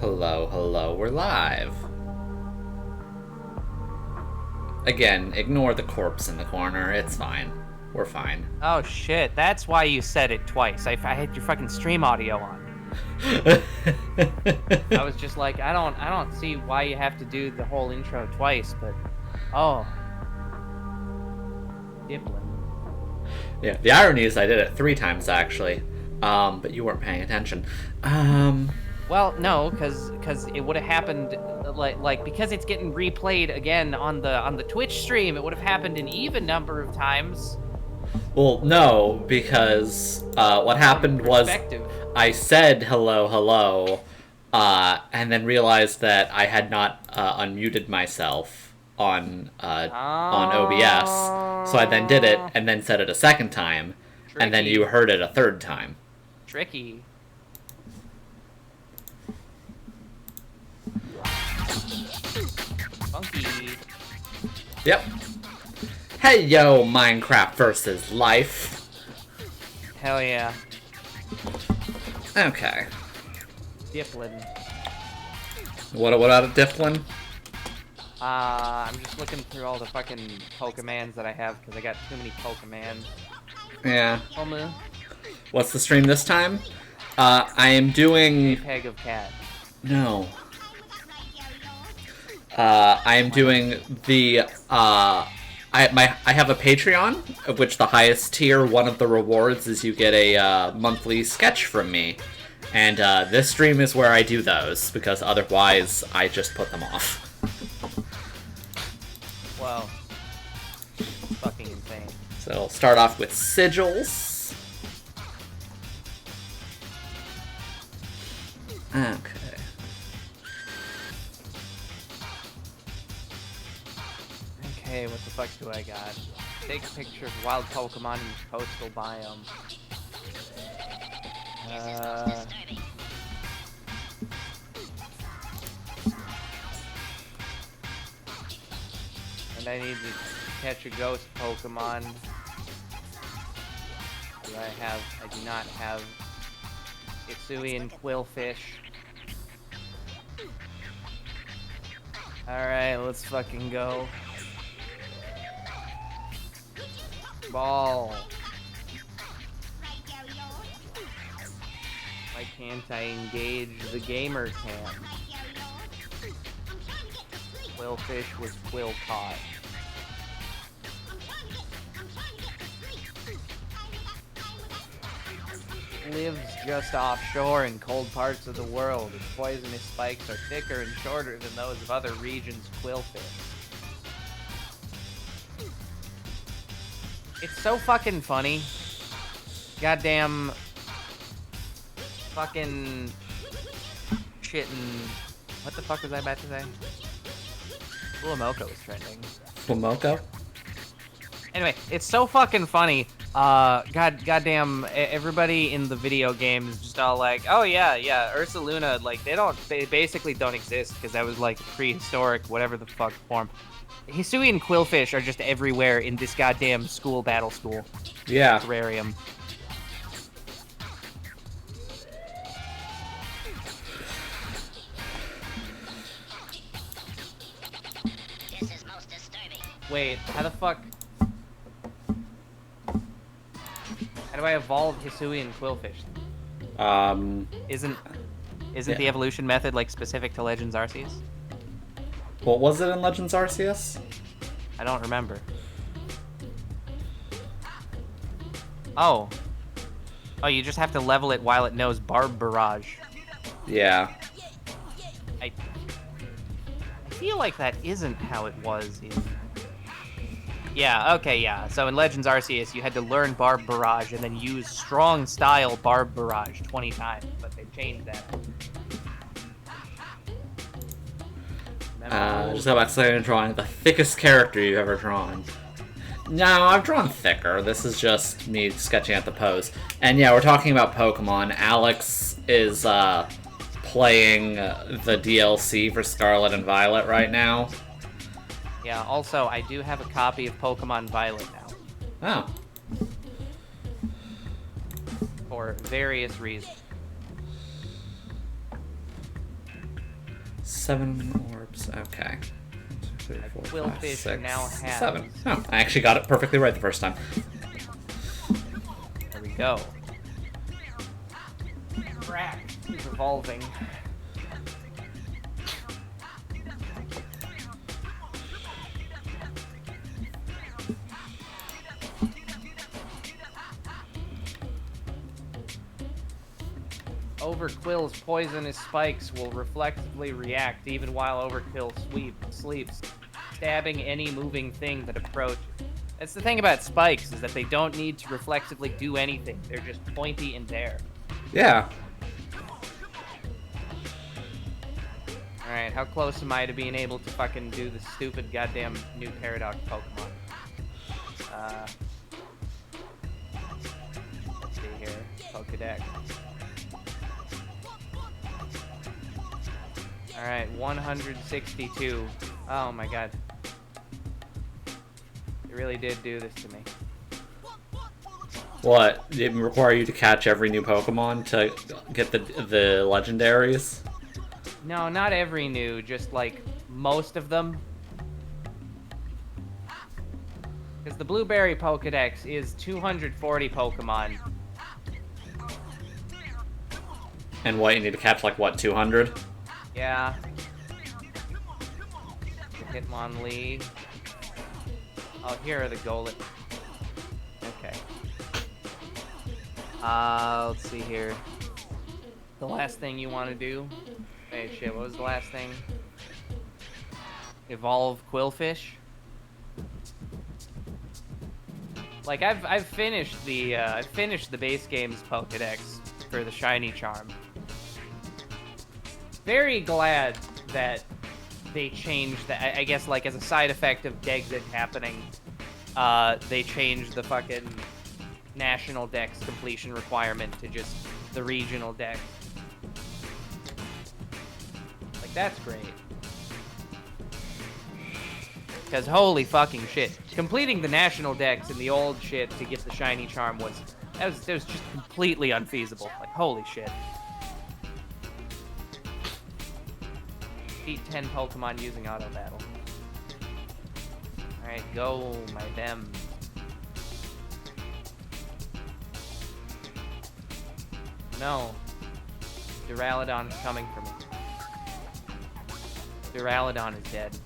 Hello, hello, we're live. Again, ignore the corpse in the corner, it's fine. We're fine. Oh shit, that's why you said it twice. I had your fucking stream audio on. I was just like, I don't see why you have to do the whole intro twice, but oh. Diplin. Yeah, the irony is I did it 3 times actually. But you weren't paying attention. Well, no, cause it would have happened like because it's getting replayed again on the Twitch stream, it would have happened an even number of times. Well, no, because what happened was I said hello, hello, and then realized that I had not unmuted myself on OBS, so I then did it and then said it a second time, Tricky. And then you heard it a third time. Tricky. Funky. Yep. Hey yo, Minecraft versus life. Hell yeah. Okay. Diplin. What about a Diplin? I'm just looking through all the fucking Pokemans that I have because I got too many Pokemans. Yeah. Homu. What's the stream this time? I am doing... JPEG of cat. No. I am doing the, I have a Patreon, of which the highest tier, one of the rewards is you get a, monthly sketch from me. And, this stream is where I do those, because otherwise I just put them off. Whoa. Fucking insane. So I'll start off with sigils. Okay. Okay, what the fuck do I got? Take a picture of wild Pokemon in the coastal biome. And I need to catch a ghost Pokemon. I do not have Hisuian Quillfish. Alright, let's fucking go. Ball. Why can't I engage the gamer cam? Quillfish was quill caught. Lives just offshore in cold parts of the world. Its poisonous spikes are thicker and shorter than those of other regions' quillfish. It's so fucking funny. Goddamn fucking shit and what the fuck was I about to say? Fulamoko was trending. Flamoco? Anyway, it's so fucking funny. Goddamn, everybody in the video game is just all like, oh yeah, Ursaluna, like, they basically don't exist, because that was, like, prehistoric, whatever the fuck form. Hisuian Quillfish are just everywhere in this goddamn battle school. Yeah. Terrarium. This is most disturbing. Wait, how the fuck... How do I evolve Hisuian Quillfish? Isn't the evolution method, like, specific to Legends Arceus? What was it in Legends Arceus? I don't remember. Oh. Oh, you just have to level it while it knows Barb Barrage. Yeah. I feel like that isn't how it was in... Yeah, okay, yeah. So in Legends Arceus, you had to learn Barb Barrage and then use strong style Barb Barrage 20 times, but they changed that. Just go back to saying drawing the thickest character you've ever drawn. No, I've drawn thicker. This is just me sketching out the pose. And yeah, we're talking about Pokemon. Alex is playing the DLC for Scarlet and Violet right now. Yeah, also, I do have a copy of Pokemon Violet now. Oh. For various reasons. 7 orbs. Okay. 1, 2, 3, 4, 5, Quillfish 6, now has 7. Oh, I actually got it perfectly right the first time. There we go. Crap. He's evolving. Overquill's poisonous spikes will reflexively react even while Overkill sleeps, stabbing any moving thing that approaches. That's the thing about spikes, is that they don't need to reflexively do anything. They're just pointy and there. Yeah. Alright, how close am I to being able to fucking do the stupid goddamn new Paradox Pokemon? Let's see here. Pokedex. Alright, 162. Oh my god. It really did do this to me. What? Did it require you to catch every new Pokemon to get the legendaries? No, not every new, just like most of them. Because the Blueberry Pokedex is 240 Pokemon. And what, you need to catch like, what, 200? Yeah. Hitmonlee. Oh, here are the Golett. Okay. Let's see here. The last thing you want to do. Hey, shit, what was the last thing? Evolve Quillfish. Like I've finished the base game's Pokedex for the Shiny Charm. Very glad that they changed that. I guess like as a side effect of Dexit happening, they changed the fucking national dex completion requirement to just the regional dex. Like that's great. Because holy fucking shit, completing the national dex in the old shit to get the shiny charm was just completely unfeasible. Like holy shit. Beat 10 Pokemon using auto battle. Alright, go, my them. No. Duraludon is coming for me. Duraludon is dead.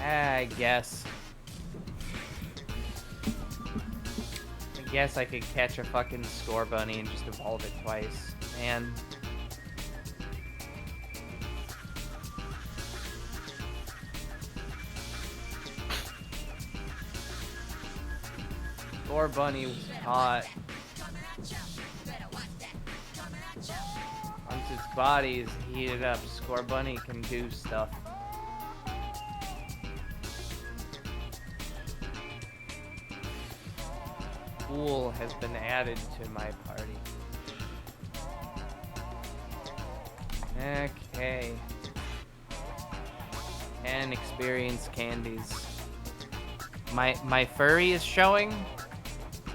I guess. I guess I could catch a fucking Scorbunny and just evolve it twice. Man. Scorbunny was hot. Once its body is heated up, Scorbunny can do stuff. Pool has been added to my party. Okay. 10 experience candies. My furry is showing?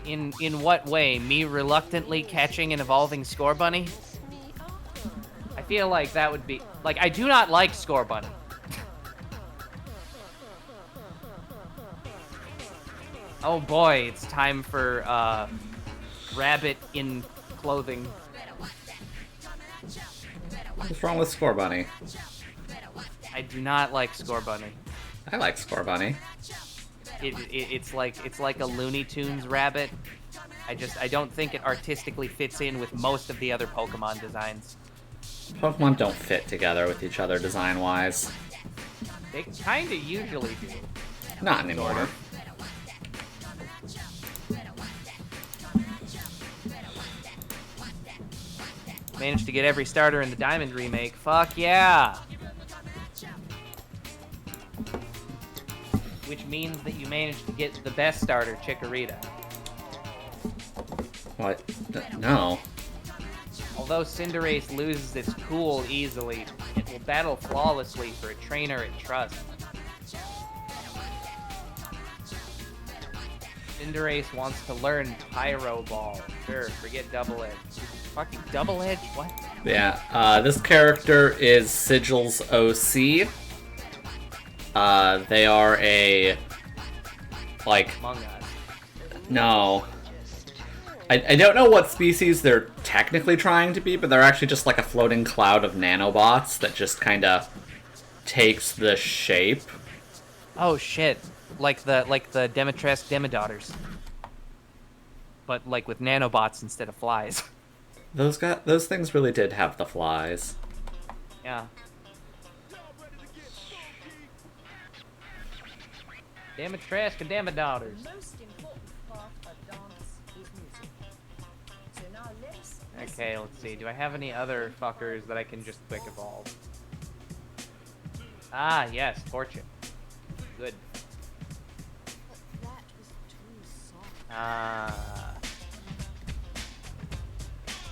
In what way? Me reluctantly catching an evolving Scorbunny? I feel like that would be... Like, I do not like Scorbunny. Oh boy, it's time for, rabbit in clothing. What's wrong with Scorbunny? I do not like Scorbunny. I like Scorbunny. It's like a Looney Tunes rabbit. I don't think it artistically fits in with most of the other Pokemon designs. Pokemon don't fit together with each other design-wise. They kinda usually do. Not anymore. Managed to get every starter in the Diamond remake. Fuck yeah! Which means that you managed to get the best starter, Chikorita. What? No. Although Cinderace loses its cool easily, it will battle flawlessly for a trainer it trusts. Cinderace wants to learn Pyro Ball. Sure, forget Double Edge. Fucking Double Edge? What? Yeah, this character is Sigil's OC. They are a... like... Among Us. No. I don't know what species they're technically trying to be, but they're actually just like a floating cloud of nanobots that just kind of takes the shape. Oh shit! Like the Demetresk Demodaughters, but like with nanobots instead of flies. Those things really did have the flies. Yeah. Demetresk and Demodaughters. Okay, let's see. Do I have any other fuckers that I can just quick evolve? Ah, yes, Fortune. Good. Ah.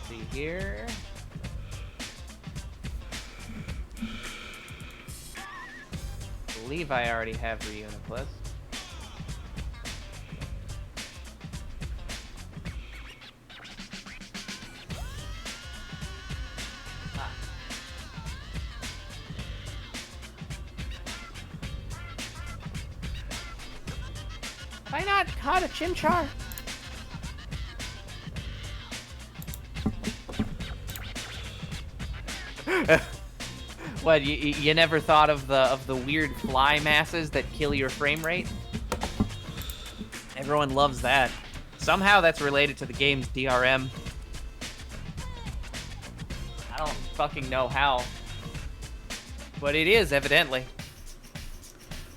See here. I believe I already have Reuniclus. Why not caught a Chimchar? What, you never thought of the weird fly masses that kill your frame rate? Everyone loves that. Somehow that's related to the game's DRM. I don't fucking know how. But it is, evidently.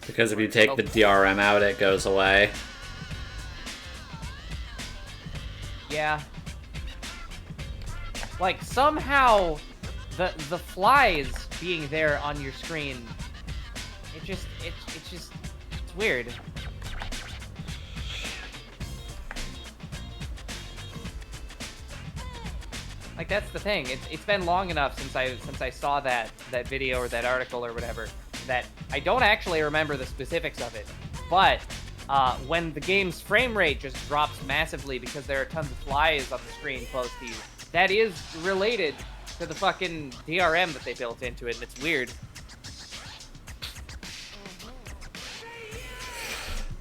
Because if you take the DRM out, it goes away. Yeah. Like, somehow, the flies being there on your screen, it's weird. Like, that's the thing. It's been long enough since I saw that video or that article or whatever that I don't actually remember the specifics of it. But when the game's frame rate just drops massively because there are tons of flies on the screen close to you, that is related to the fucking DRM that they built into it, and it's weird.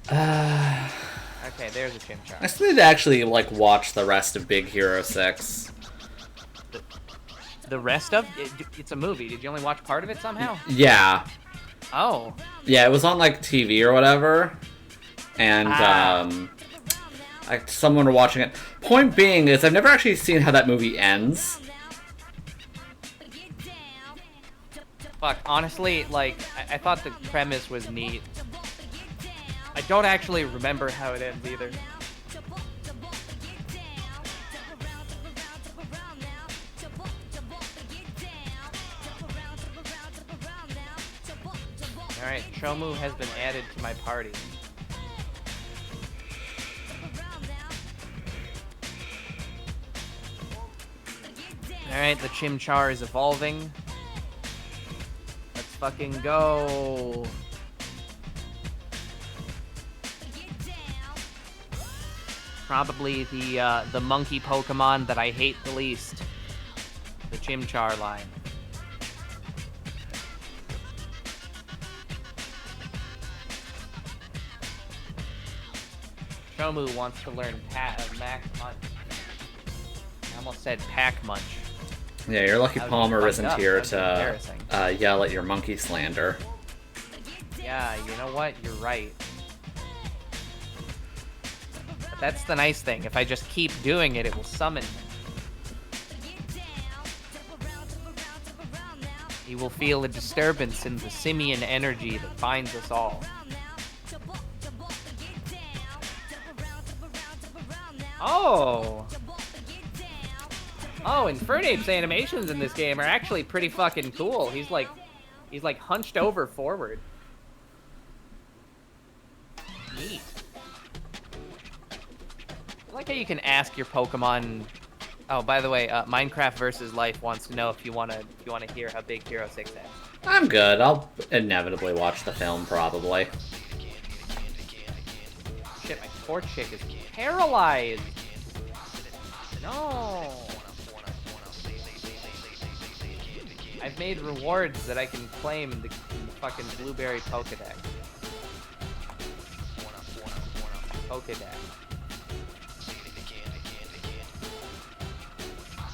Okay, there's a Chimchar. I still need to actually like watch the rest of Big Hero 6. The rest of it's a movie. Did you only watch part of it somehow? Yeah. Oh. Yeah, it was on like TV or whatever, and someone were watching it. Point being is I've never actually seen how that movie ends. Fuck, honestly, like, I thought the premise was neat. I don't actually remember how it ends either. Alright, Chomu has been added to my party. Alright, the Chimchar is evolving. Let's fucking go. Probably the monkey Pokemon that I hate the least. The Chimchar line. Chomu wants to learn Mac Munch. I almost said Pack Munch. Yeah, you're lucky Palmer isn't here to embarrassing. Yell at your monkey slander. Yeah, you know what? You're right. But that's the nice thing. If I just keep doing it, it will summon him. He will feel a disturbance in the simian energy that binds us all. Oh! Oh, and Fernape's animations in this game are actually pretty fucking cool. He's like hunched over forward. Neat. I like how you can ask your Pokemon. Oh, by the way, Minecraft vs. Life wants to know if you wanna hear how big Hero 6 is. I'm good. I'll inevitably watch the film, probably. Shit, my Torchic is paralyzed. No. I've made rewards that I can claim in the fucking Blueberry Pokedex.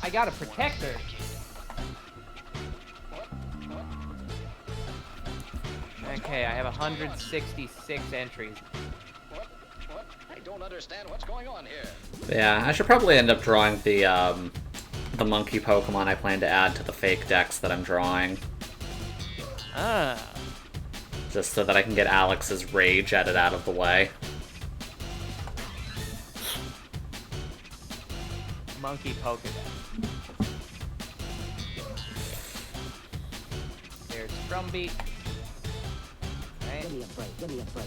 I got a protector. Okay, I have 166 entries. I don't understand what's going on here. Yeah, I should probably end up drawing the monkey Pokemon I plan to add to the fake decks that I'm drawing. Ah. Just so that I can get Alex's rage edit out of the way. Monkey Pokedex. There's Drumbeat. Right. Give me a break, give me a break.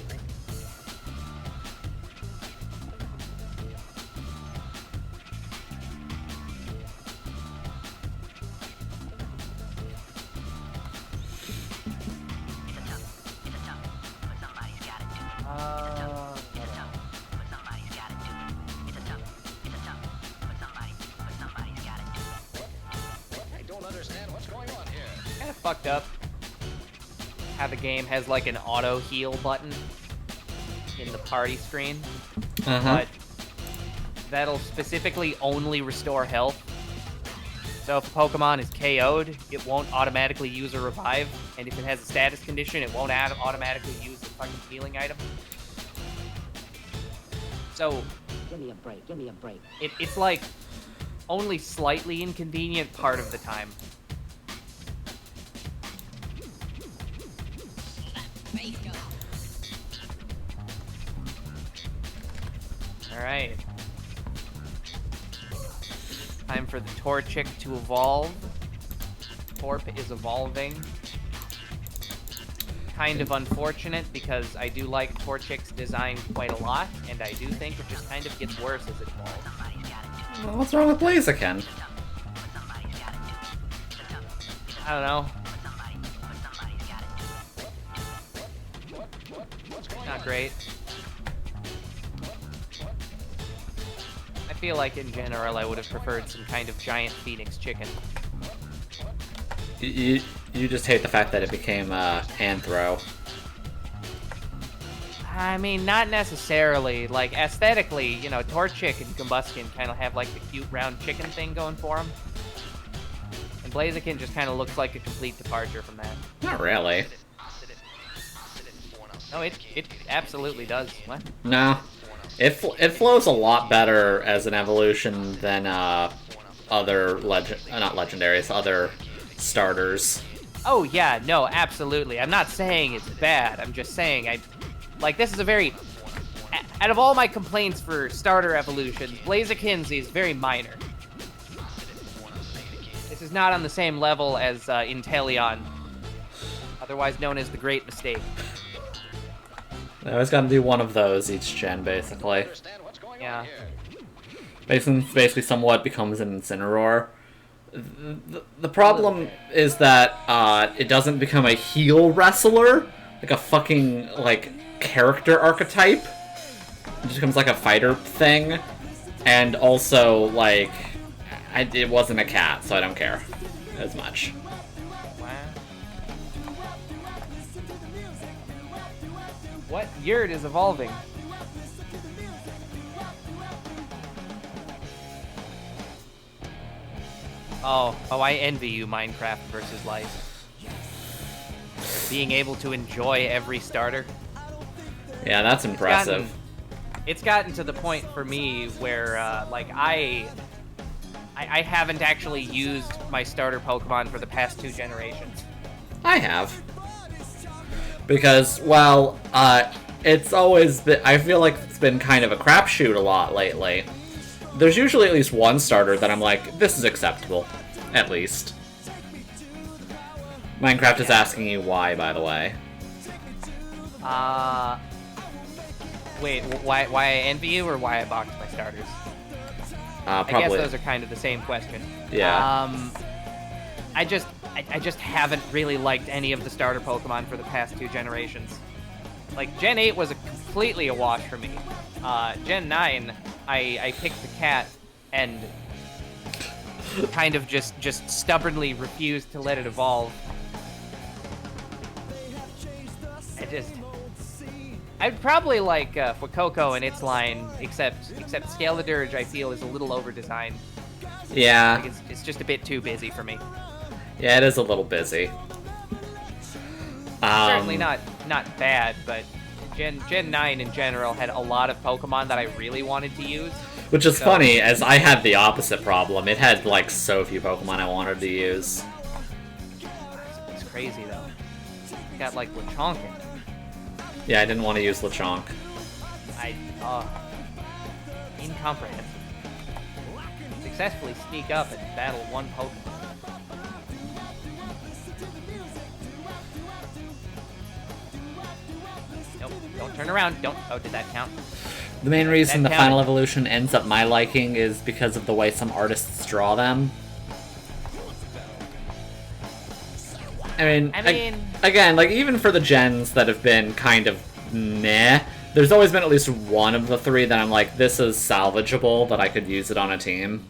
I don't understand what's going on here. Kind of fucked up how the game has like an auto heal button in the party screen, but that'll specifically only restore health. So if a Pokemon is KO'd, it won't automatically use a revive, and if it has a status condition, it won't automatically use the fucking healing item. So Give me a break, give me a break. it's like only slightly inconvenient part of the time. Alright. Time for the Torchic to evolve. Torp is evolving. Kind of unfortunate because I do like Torchic's design quite a lot, and I do think it just kind of gets worse as it evolves. Well, what's wrong with Blaziken? I don't know. Not great. I feel like in general I would have preferred some kind of giant phoenix chicken. You just hate the fact that it became Anthro. I mean, not necessarily. Like, aesthetically, you know, Torchic and Combustion kind of have, like, the cute round chicken thing going for them. And Blaziken just kind of looks like a complete departure from that. Not really. No, it absolutely does. What? No. It flows a lot better as an evolution than other not legendaries, other starters. Oh, yeah, no, absolutely. I'm not saying it's bad. I'm just saying, this is a very... Out of all my complaints for starter evolutions, Blaziken's is very minor. This is not on the same level as Inteleon, otherwise known as the Great Mistake. I always gotta do one of those each gen, basically. Understand what's going Yeah. on here. Basically somewhat becomes an Incineroar. The problem is that it doesn't become a heal wrestler, like a fucking, like, character archetype. It just becomes like a fighter thing. And also, like, it wasn't a cat, so I don't care as much. Wow. What? Yurt is evolving. Oh, I envy you, Minecraft versus Life. Being able to enjoy every starter. Yeah, that's impressive. It's gotten to the point for me where, I haven't actually used my starter Pokemon for the past 2 generations. I have. Because, well, it's always been, I feel like it's been kind of a crapshoot a lot lately. There's usually at least one starter that I'm like, this is acceptable. At least. Minecraft is asking you why, by the way. Wait, why I envy you or why I boxed my starters? Probably. I guess those are kind of the same question. Yeah. I just haven't really liked any of the starter Pokemon for the past 2 generations. Like, Gen 8 was a completely a wash for me. Gen 9, I picked the cat and kind of just stubbornly refused to let it evolve. I'd probably like Fuecoco and its line, except Scale the Dirge I feel is a little over-designed. Yeah. Like it's just a bit too busy for me. Yeah, it is a little busy. Certainly not bad, but Gen 9 in general had a lot of Pokemon that I really wanted to use. Which is funny, as I had the opposite problem. It had, like, so few Pokemon I wanted to use. It's crazy, though. It got, like, Lechonk in it. Yeah, I didn't want to use Lechonk. Incomprehensible. Successfully sneak up and battle one Pokemon. Nope, don't turn around. Don't. Oh, did that count? The main reason the That final counted. evolution ends up my liking is because of the way some artists draw them. I mean, again, like, even for the gens that have been kind of meh, there's always been at least one of the three that I'm like, this is salvageable, that I could use it on a team.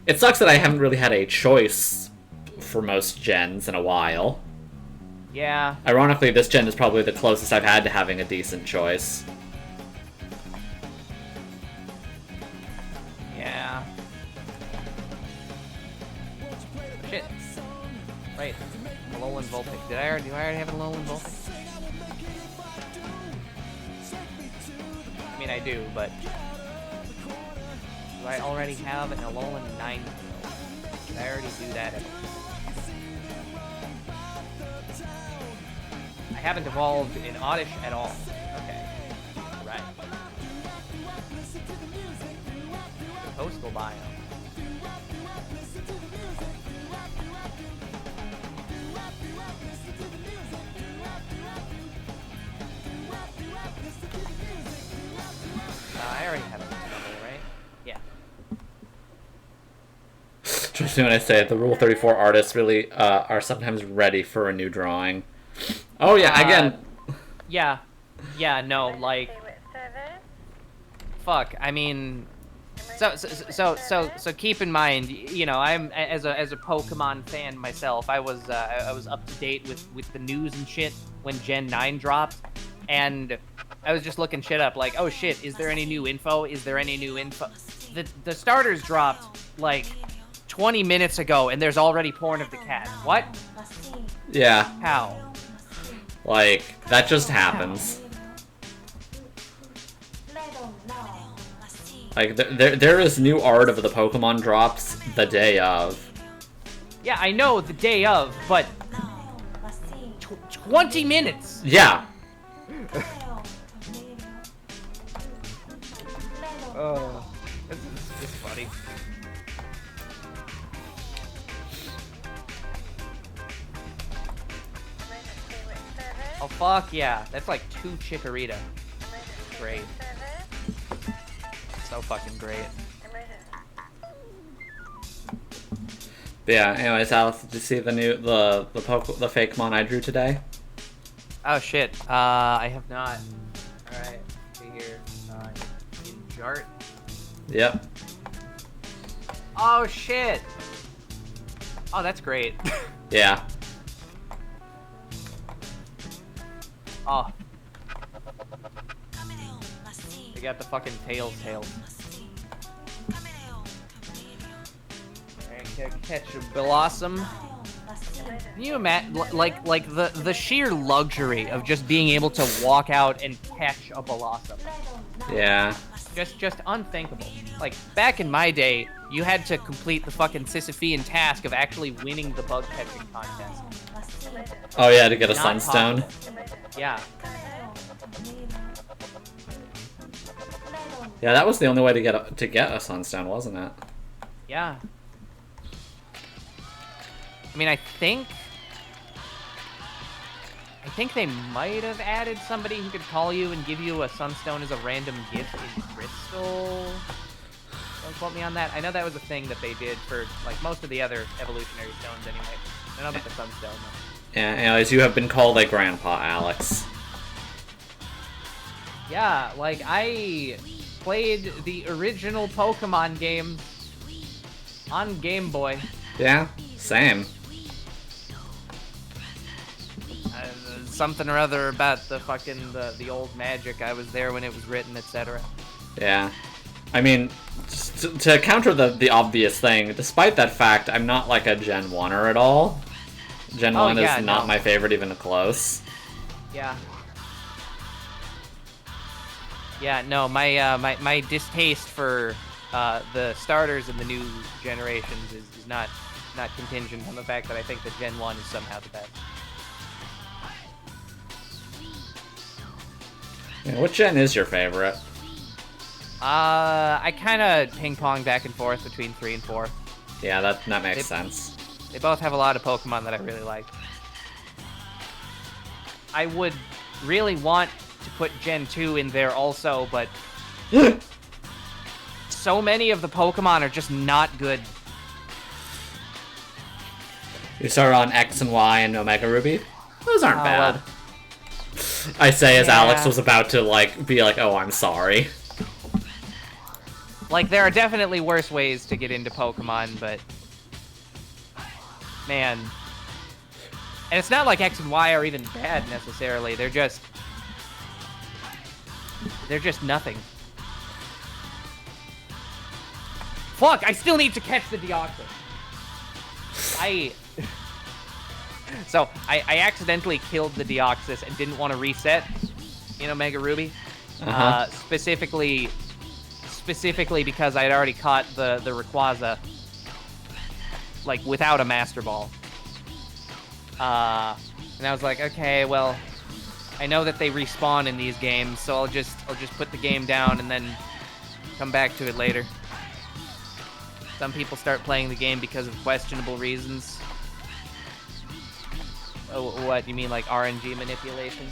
It sucks that I haven't really had a choice for most gens in a while. Yeah. Ironically, this gen is probably the closest I've had to having a decent choice. Yeah. Shit. Wait. Alolan Vulpix. Do I already have an Alolan Vulpix? I mean, I do, but do I already have an Alolan 9? Did I already do that? I haven't evolved in Oddish at all. Okay. Right. The coastal biome. I already have a double, right? Yeah. Trust me when I say it, the Rule 34 artists really are sometimes ready for a new drawing. Oh yeah, again. Yeah. Yeah, no, like... Fuck, I mean... So keep in mind, you know, I'm as a Pokemon fan myself. I was up to date with the news and shit when Gen 9 dropped, and I was just looking shit up, like, oh shit, is there any new info? Is there any new info? The starters dropped like 20 minutes ago, and there's already porn of the cat. What? Yeah. How? Like, that just happens. Like, there is new art of the Pokemon drops the day of. Yeah, I know the day of, but 20 minutes. Yeah. Oh, this is funny. Oh fuck yeah, that's like 2 Chikorita. Great. So fucking great. But yeah, anyways, Alex, did you see the new, the Fakemon I drew today? Oh shit, I have not. Alright, see here. In Jart. Yep. Oh shit! Oh, that's great. Yeah. Oh. They got the fucking tails. Alright, catch a Blossom. Can you imagine, like the sheer luxury of just being able to walk out and catch a Blossom? Yeah. Just unthinkable. Like, back in my day, you had to complete the fucking Sisyphean task of actually winning the bug catching contest. Oh yeah, to get a Not Sunstone. possible. Yeah. Yeah, that was the only way to get a Sunstone, wasn't it? Yeah. I mean, I think they might have added somebody who could call you and give you a Sunstone as a random gift in Crystal. Don't quote me on that. I know that was a thing that they did for, like, most of the other evolutionary stones anyway. I don't know about the Sunstone, though. Yeah, anyways, you have been called a grandpa, Alex. Yeah, like, I played the original Pokemon game on Game Boy. Yeah, same. Something or other about the fucking, the old magic. I was there when it was written, etc. Yeah. I mean, to counter the obvious thing, despite that fact, I'm not like a Gen 1er at all. Gen 1 yeah, is not no. my favorite even close. Yeah. Yeah, no, my distaste for the starters in the new generations is not contingent on the fact that I think that Gen 1 is somehow the best. Yeah, what gen is your favorite? I kind of ping-pong back and forth between 3 and 4. Yeah, that makes sense. They both have a lot of Pokemon that I really like. I would really want to put Gen 2 in there also, but so many of the Pokemon are just not good. You started on X and Y and Omega Ruby? Those aren't bad. Well, I say as yeah. Alex was about to, like, be like, oh, I'm sorry. like, there are definitely worse ways to get into Pokemon, but... Man. And it's not like X and Y are even bad, necessarily. They're just nothing. Fuck, I still need to catch the Deoxys. So, I accidentally killed the Deoxys and didn't want to reset in Omega Ruby. Specifically because I had already caught the Rayquaza, like, without a Master Ball. And I was like, okay, well, I know that they respawn in these games, so I'll just put the game down and then come back to it later. Some people start playing the game because of questionable reasons. Oh, what, you mean like RNG manipulation?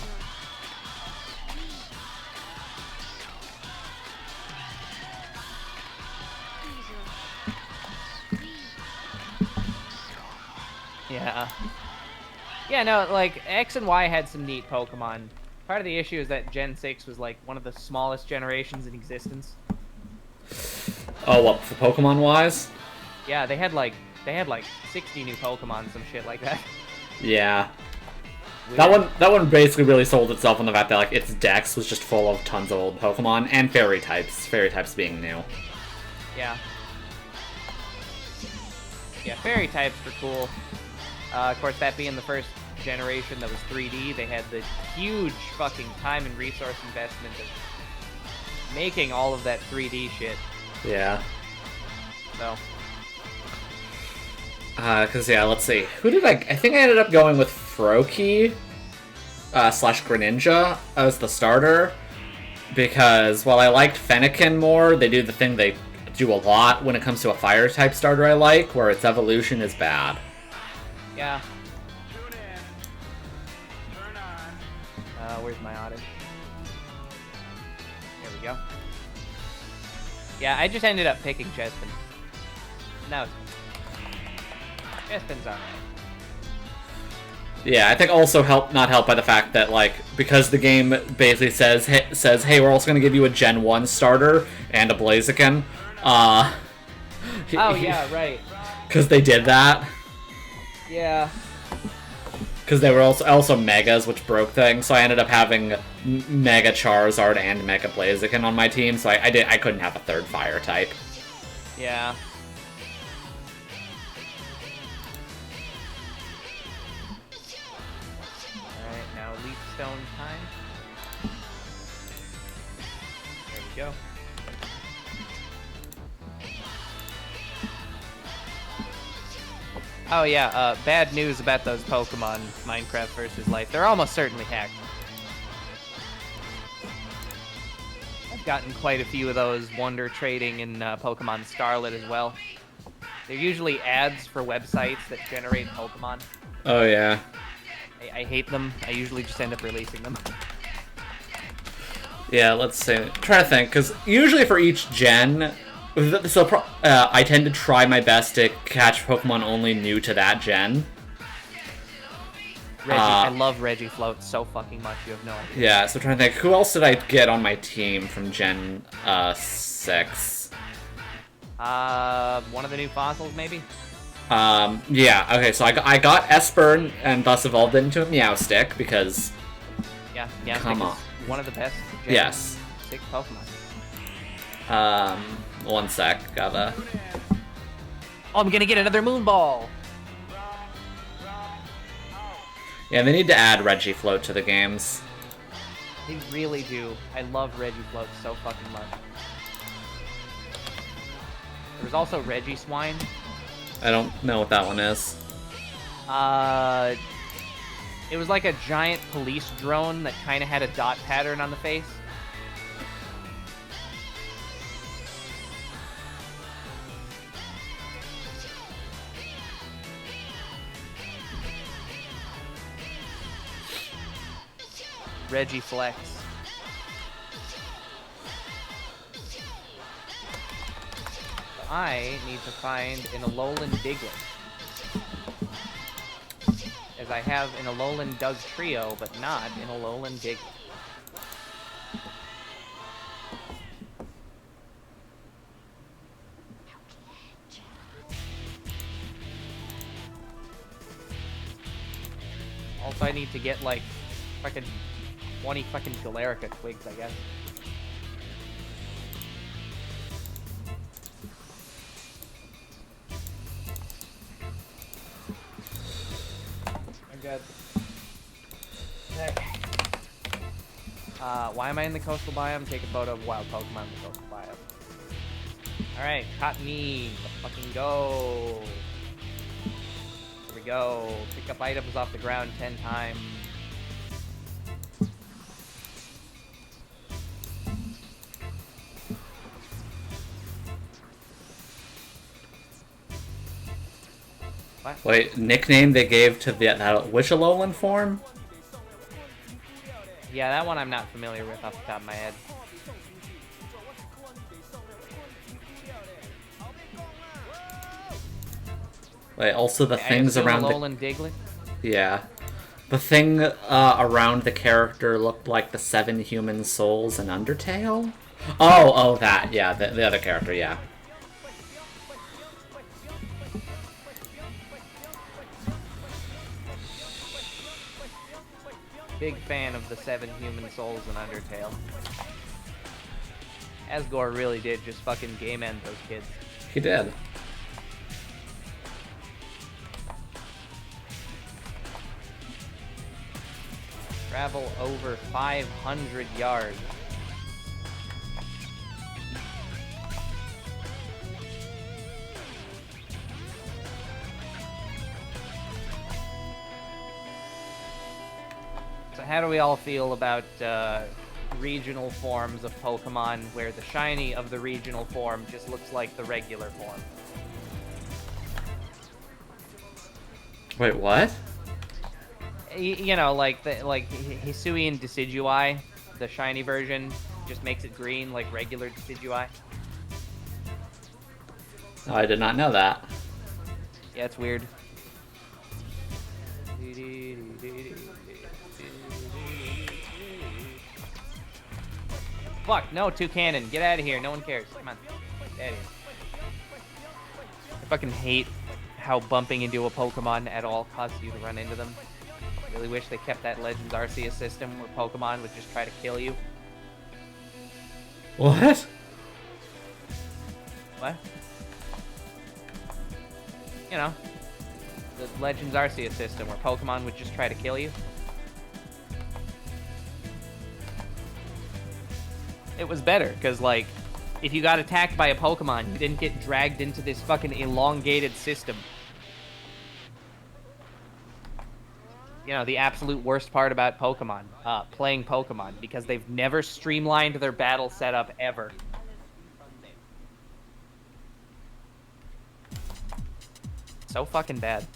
Yeah. Yeah, no, like, X and Y had some neat Pokemon. Part of the issue is that Gen 6 was, like, one of the smallest generations in existence. Oh, what, for Pokemon-wise? Yeah, they had, like, 60 new Pokemon, some shit like that. Yeah. Weird. That one basically really sold itself on the fact that, like, its dex was just full of tons of old Pokemon, and fairy types being new. Yeah. Yeah, fairy types were cool. Of course, that being the first generation that was 3D, they had the huge fucking time and resource investment of making all of that 3D shit. Yeah. So. Cause yeah, let's see. Who did I think I ended up going with Froakie, slash Greninja as the starter. Because while I liked Fennekin more, they do the thing they do a lot when it comes to a fire type starter I like, where its evolution is bad. Yeah. Where's my audio? There we go. Yeah, I just ended up picking Chespin. No. Chespin's alright. Yeah, I think also not helped by the fact that, like, because the game basically says, hey, we're also going to give you a Gen 1 starter and a Blaziken. Oh, yeah, right. Because they did that. Yeah. Because they were also Megas, which broke things, so I ended up having Mega Charizard and Mega Blaziken on my team, so I couldn't have a third fire type. Yeah. Alright, now Leaf Stone time. There we go. Oh yeah, bad news about those Pokemon Minecraft versus Life. They're almost certainly hacked. I've gotten quite a few of those Wonder Trading in Pokemon Scarlet as well. They're usually ads for websites that generate Pokemon. Oh yeah. I hate them. I usually just end up releasing them. Yeah, let's see. Try to think, because usually for each gen, I tend to try my best to catch Pokemon only new to that gen. Reggie, I love Regifloat so fucking much. You have no idea. Yeah, so I'm trying to think, who else did I get on my team from Gen 6? One of the new fossils, maybe? Yeah, okay, so I got Esper and thus evolved it into a Meowstic because... Yeah, Come on. One of the best Gen Yes. 6 Pokemon. One sec, gotta... Oh, I'm gonna get another Moonball! Yeah, they need to add Regifloat to the games. They really do. I love Regifloat so fucking much. There was also Regiswine. I don't know what that one is. It was like a giant police drone that kind of had a dot pattern on the face. Regiflex. I need to find an Alolan Diglett. As I have an Alolan Dugtrio, but not an Alolan Diglett. Also, I need to get, like, fucking 20 fucking Galarica twigs, I guess. I'm good. Okay. Why am I in the coastal biome? Take a photo of wild Pokemon in the coastal biome. Alright, Cottonee, let's fucking go. Here we go. Pick up items off the ground 10 times. What? Wait, nickname they gave to that which Alolan form? Yeah, that one I'm not familiar with off the top of my head. Wait, also the I things assume around Alolan Diglett? Yeah. The thing around the character looked like the 7 human souls in Undertale? Oh, that, yeah, the other character, yeah. Big fan of the 7 human souls in Undertale. Asgore really did just fucking game end those kids. He did. Travel over 500 yards. So how do we all feel about regional forms of Pokemon where the shiny of the regional form just looks like the regular form? Wait, what? You know, like Hisuian Decidueye, the shiny version, just makes it green like regular Decidueye. Oh, I did not know that. Yeah, it's weird. Fuck, no, Toucanon. Get out of here. No one cares. Come on. Get out of here. I fucking hate how bumping into a Pokemon at all causes you to run into them. I really wish they kept that Legends Arceus system where Pokemon would just try to kill you. What? What? You know, the Legends Arceus system where Pokemon would just try to kill you. It was better, because, like, if you got attacked by a Pokemon, you didn't get dragged into this fucking elongated system. You know, the absolute worst part about Pokemon, playing Pokemon, because they've never streamlined their battle setup ever. So fucking bad.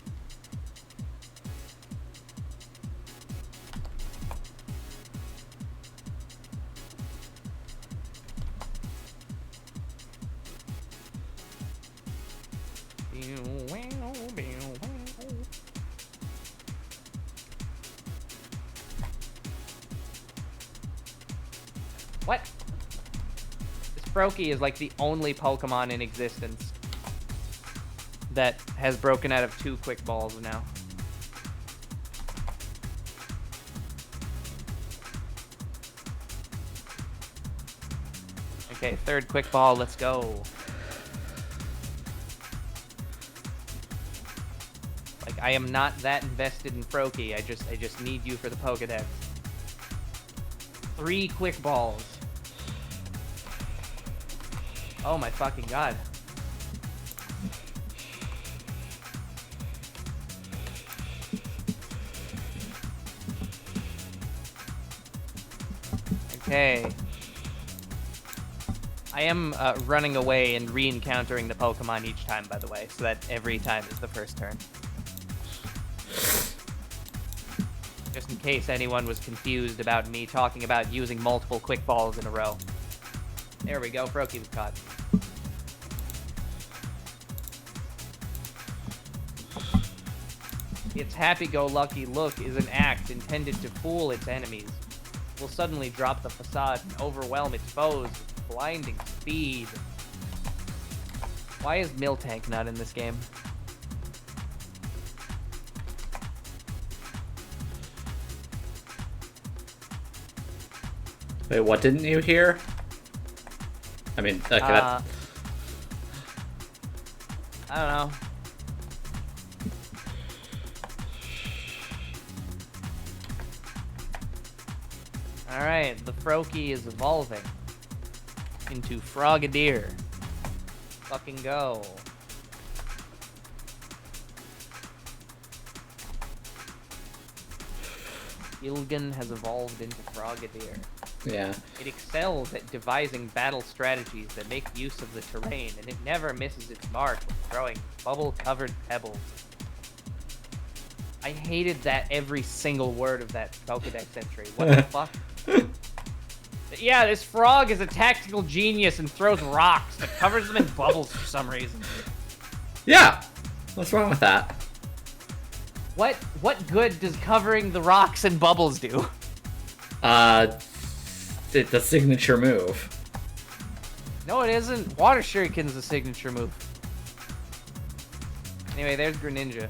What? This Froakie is like the only Pokemon in existence that has broken out of 2 quick balls now. Okay, 3rd quick ball, let's go. Like, I am not that invested in Froakie. I just need you for the Pokedex. 3 quick balls. Oh my fucking god. Okay. I am running away and re-encountering the Pokemon each time, by the way, so that every time is the first turn. Just in case anyone was confused about me talking about using multiple quick balls in a row. There we go, Froakie was caught. Its happy-go-lucky look is an act intended to fool its enemies. Will suddenly drop the facade and overwhelm its foes with blinding speed. Why is Miltank not in this game? Wait, what didn't you hear? I mean, okay, that's... I don't know. Alright, the Froakie is evolving into Frogadier. Fucking go. Ilgan has evolved into Frogadier. Yeah. It excels at devising battle strategies that make use of the terrain, and it never misses its mark when throwing bubble-covered pebbles. I hated that every single word of that Pokedex entry. What the fuck? Yeah, this frog is a tactical genius and throws rocks that covers them in bubbles for some reason. Yeah! What's wrong with that? What good does covering the rocks in bubbles do? It's a signature move. No, it isn't. Water Shuriken's the signature move. Anyway, there's Greninja.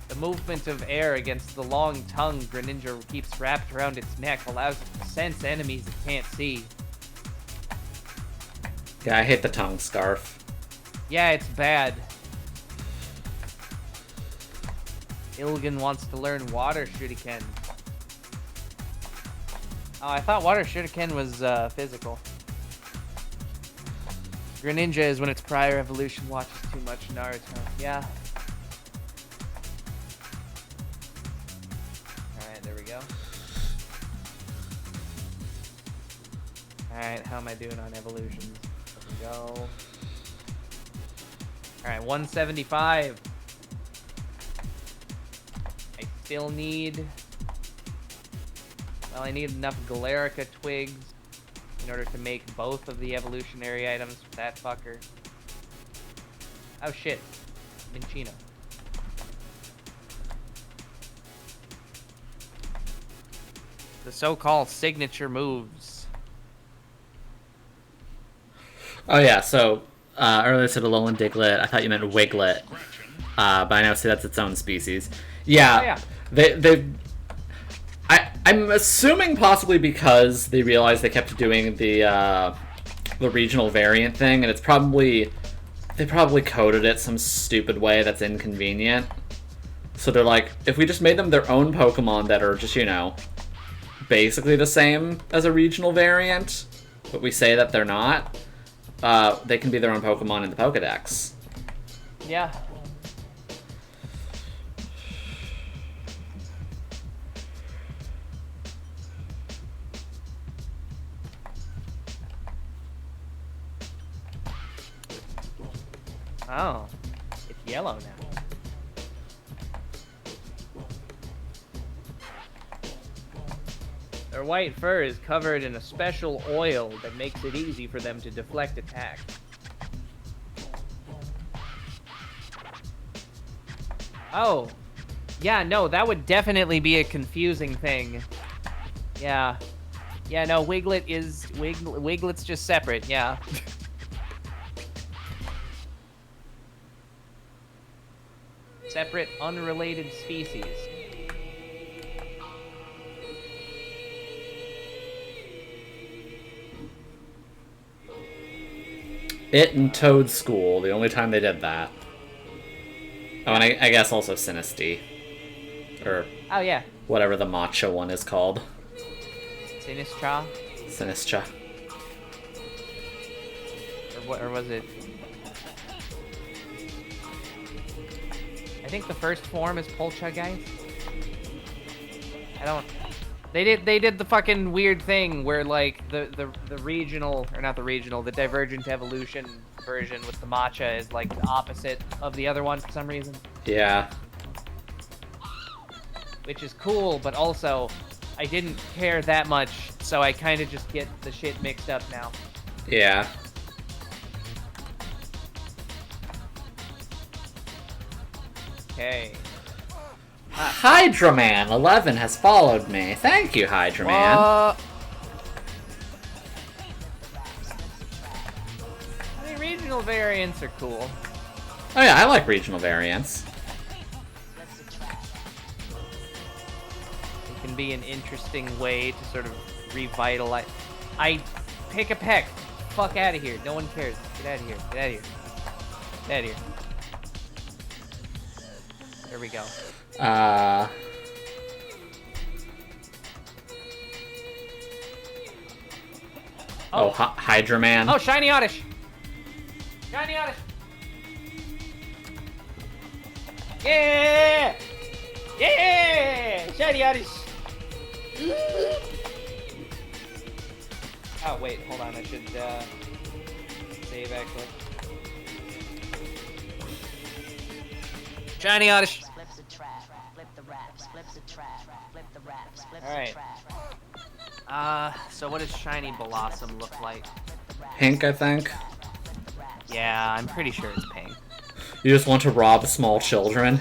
The movement of air against the long tongue Greninja keeps wrapped around its neck allows it to sense enemies it can't see. Yeah, I hate the tongue scarf. Yeah, it's bad. Ilgan wants to learn Water Shuriken. Oh, I thought Water Shuriken was physical. Greninja is when its prior evolution watches too much Naruto. Yeah. Alright, there we go. Alright, how am I doing on evolutions? There we go. Alright, 175. I still need... Well, I need enough Galarica twigs in order to make both of the evolutionary items for that fucker. Oh shit. Minchino. The so-called signature moves. Oh yeah, so earlier I said Alolan Diglett. I thought you meant Wiglet. But I now see that's its own species. Yeah, Oh, yeah. I'm assuming possibly because they realized they kept doing the regional variant thing, and it's probably they probably coded it some stupid way that's inconvenient. So they're like, if we just made them their own Pokemon that are just, you know, basically the same as a regional variant, but we say that they're not, they can be their own Pokemon in the Pokedex. Yeah. Oh, it's yellow now. Their white fur is covered in a special oil that makes it easy for them to deflect attacks. Oh, Yeah, no, that would definitely be a confusing thing. Yeah. Yeah, no, Wiglet's just separate, yeah. Separate, unrelated species. It and Toad School, the only time they did that. Oh, and I guess also Sinisty. Or Oh, yeah. whatever the matcha one is called. Sinistra? Sinistra. Or was it? I think the first form is Poltergeist. I don't. They did the fucking weird thing where like the regional, or not the regional, the Divergent Evolution version with the matcha is like the opposite of the other one for some reason. Yeah. Which is cool, but also I didn't care that much, so I kind of just get the shit mixed up now. Yeah. Okay. Hydraman11 has followed me. Thank you, Hydraman. I mean, regional variants are cool. Oh yeah, I like regional variants. It can be an interesting way to sort of revitalize. Pick a peck. Fuck out of here. No one cares. Get out of here. Get out of here. Get out of here. There we go. Oh, Hydraman. Oh, Shiny Oddish! Shiny Oddish! Yeah! Yeah! Shiny Oddish! Oh, wait, hold on. I should, save, actually. Shiny Oddish! Flips the trap, flip the raps, flips the trap, flip the raps, flips All right. the trap. So what does Shiny Blossom look like? Pink, I think. Yeah, I'm pretty sure it's pink. You just want to rob small children.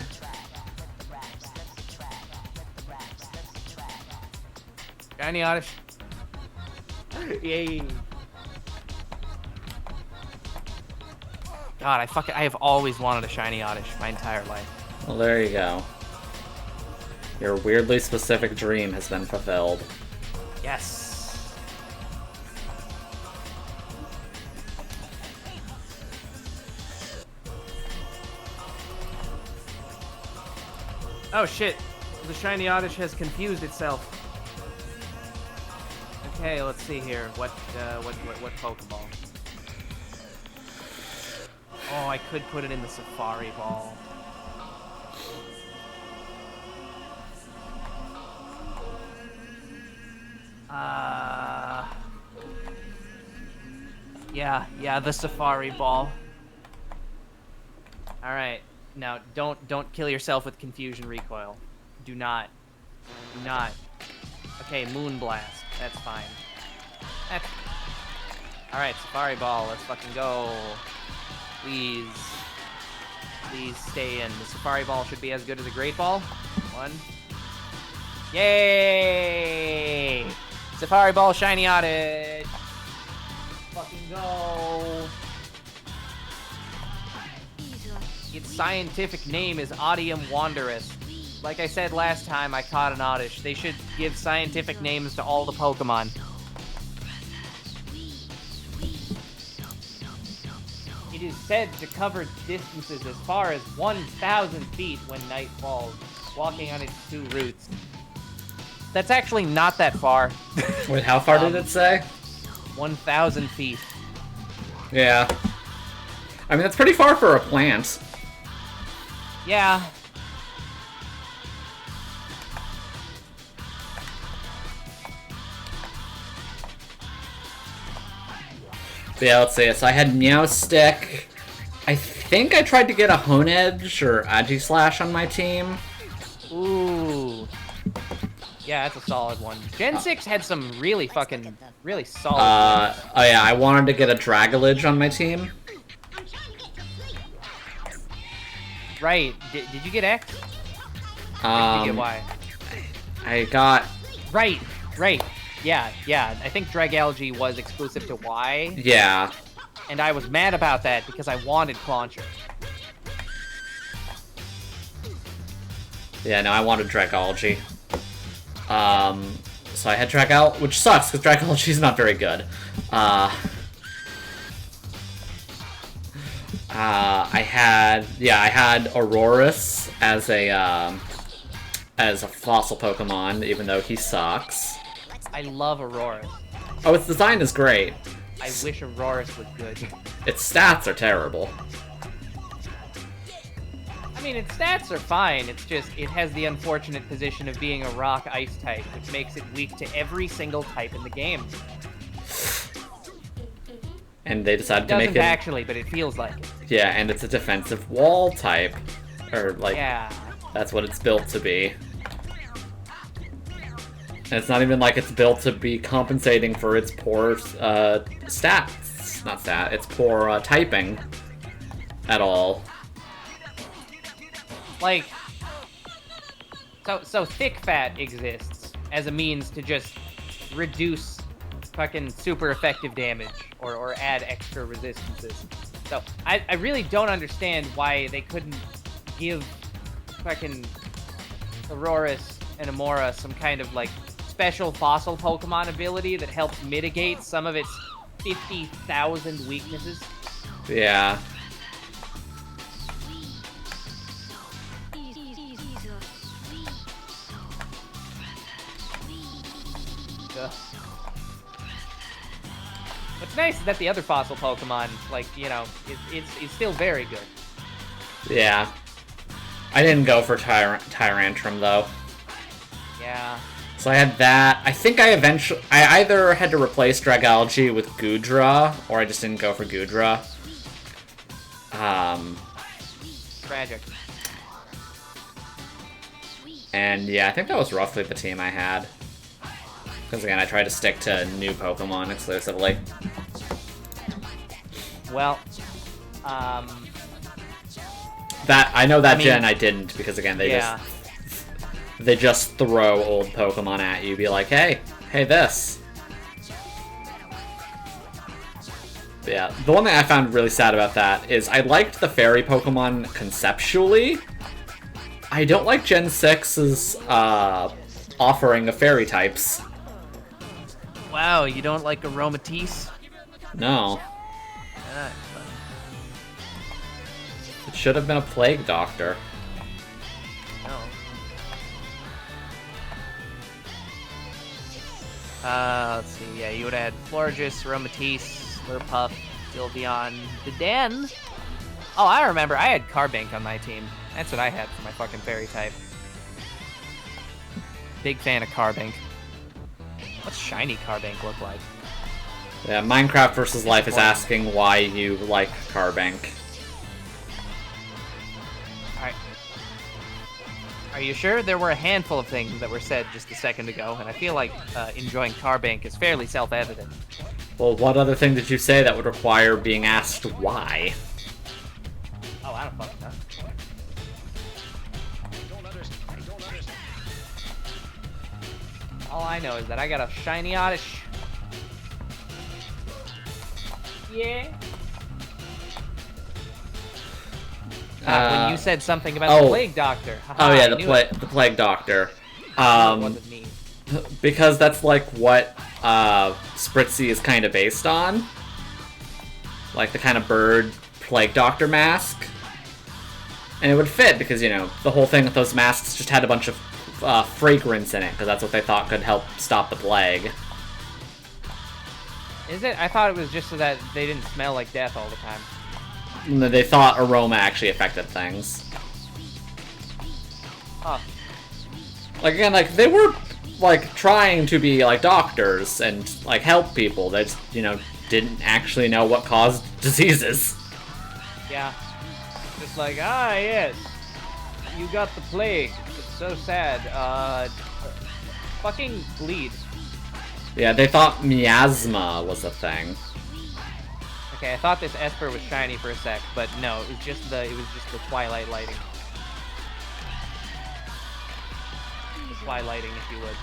Shiny Oddish. Yay. God, I have always wanted a Shiny Oddish my entire life. Well, there you go. Your weirdly specific dream has been fulfilled. Yes. Oh shit. The Shiny Oddish has confused itself. Okay, let's see here. What Pokeball? Oh, I could put it in the Safari Ball. Yeah, the Safari Ball. All right, now don't kill yourself with Confusion Recoil. Do not. Okay, Moonblast. That's fine. All right, Safari Ball. Let's fucking go. Please stay in. The Safari Ball should be as good as a Great Ball. 1. Yay! Safari Ball, Shiny Oddish. Fucking go. Its scientific name is Odium Wanderus. Like I said last time I caught an Oddish, they should give scientific names to all the Pokemon. It is said to cover distances as far as 1,000 feet when night falls, walking on its 2 roots. That's actually not that far. Wait, how far did it say? 1,000 feet. Yeah. I mean, that's pretty far for a plant. Yeah. But yeah, let's see. So I had Meowstick. I think I tried to get a Honedge or Aegislash on my team. Ooh. Yeah, that's a solid one. Gen 6 had some really solid ones. Oh yeah, I wanted to get a Dragalage on my team. Right. Did you get X? You get why? I got... Right. Yeah. I think Dragalge was exclusive to Y, Yeah. and I was mad about that because I wanted Clauncher. Yeah, no, I wanted Dragalge. So I had Dragalge, which sucks, because Dragalge is not very good. I had Aurorus as a fossil Pokemon, even though he sucks. I love Aurorus. Oh, its design is great. I wish Aurorus was good. Its stats are terrible. I mean, its stats are fine, it's just, it has the unfortunate position of being a rock-ice type, which makes it weak to every single type in the game. And they decided to It make doesn't it... actually, but it feels like it. Yeah, and it's a defensive wall type. Or, like, Yeah. that's what it's built to be. And it's not even like it's built to be compensating for its poor stats. Not stat, its poor typing at all. Like, so Thick Fat exists as a means to just reduce fucking super effective damage or add extra resistances. So I really don't understand why they couldn't give fucking Aurorus and Amora some kind of like special fossil Pokemon ability that helps mitigate some of its 50,000 weaknesses. Yeah. Ugh. What's nice is that the other fossil Pokemon, like, you know, it's still very good. Yeah. I didn't go for Tyrantrum, though. Yeah. So I had that. I think I either had to replace Dragalge with Goodra, or I just didn't go for Goodra. Tragic. And yeah, I think that was roughly the team I had. Because again, I tried to stick to new Pokemon exclusively. Well, That I know that I mean, gen I didn't, because again they just throw old Pokemon at you, be like, hey this. But yeah, the one thing I found really sad about that is I liked the fairy Pokemon conceptually. I don't like Gen 6's offering of fairy types. wow, you don't like Aromatisse? No. It should have been a Plague Doctor. No. Let's see. Yeah, you would have had Florges, Aromatisse, Slurpuff, Sylveon, Dedenne. Oh, I remember. I had Carbink on my team. That's what I had for my fucking fairy type. Big fan of Carbink. What's shiny Carbink look like? Yeah, Minecraft vs. Life is asking why you like Carbink. Alright. Are you sure? There were a handful of things that were said just a second ago, and I feel like enjoying Carbink is fairly self-evident. Well, what other thing did you say that would require being asked why? Oh, I don't fucking know. I don't understand. All I know is that I got a shiny Oddish. Yeah. When you said something about the Plague Doctor. Haha, Oh yeah, I the knew it. Plague Doctor. It wasn't me. Because that's like what Spritzy is kind of based on. Like the kind of bird Plague Doctor mask. And it would fit because, you know, the whole thing with those masks just had a bunch of fragrance in it, because that's what they thought could help stop the plague. Is it? I thought it was just so that they didn't smell like death all the time. And they thought aroma actually affected things. Huh. Like, again, like, they were, like, trying to be, like, doctors and, like, help people. They just, you know, didn't actually know what caused diseases. Yeah. Just like, yes. You got the plague. It's so sad. Fucking bleed. Yeah, they thought miasma was a thing. Okay, I thought this Esper was shiny for a sec, but no, it was just the twilight lighting. Twilighting, if you would.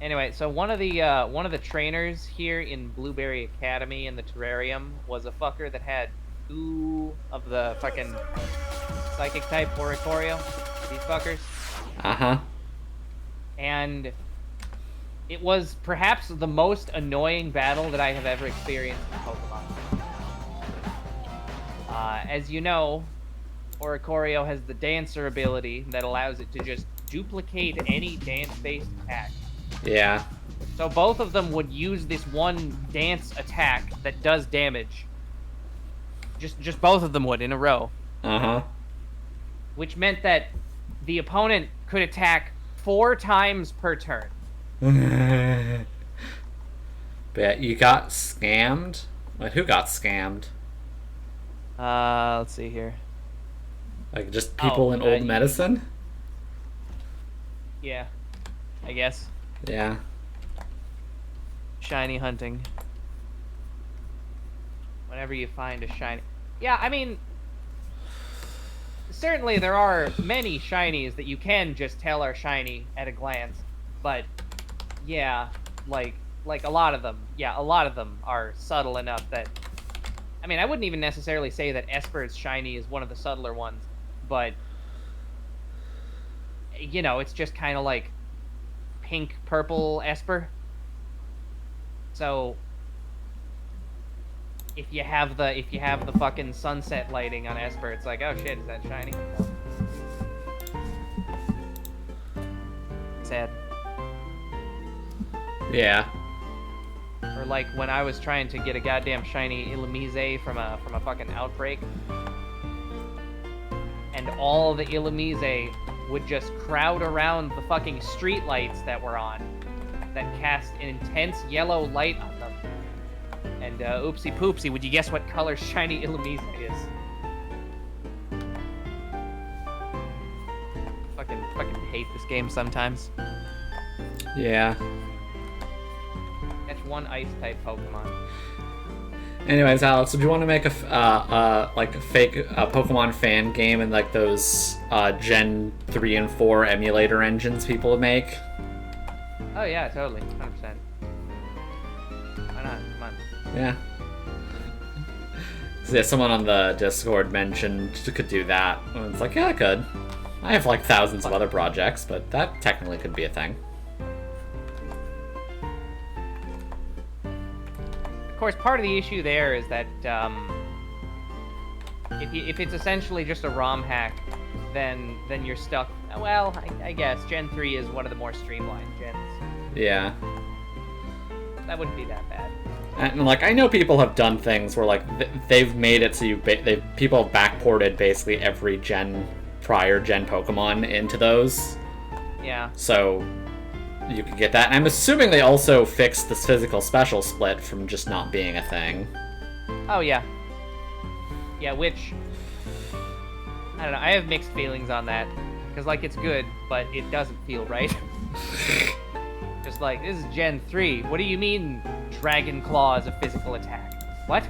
Anyway, so one of the trainers here in Blueberry Academy in the terrarium was a fucker that had 2 of the fucking psychic type Oricorio. These fuckers. Uh-huh. And it was perhaps the most annoying battle that I have ever experienced in Pokemon. As you know, Oricorio has the Dancer ability that allows it to just duplicate any dance-based attack. Yeah. So both of them would use this one dance attack that does damage. Just both of them would in a row. Uh-huh. Which meant that the opponent could attack 4 times per turn. But you got scammed? Wait, who got scammed? Let's see here. Like, just people in old medicine? Yeah, I guess. Yeah. Shiny hunting. Whenever you find a shiny... Yeah, I mean... Certainly there are many shinies that you can just tell are shiny at a glance. But, yeah, like a lot of them. Yeah, a lot of them are subtle enough that... I mean, I wouldn't even necessarily say that Esper's shiny is one of the subtler ones. But, you know, it's just kind of like pink, purple Esper. So, if you have the fucking sunset lighting on Esper, it's like, oh shit, is that shiny? Sad. Yeah. Or like when I was trying to get a goddamn shiny Illumise from a fucking outbreak, and all the Illumise would just crowd around the fucking street lights that were on, that cast an intense yellow light on them. And oopsie poopsie, would you guess what color shiny Illumise is? Fucking hate this game sometimes. Yeah. Catch one ice type Pokemon. Anyways, Alex, would you want to make a fake Pokemon fan game in like those Gen 3 and 4 emulator engines people make? Oh yeah, totally, 100%. Why not? Come on. Yeah. So yeah, someone on the Discord mentioned could do that. And it's like, yeah, I could. I have like thousands of other projects, but that technically could be a thing. Of course, part of the issue there is that if it's essentially just a ROM hack, then you're stuck. Well, I guess Gen 3 is one of the more streamlined gens. Yeah. That wouldn't be that bad. And like, I know people have done things where like they've made it so people have backported basically every prior gen Pokemon into those. Yeah. So you can get that. And I'm assuming they also fixed this physical special split from just not being a thing. Oh yeah. Yeah, which I don't know. I have mixed feelings on that because like it's good, but it doesn't feel right. Just like, this is Gen 3. What do you mean Dragon Claw is a physical attack? What?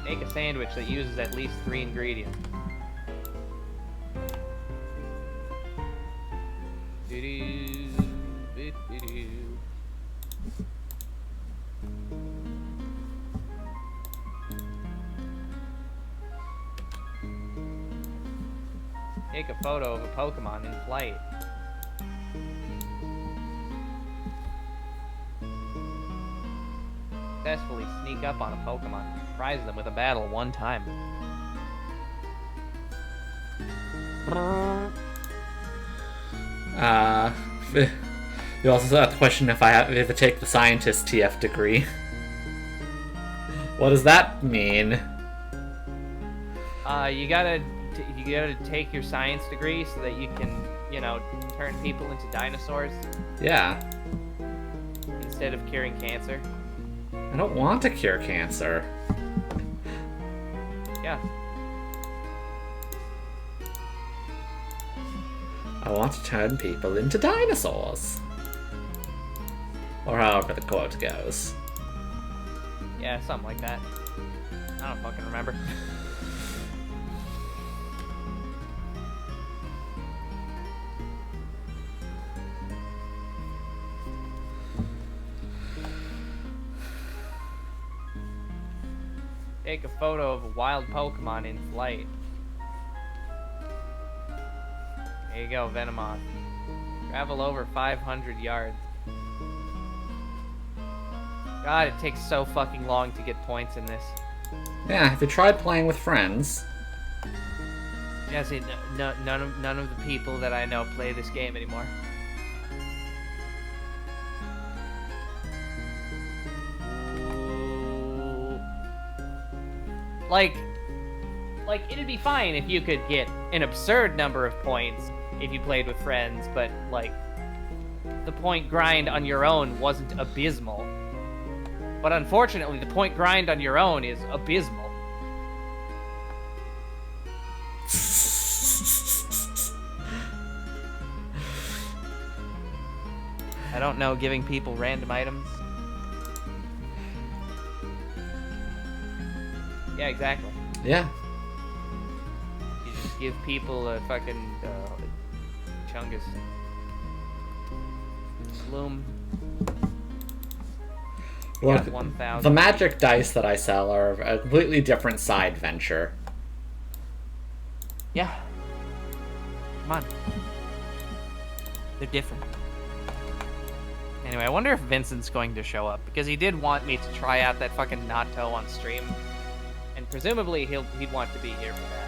Make a sandwich that uses at least 3 ingredients. Doo-doo, doo-doo. Take a photo of a Pokemon in flight. Successfully sneak up on a Pokemon. Surprise them with a battle one time. You also got the question if I have to take the scientist TF degree. What does that mean? You gotta take your science degree so that you can, you know, turn people into dinosaurs. Yeah. Instead of curing cancer. I don't want to cure cancer. Yeah. I want to turn people into dinosaurs. Or however the quote goes. Yeah, something like that. I don't fucking remember. Take a photo of a wild Pokemon in flight. There you go, Venomoth. Travel over 500 yards. God, it takes so fucking long to get points in this. Yeah, have you tried playing with friends? Yeah, see, none of the people that I know play this game anymore. Like, it'd be fine if you could get an absurd number of points if you played with friends, but, like, the point grind on your own wasn't abysmal. But unfortunately, the point grind on your own is abysmal. I don't know, giving people random items. Yeah, exactly. Yeah. You just give people a fucking Chungus. Bloom. Look, Yeah, 1,000. the magic dice that I sell are a completely different side venture. Yeah. Come on. They're different. Anyway, I wonder if Vincent's going to show up, because he did want me to try out that fucking Natto on stream. And presumably he'd want to be here for that.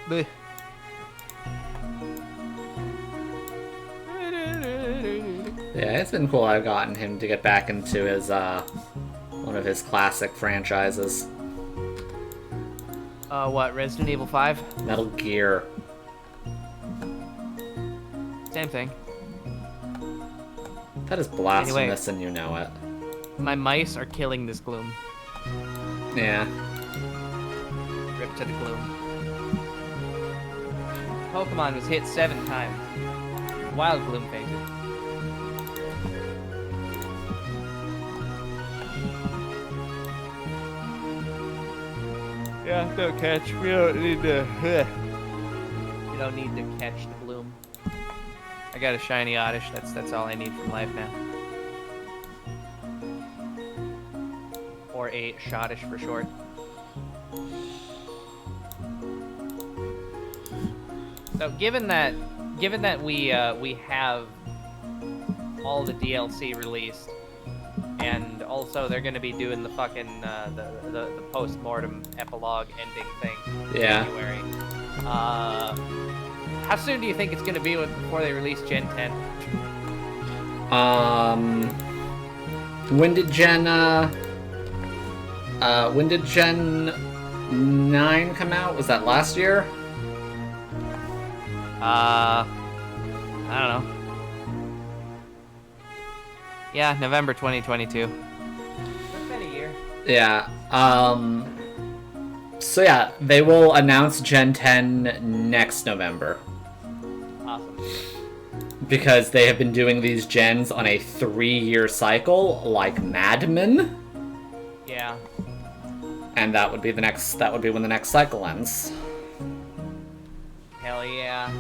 Bleh. Yeah, it's been cool I've gotten him to get back into his, one of his classic franchises. What, Resident Evil 5? Metal Gear. Same thing. That is blasphemous and you know it. My mice are killing this gloom. Yeah. Rip to the gloom. Pokemon was hit 7 times. Wild gloom phases. Yeah, don't catch. We don't need to. You don't need to catch the bloom. I got a shiny Oddish. That's all I need from life now. Or a Shottish for short. So given that we have all the DLC released, and also they're gonna be doing the fucking the post-mortem epilogue ending thing in Yeah. January. How soon do you think it's gonna be before they release Gen 10? When did Gen 9 come out? Was that last year? I don't know. Yeah, November 2022. That's been a year. Yeah. So yeah, they will announce Gen 10 next November. Awesome. Because they have been doing these gens on a 3-year cycle, like Mad Men. Yeah. And that would be when the next cycle ends. Hell yeah.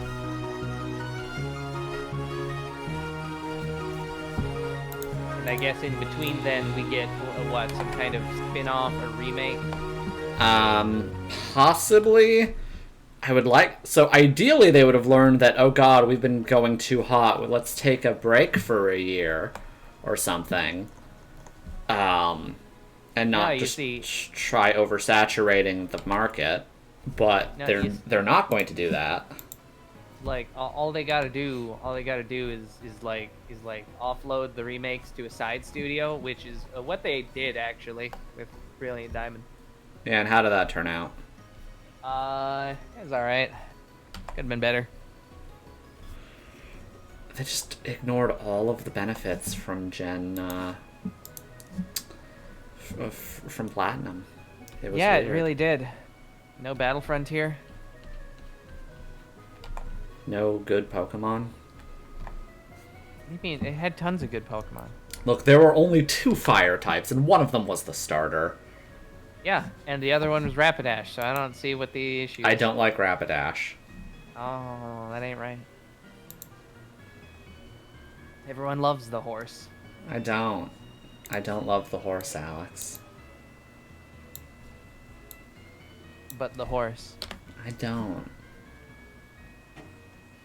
And I guess in between then we get what, some kind of spin-off or remake? Possibly. So ideally they would have learned that, oh god, we've been going too hot, let's take a break for a year or something. And not just try oversaturating the market. But they're not going to do that. like all they gotta do is offload the remakes to a side studio, which is what they did actually with Brilliant Diamond. Yeah, and how did that turn out? It was all right. Could have been better. They just ignored all of the benefits from from Platinum. It was Yeah, weird. it really did. No Battle Frontier. No good Pokemon. What do you mean? It had tons of good Pokemon. Look, there were only 2 fire types, and one of them was the starter. Yeah, and the other one was Rapidash, so I don't see what the issue is. I don't like Rapidash. Oh, that ain't right. Everyone loves the horse. I don't. I don't love the horse, Alex. But the horse. I don't.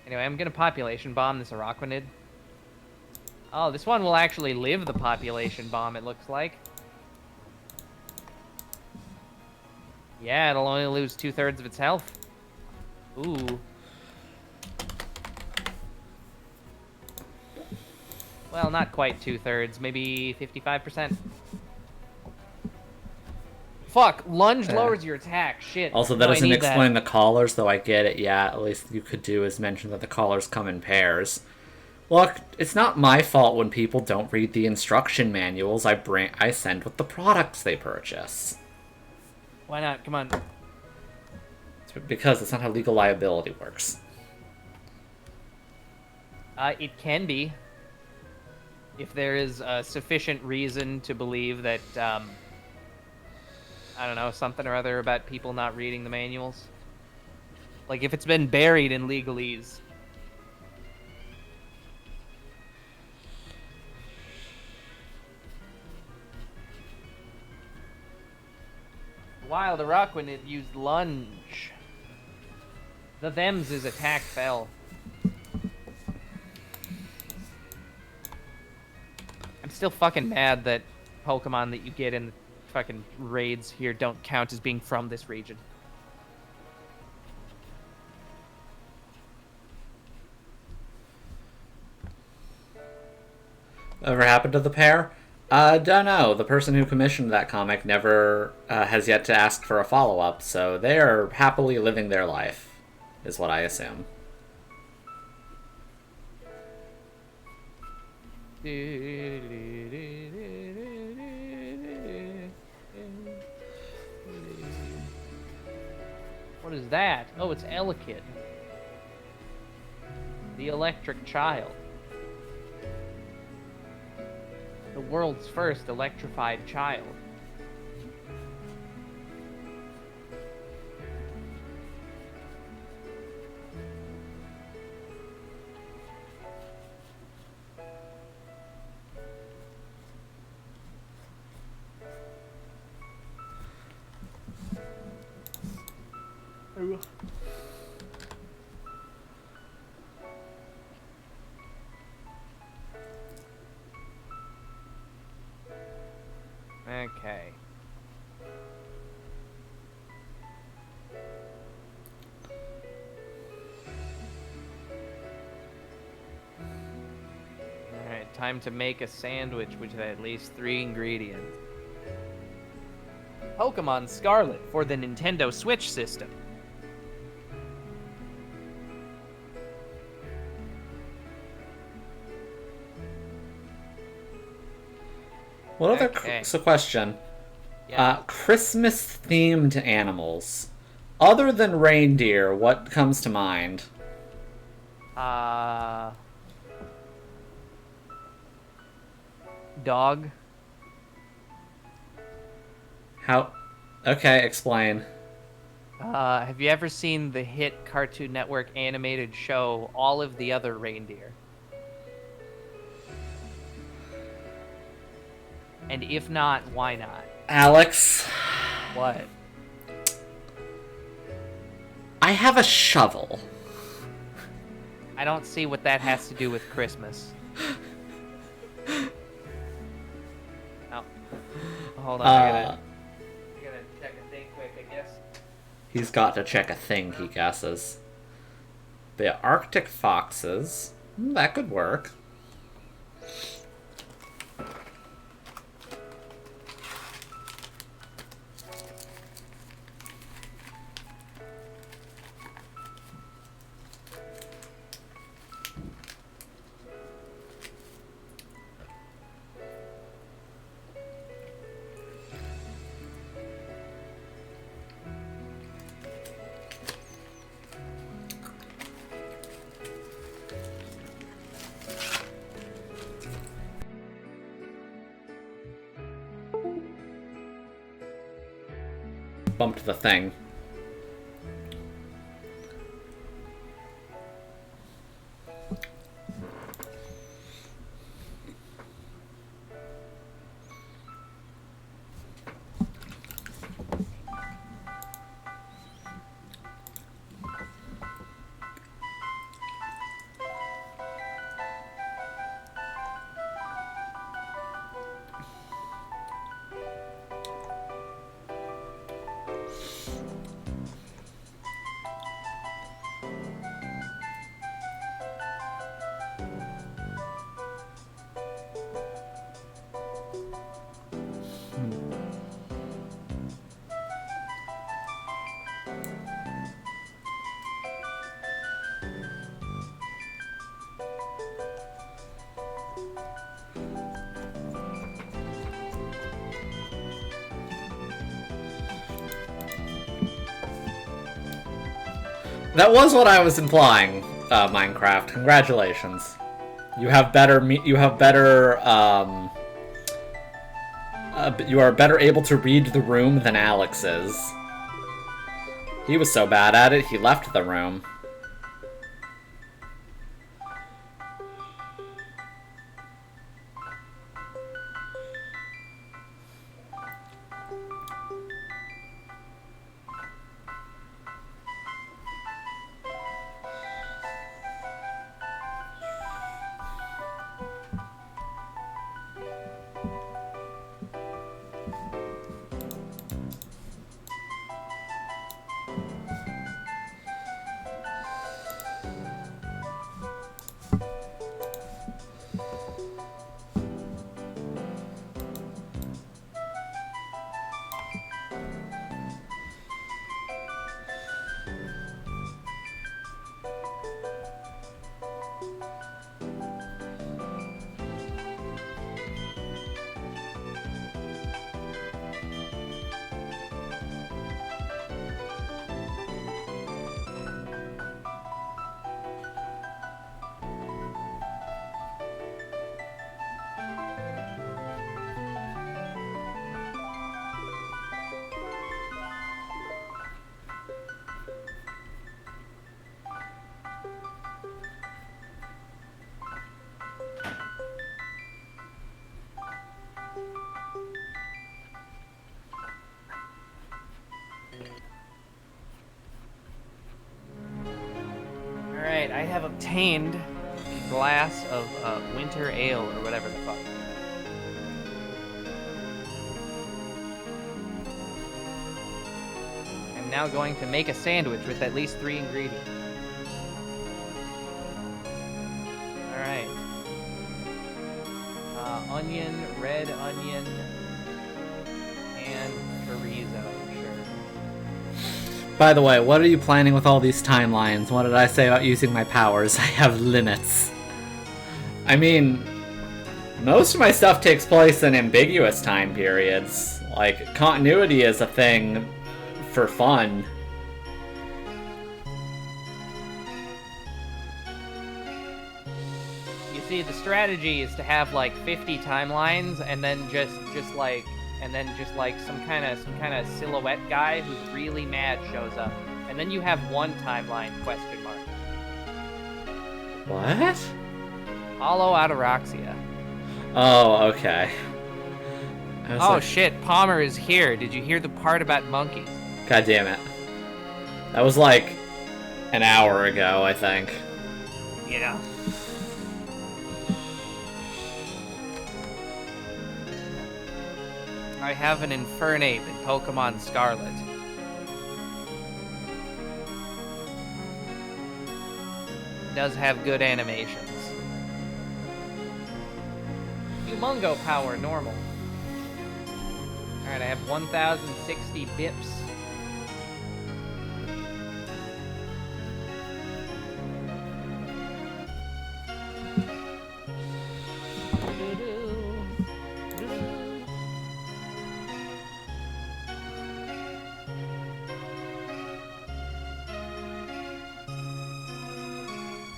Anyway, I'm gonna population bomb this Araquanid. Oh, this one will actually live the population bomb, it looks like. Yeah, it'll only lose 2/3 of its health. Ooh. Well, not quite 2/3, maybe 55%. Fuck, lunge lowers your attack. Shit. Also, that No, I doesn't need explain the collars, though I get it. Yeah, at least you could do is mention that the collars come in pairs. Look, it's not my fault when people don't read the instruction manuals I send with the products they purchase. Why not? Come on. It's because it's not how legal liability works. It can be. If there is sufficient reason to believe that, I don't know, something or other about people not reading the manuals. Like, if it's been buried in legalese. Wild Araquanid used lunge. The Them's attack fell. I'm still fucking mad that Pokemon that you get in the fucking raids here don't count as being from this region. Ever happened to the pair? Don't know. The person who commissioned that comic never has yet to ask for a follow-up, so they are happily living their life, is what I assume. What is that? Oh, it's Elekid. The Electric Child. The world's first electrified child. Okay. Alright, time to make a sandwich which has at least 3 ingredients. Pokemon Scarlet for the Nintendo Switch system. What other... Okay. So question. Yeah. Christmas-themed animals. Other than reindeer, what comes to mind? Dog. How... Okay, explain. Have you ever seen the hit Cartoon Network animated show All of the Other Reindeer? And if not, why not? Alex, What? I have a shovel. I don't see what that has to do with Christmas. Oh. Hold on, I gotta check a thing quick, I guess. He's got to check a thing, he guesses. But yeah, Arctic foxes. That could work. Bumped the thing. That was what I was implying, Minecraft. Congratulations. You have better. You are better able to read the room than Alex is. He was so bad at it, he left the room. Alright, I have obtained a glass of winter ale, or whatever the fuck. I'm now going to make a sandwich with at least 3 ingredients. Alright. Onion, red onion, and chorizo, sure. By the way, what are you planning with all these timelines? What did I say about using my powers? I have limits. I mean, most of my stuff takes place in ambiguous time periods. Like, continuity is a thing for fun. You see, the strategy is to have like 50 timelines, and then just like some kind of silhouette guy who's really mad shows up, and then you have one timeline question mark. What? Hollow Ataraxia. Oh, okay. Oh like, shit, Palmer is here. Did you hear the part about monkeys? God damn it. That was like an hour ago, I think. Yeah. I have an Infernape in Pokemon Scarlet. does have good animations. Humongo power, normal. Alright, I have 1060 bips.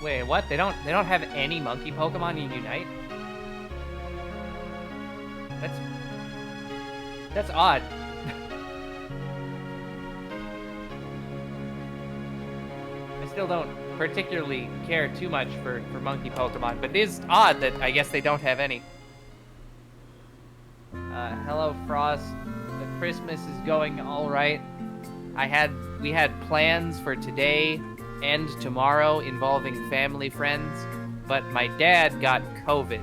Wait, what? They don't have any monkey Pokemon in Unite? That's odd. I still don't particularly care too much for monkey Pokemon, but it is odd that I guess they don't have any. Hello Frost. The Christmas is going all right. We had plans for today and tomorrow involving family friends, but my dad got COVID,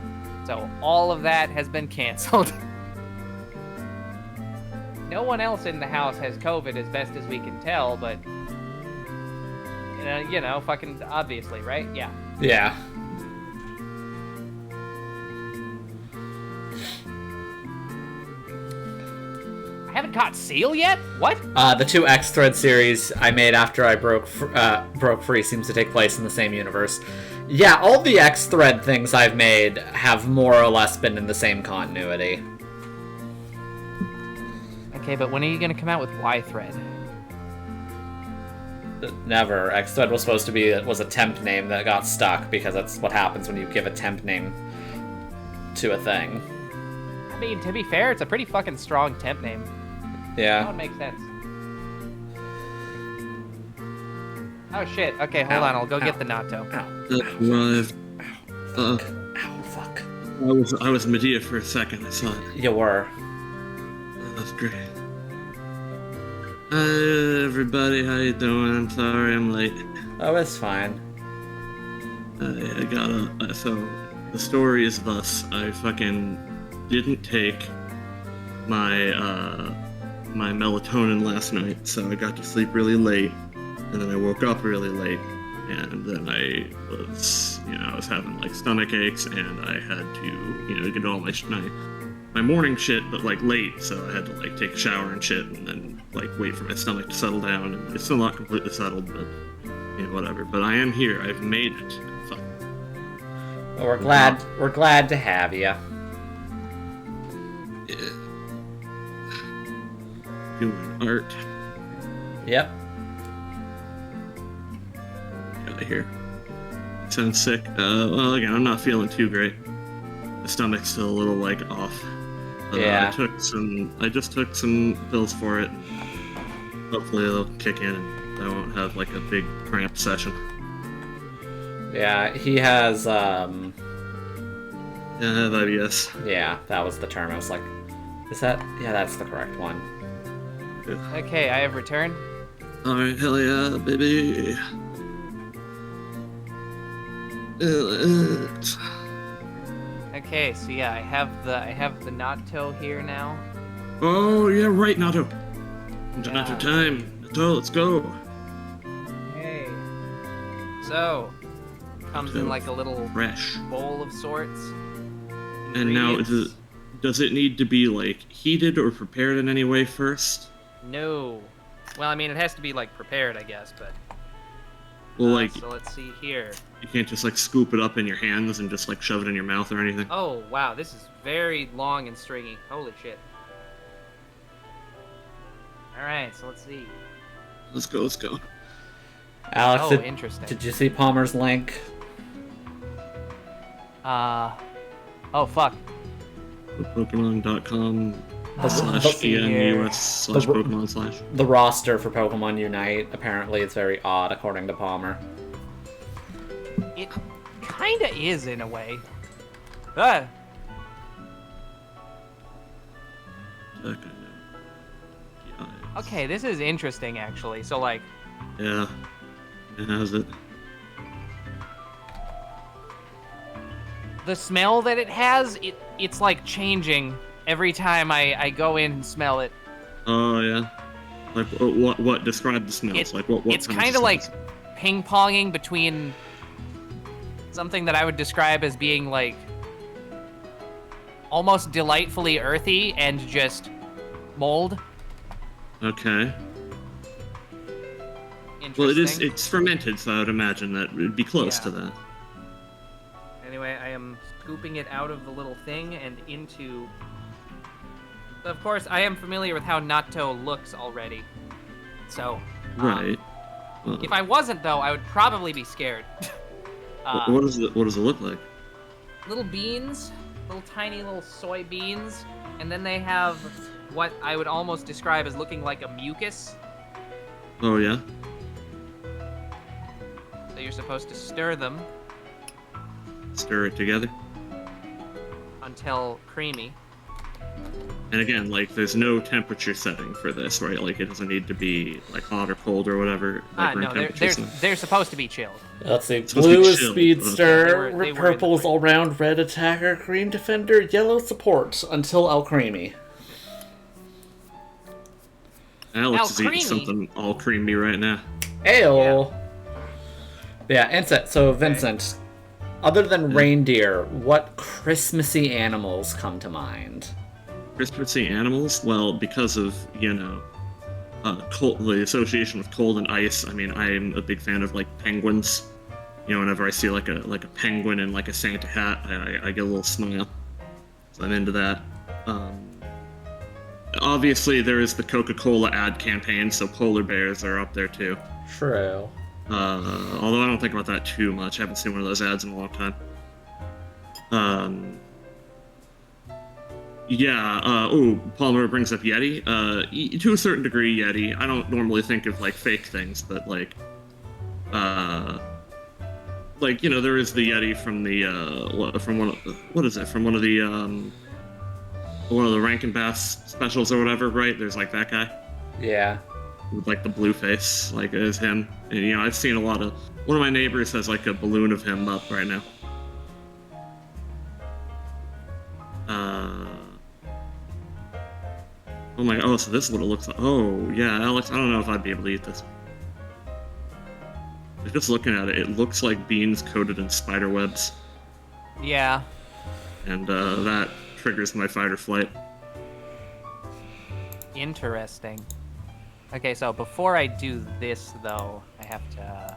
so all of that has been canceled. No one else in the house has COVID as best as we can tell, but you know, fucking obviously, right? Yeah. Yeah. I haven't caught Seal yet? What? The 2 X-Thread series I made after I broke free seems to take place in the same universe. Yeah, all the X-Thread things I've made have more or less been in the same continuity. Okay, but when are you gonna come out with Y-Thread? Never. X-Thread was supposed to be a temp name that got stuck because that's what happens when you give a temp name to a thing. I mean, to be fair, it's a pretty fucking strong temp name. That Yeah. would make sense. Oh shit. Okay, hold on. I'll go get the natto. Arrived. Ow, fuck. I was Medea for a second. I saw it. You were. That's great. Hi everybody, how you doing? I'm sorry I'm late. Oh, it's fine. I gotta. So the story is thus: I fucking didn't take my my melatonin last night, so I got to sleep really late, and then I woke up really late, and then I was, I was having like stomach aches, and I had to, get all my morning shit, but like late, so I had to like take a shower and shit, and then like wait for my stomach to settle down. And it's still not completely settled, but whatever. But I am here. I've made it. Fuck. Well, we're glad to have you. Yeah. Doing art. Yep. Out of here. Sounds sick. Well, again, I'm not feeling too great. The stomach's still a little like off. Yeah. I just took some pills for it. Hopefully they'll kick in and I won't have like a big cramp session. Yeah, he has, Yeah, I have IBS. yeah, that was the term. I was like, is that? Yeah, that's the correct one. Okay, I have returned. Alright, hell yeah, baby. Okay, so yeah, I have the natto here now. Oh yeah, right, Nato. It's Yeah. Nato time. Nato, let's go. Okay. So, comes in like a little Fresh. bowl of sorts. And now, Ingredients. does it need to be like heated or prepared in any way first? No. Well, I mean, it has to be like prepared, I guess, but. Well, like So let's see here. you can't just like scoop it up in your hands and just like shove it in your mouth or anything. Oh wow, this is very long and stringy. Holy shit. All right, so let's see. Let's go. Let's go. Alex, Oh, interesting. did you see Palmer's link? Oh fuck. Pokemon.com Let's /ENUS The- /Pokemon / The roster for Pokemon Unite, apparently it's very odd, according to Palmer. It kinda is in a way. Ah. Okay, this is interesting actually. So like, Yeah. It has it. the smell that it has, it's like changing every time I go in and smell it. Oh yeah. Like what? Describe the smells. Like what? It's kind of like ping-ponging between something that I would describe as being like almost delightfully earthy and just mold. Okay. Well, it's fermented, so I would imagine that it would be close to that. Anyway, I am scooping it out of the little thing and into... So of course, I am familiar with how natto looks already. So... Right. If I wasn't, though, I would probably be scared. What does it look like? Little beans, little tiny little soy beans, and then they have what I would almost describe as looking like a mucus. Oh, yeah? So you're supposed to stir them Stir it together. until creamy. And again, like, there's no temperature setting for this, right? Like, it doesn't need to be, like, hot or cold or whatever. Like, No, they're supposed to be chilled. Let's see. Supposed to be Blue is chilled. Speedster, They were purple in is the all round, red attacker, green defender, yellow support until Al Creamy. Alex is eating creamy. something all creamy right now. Ayo. Yeah, Inset. So Vincent, other than reindeer, what Christmassy animals come to mind? Christmassy animals? Well, because of, you know, the association with cold and ice, I mean, I'm a big fan of, like, penguins. You know, whenever I see, like a penguin in, like, a Santa hat, I get a little smile. So I'm into that. Obviously, there is the Coca-Cola ad campaign, so polar bears are up there, too. True. Although I don't think about that too much. I haven't seen one of those ads in a long time. Palmer brings up Yeti. To a certain degree, Yeti. I don't normally think of, like, fake things, but, like, you know, there is the Yeti from the, from one of the Rankin Bass specials or whatever, right? There's, like, that guy. Yeah. With, like, the blue face, like, is him. And, you know, I've seen one of my neighbors has, like, a balloon of him up right now. So this is what it looks like. Oh, yeah, Alex, I don't know if I'd be able to eat this. Just looking at it, it looks like beans coated in spider webs. Yeah. And, that triggers my fight or flight. Interesting. Okay, so before I do this, though, I have to...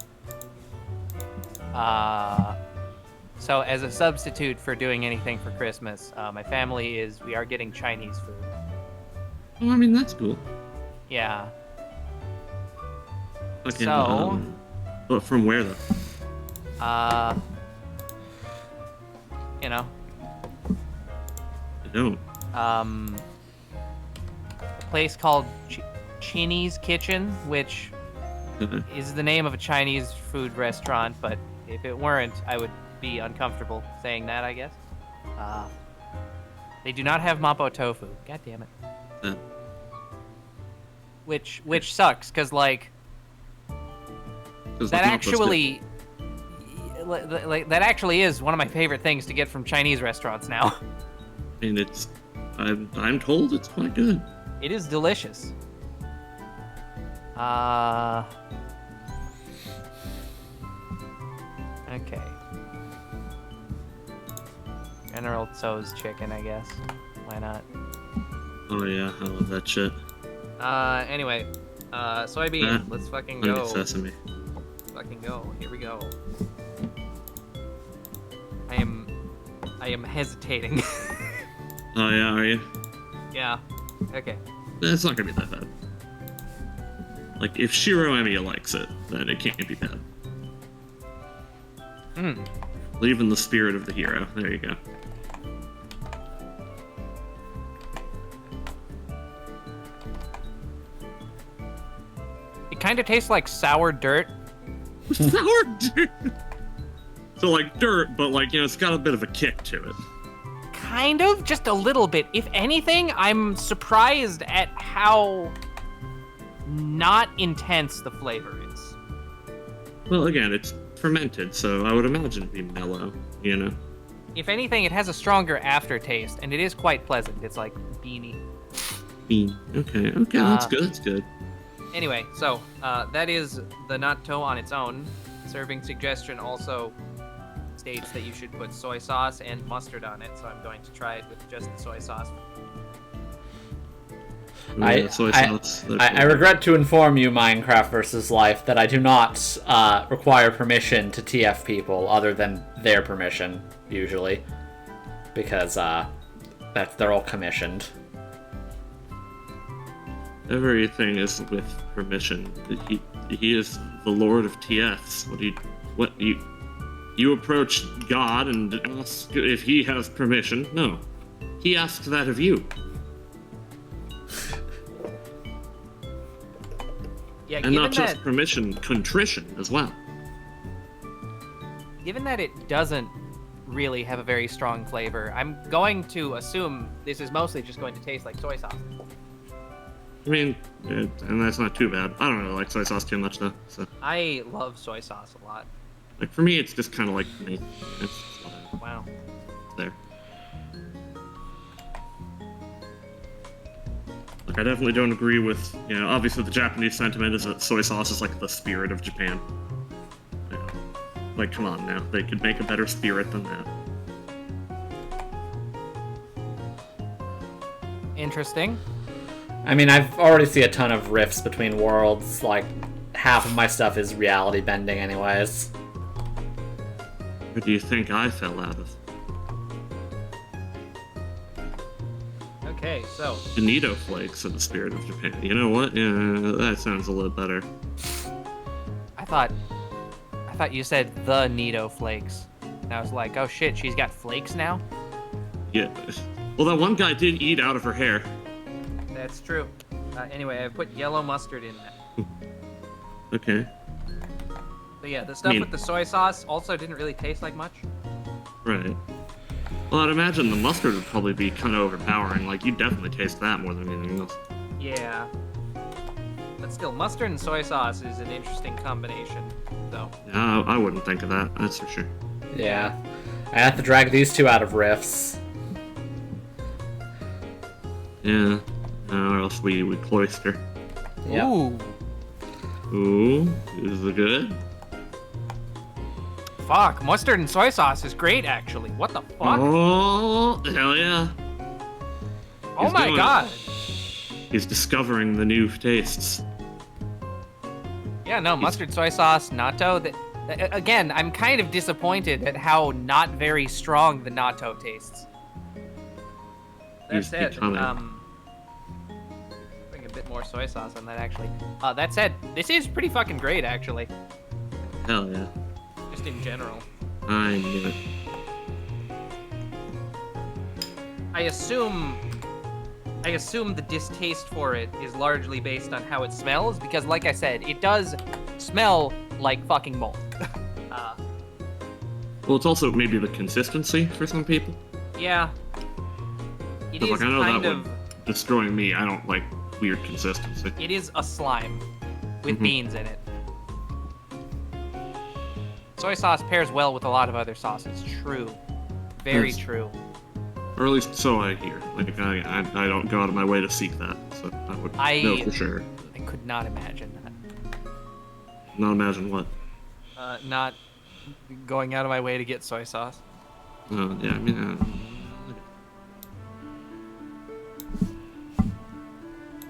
So as a substitute for doing anything for Christmas, my family we are getting Chinese food. Oh, I mean, that's cool. Yeah. Okay, So... but from where, though? You know. I don't. A place called Chinese Kitchen, which is the name of a Chinese food restaurant, but if it weren't, I would be uncomfortable saying that, I guess. They do not have Mapo tofu. God damn it. Which sucks, because, like, that actually... that actually is one of my favorite things to get from Chinese restaurants now. I mean, I'm told it's quite good. It is delicious. Okay. General Tso's chicken, I guess. Why not? Oh yeah, I love that shit. Anyway. Soybean. Let's fucking go. Sesame. Fucking go. Here we go. I am hesitating. Oh yeah, are you? Yeah. Okay. It's not gonna be that bad. Like, if Shiro Emiya likes it, then it can't be bad. Believe in the spirit of the hero. There you go. It kind of tastes like sour dirt. Sour dirt! So, like, dirt, but, like, you know, it's got a bit of a kick to it. Kind of, just a little bit. If anything, I'm surprised at how not intense the flavor is. Well, again, it's fermented, so I would imagine it'd be mellow, you know? If anything, it has a stronger aftertaste, and it is quite pleasant. It's like beany. Bean. Okay, that's good, that's good. Anyway, so that is the natto on its own. Serving suggestion also states that you should put soy sauce and mustard on it, so I'm going to try it with just the soy sauce. Soy sauce. I regret to inform you, Minecraft versus Life, that I do not require permission to TF people other than their permission, usually. Because they're all commissioned. Everything is with permission. He is the Lord of TFs. You approach God and ask if he has permission? No. He asks that of you. Yeah, And not just permission, contrition as well. Given that it doesn't really have a very strong flavor, I'm going to assume this is mostly just going to taste like soy sauce. I mean, and that's not too bad. I don't really like soy sauce too much though. So, I love soy sauce a lot. like for me, it's just kind of like me. It's Wow. there. Like I definitely don't agree with, obviously the Japanese sentiment is that soy sauce is like the spirit of Japan. Like, come on now, they could make a better spirit than that. Interesting. I mean, I've already seen a ton of rifts between worlds. Like, half of my stuff is reality bending anyways. Where do you think I fell out of? Okay, so Bonito flakes are the spirit of Japan. You know what? Yeah, that sounds a little better. I thought you said the Nito flakes. And I was like, oh shit, she's got flakes now? Yeah. Well, that one guy did eat out of her hair. That's true. Anyway, I put yellow mustard in that. Okay. But yeah, the stuff with the soy sauce also didn't really taste like much. Right. Well, I'd imagine the mustard would probably be kind of overpowering. Like, you definitely taste that more than anything else. Yeah. But still, mustard and soy sauce is an interesting combination, though. Yeah, I wouldn't think of that, that's for sure. Yeah. I have to drag these two out of rifts. Yeah. Or else we cloister. Yep. Ooh, is it good? Fuck, mustard and soy sauce is great, actually. What the fuck? Oh, hell yeah. Oh he's my doing god. He's discovering the new tastes. Yeah, no, mustard, soy sauce, natto. Again, I'm kind of disappointed at how not very strong the natto tastes. That He's said, becoming- bring a bit more soy sauce on that, actually. That said, this is pretty fucking great, actually. Hell yeah. Just in general. I knew it. I assume the distaste for it is largely based on how it smells, because like I said, it does smell like fucking mold. Well, it's also maybe the consistency for some people. Yeah. It 'Cause, is like, I know kind that of... would destroy me. I don't like weird consistency. It is a slime with Mhm. beans in it. Soy sauce pairs well with a lot of other sauces. True. Very Yes. true. Or at least so I hear. Like, I don't go out of my way to seek that, so I would know for sure. I could not imagine that. Not imagine what. Not going out of my way to get soy sauce. Oh, yeah, I mean,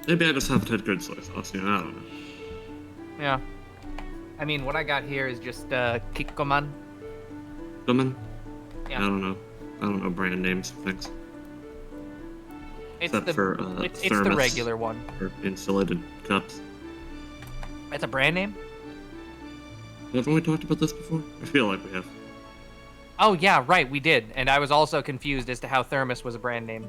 maybe I just haven't had good soy sauce, I don't know. Yeah. I mean, what I got here is just Kikkoman. Lemon? Yeah. I don't know brand names for things. It's Except the for, it's the Thermos. regular one. Or insulated cups. It's a brand name? Haven't we talked about this before? I feel like we have. Oh yeah, right, we did. And I was also confused as to how Thermos was a brand name.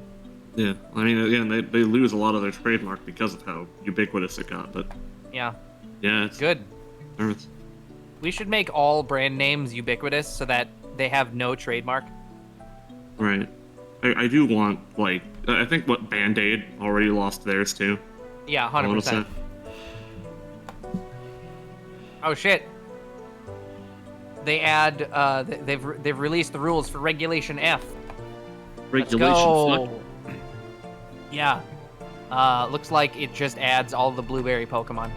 Yeah, I mean, again, they lose a lot of their trademark because of how ubiquitous it got, but Yeah. yeah, it's Good. Thermos. We should make all brand names ubiquitous so that they have no trademark. Right. I do want, like, I think what Band-Aid already lost theirs too. Yeah, I wanna 100%. say. Oh shit. They add they've released the rules for Regulation F. Regulation Let's go. fuck. Yeah. Looks like it just adds all the blueberry Pokemon.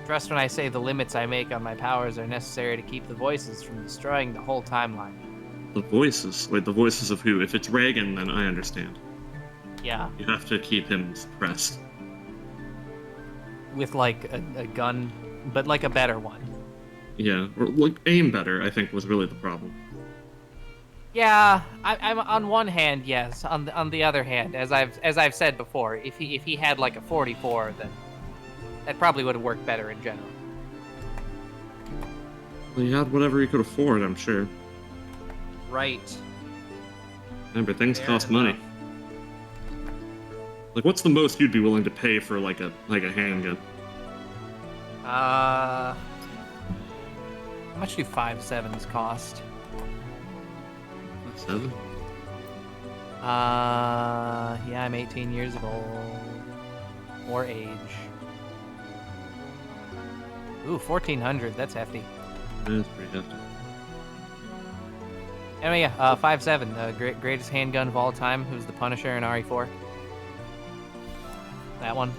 Trust when I say the limits I make on my powers are necessary to keep the voices from destroying the whole timeline. The voices? Wait, the voices of who? If it's Reagan, then I understand. Yeah, You have to keep him suppressed. with like a gun, but like a better one. Yeah, or like aim better, I think was really the problem. Yeah, I'm on one hand, yes. On the other hand, as I've said before, if he had like a 44, then that probably would have worked better in general. Well, he had whatever he could afford, I'm sure. Right. Remember, things Fair cost enough. money. Like, what's the most you'd be willing to pay for like a handgun? How much do 5.7s cost? 7? Yeah, I'm 18 years old. Or age. Ooh, 1,400. That's hefty. That's pretty hefty. Anyway, yeah, 5.7. Greatest handgun of all time. Who's the Punisher in RE4? That one.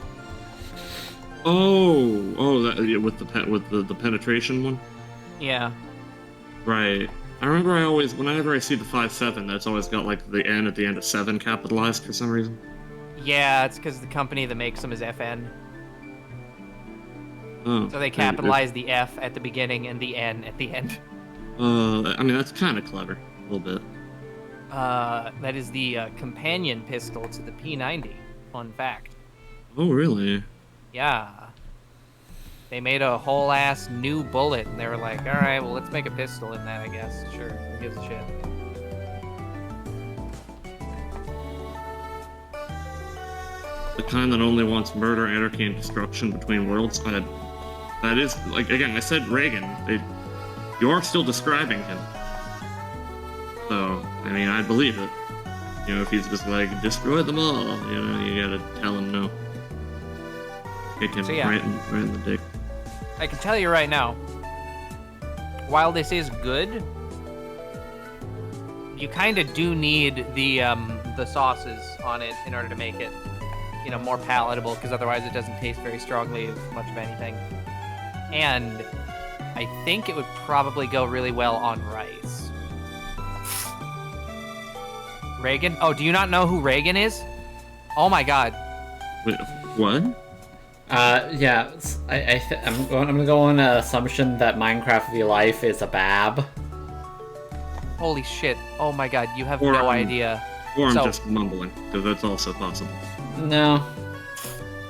That yeah, with the penetration one. Yeah. Right. I remember whenever I see the 5.7, that's always got like the N at the end of 7 capitalized for some reason. Yeah, it's because the company that makes them is FN. Oh. So they capitalize the F at the beginning and the N at the end. I mean that's kind of clever, a little bit. That is the companion pistol to the P90. Fun fact. Oh really? Yeah. They made a whole ass new bullet, and they were like, all right, well, let's make a pistol in that, I guess. Sure, who gives a shit? The kind that only wants murder, anarchy, and destruction between worlds. That is, like, again, I said Reagan. You are still describing him. So, I mean, I believe it. You know, if he's just like, destroy them all, you know, you gotta tell him no. Kick him So, yeah. right in the dick. I can tell you right now, while this is good, you kind of do need the sauces on it in order to make it, you know, more palatable, because otherwise it doesn't taste very strongly of much of anything. And I think it would probably go really well on rice. Reagan? Oh, do you not know who Reagan is? Oh my god. Wait, what? Yeah, I'm gonna go on an assumption that Minecraft V Life is a bab. Holy shit. Oh my god, you have Or no I'm- idea. Or I'm So- just mumbling, because that's also possible. No.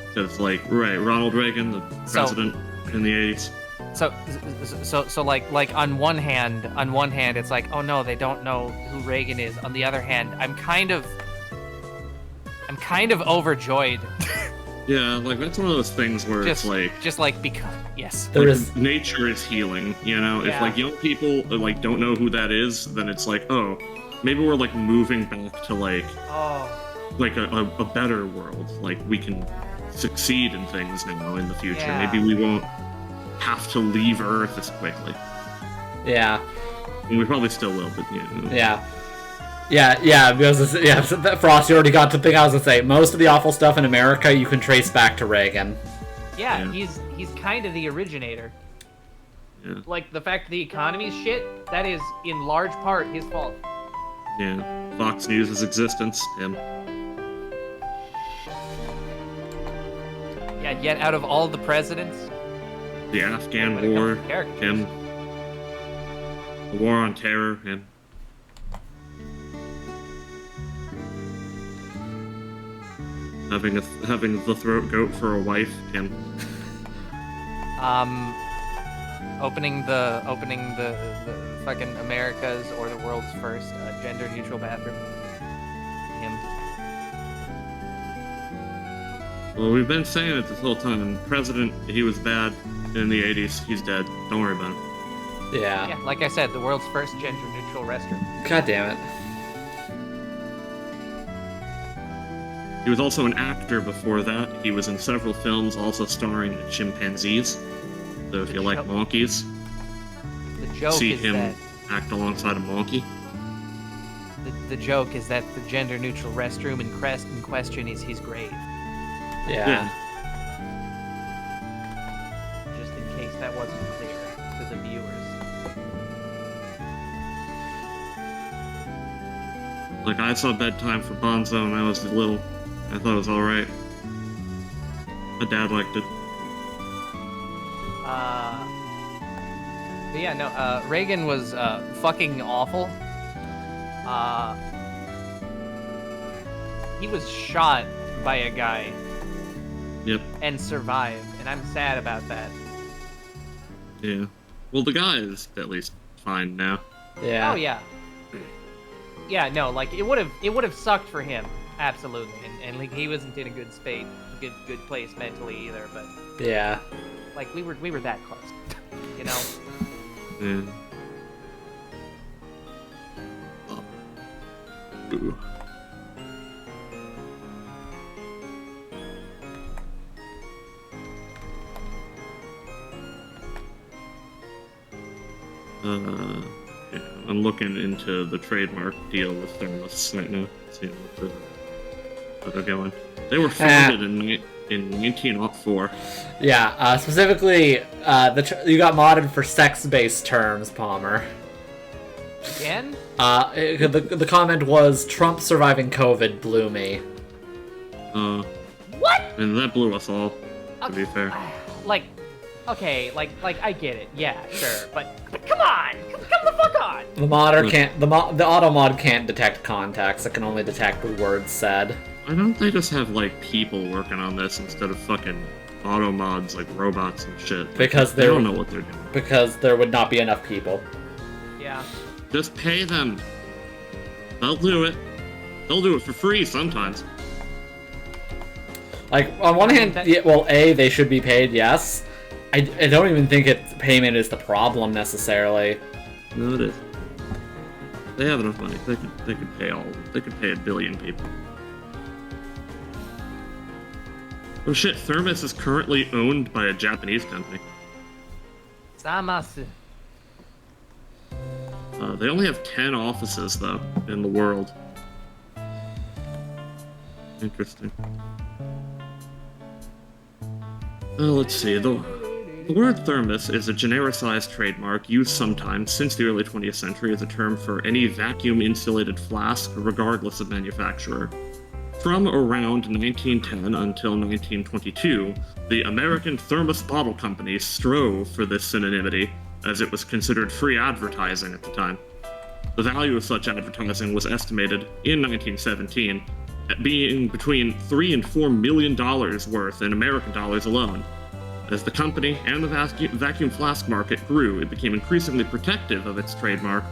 Because, like, right, Ronald Reagan, the So- president in the 80s. So like on one hand, it's like, oh no, they don't know who Reagan is. On the other hand, I'm kind of overjoyed. Yeah, like, that's one of those things where it's like, just like because yes. There like, is nature is healing, you know? If, Yeah. like, young people, like, don't know who that is, then it's like, oh, maybe we're, like, moving back to, like a better world. Like, we can succeed in things now in the future. Yeah. Maybe we won't have to leave Earth as quickly. yeah. And we probably still will, but, you know. Yeah, because Frost, you already got to the thing I was gonna say. Most of the awful stuff in America you can trace back to Reagan. Yeah, Yeah. he's kind of the originator. Yeah. Like the fact the economy's shit, that is in large part his fault. Yeah. Fox News' existence, him. Yeah, yet out of all the presidents, The Afghan when it War, comes to characters, him. The War on Terror, him. Having the throat goat for a wife, him. opening the fucking America's or the world's first gender neutral bathroom. Him. Well, we've been saying it this whole time. President, he was bad in the 80s. He's dead. Don't worry about it. Yeah. Yeah, like I said, the world's first gender neutral restroom. God damn it. He was also an actor before that. He was in several films, also starring the chimpanzees. So if you like monkeys, The joke see is him that act alongside a monkey. the joke is that the gender neutral restroom in question is his grave. Yeah. Just that wasn't clear to the viewers. Like, I saw Bedtime for Bonzo when I was little. I thought it was alright. My dad liked it. But yeah, no, Reagan was fucking awful. He was shot by a guy Yep. and survived, and I'm sad about that. Yeah. Well, the guy is at least fine now. Yeah. Oh yeah. Yeah, no, like it would have sucked for him, absolutely, and like he wasn't in a good good place mentally either. But Yeah. like we were that close, you know. Yeah. Oh. Ooh. Yeah, I'm looking into the trademark deal with Thermos right now, seeing what they're going. They were founded in 1904. Yeah. Specifically, you got modded for sex-based terms, Palmer. Again? The comment was Trump surviving COVID blew me. What? And that blew us all, to be fair. Like, okay, like I get it, yeah, sure, but come on, come the fuck on. The modder can't. The auto mod can't detect context. It can only detect the words said. Why don't they just have, like, people working on this instead of fucking auto mods, like robots and shit? Like, Because they don't know what they're doing. Because there would not be enough people. Yeah. Just pay them. They'll do it. They'll do it for free sometimes. Like, on one hand, yeah, well, they should be paid, yes. I don't even think payment is the problem, necessarily. No, it is. They have enough money. They could pay They could pay 1 billion people. Oh shit, Thermos is currently owned by a Japanese company. Samasu. They only have 10 offices, though, in the world. Interesting. Let's see. The word thermos is a genericized trademark used sometimes since the early 20th century as a term for any vacuum-insulated flask, regardless of manufacturer. From around 1910 until 1922, the American Thermos Bottle Company strove for this synonymity, as it was considered free advertising at the time. The value of such advertising was estimated, in 1917, at being between $3 and $4 million worth in American dollars alone. As the company and the vacuum flask market grew, it became increasingly protective of its trademark,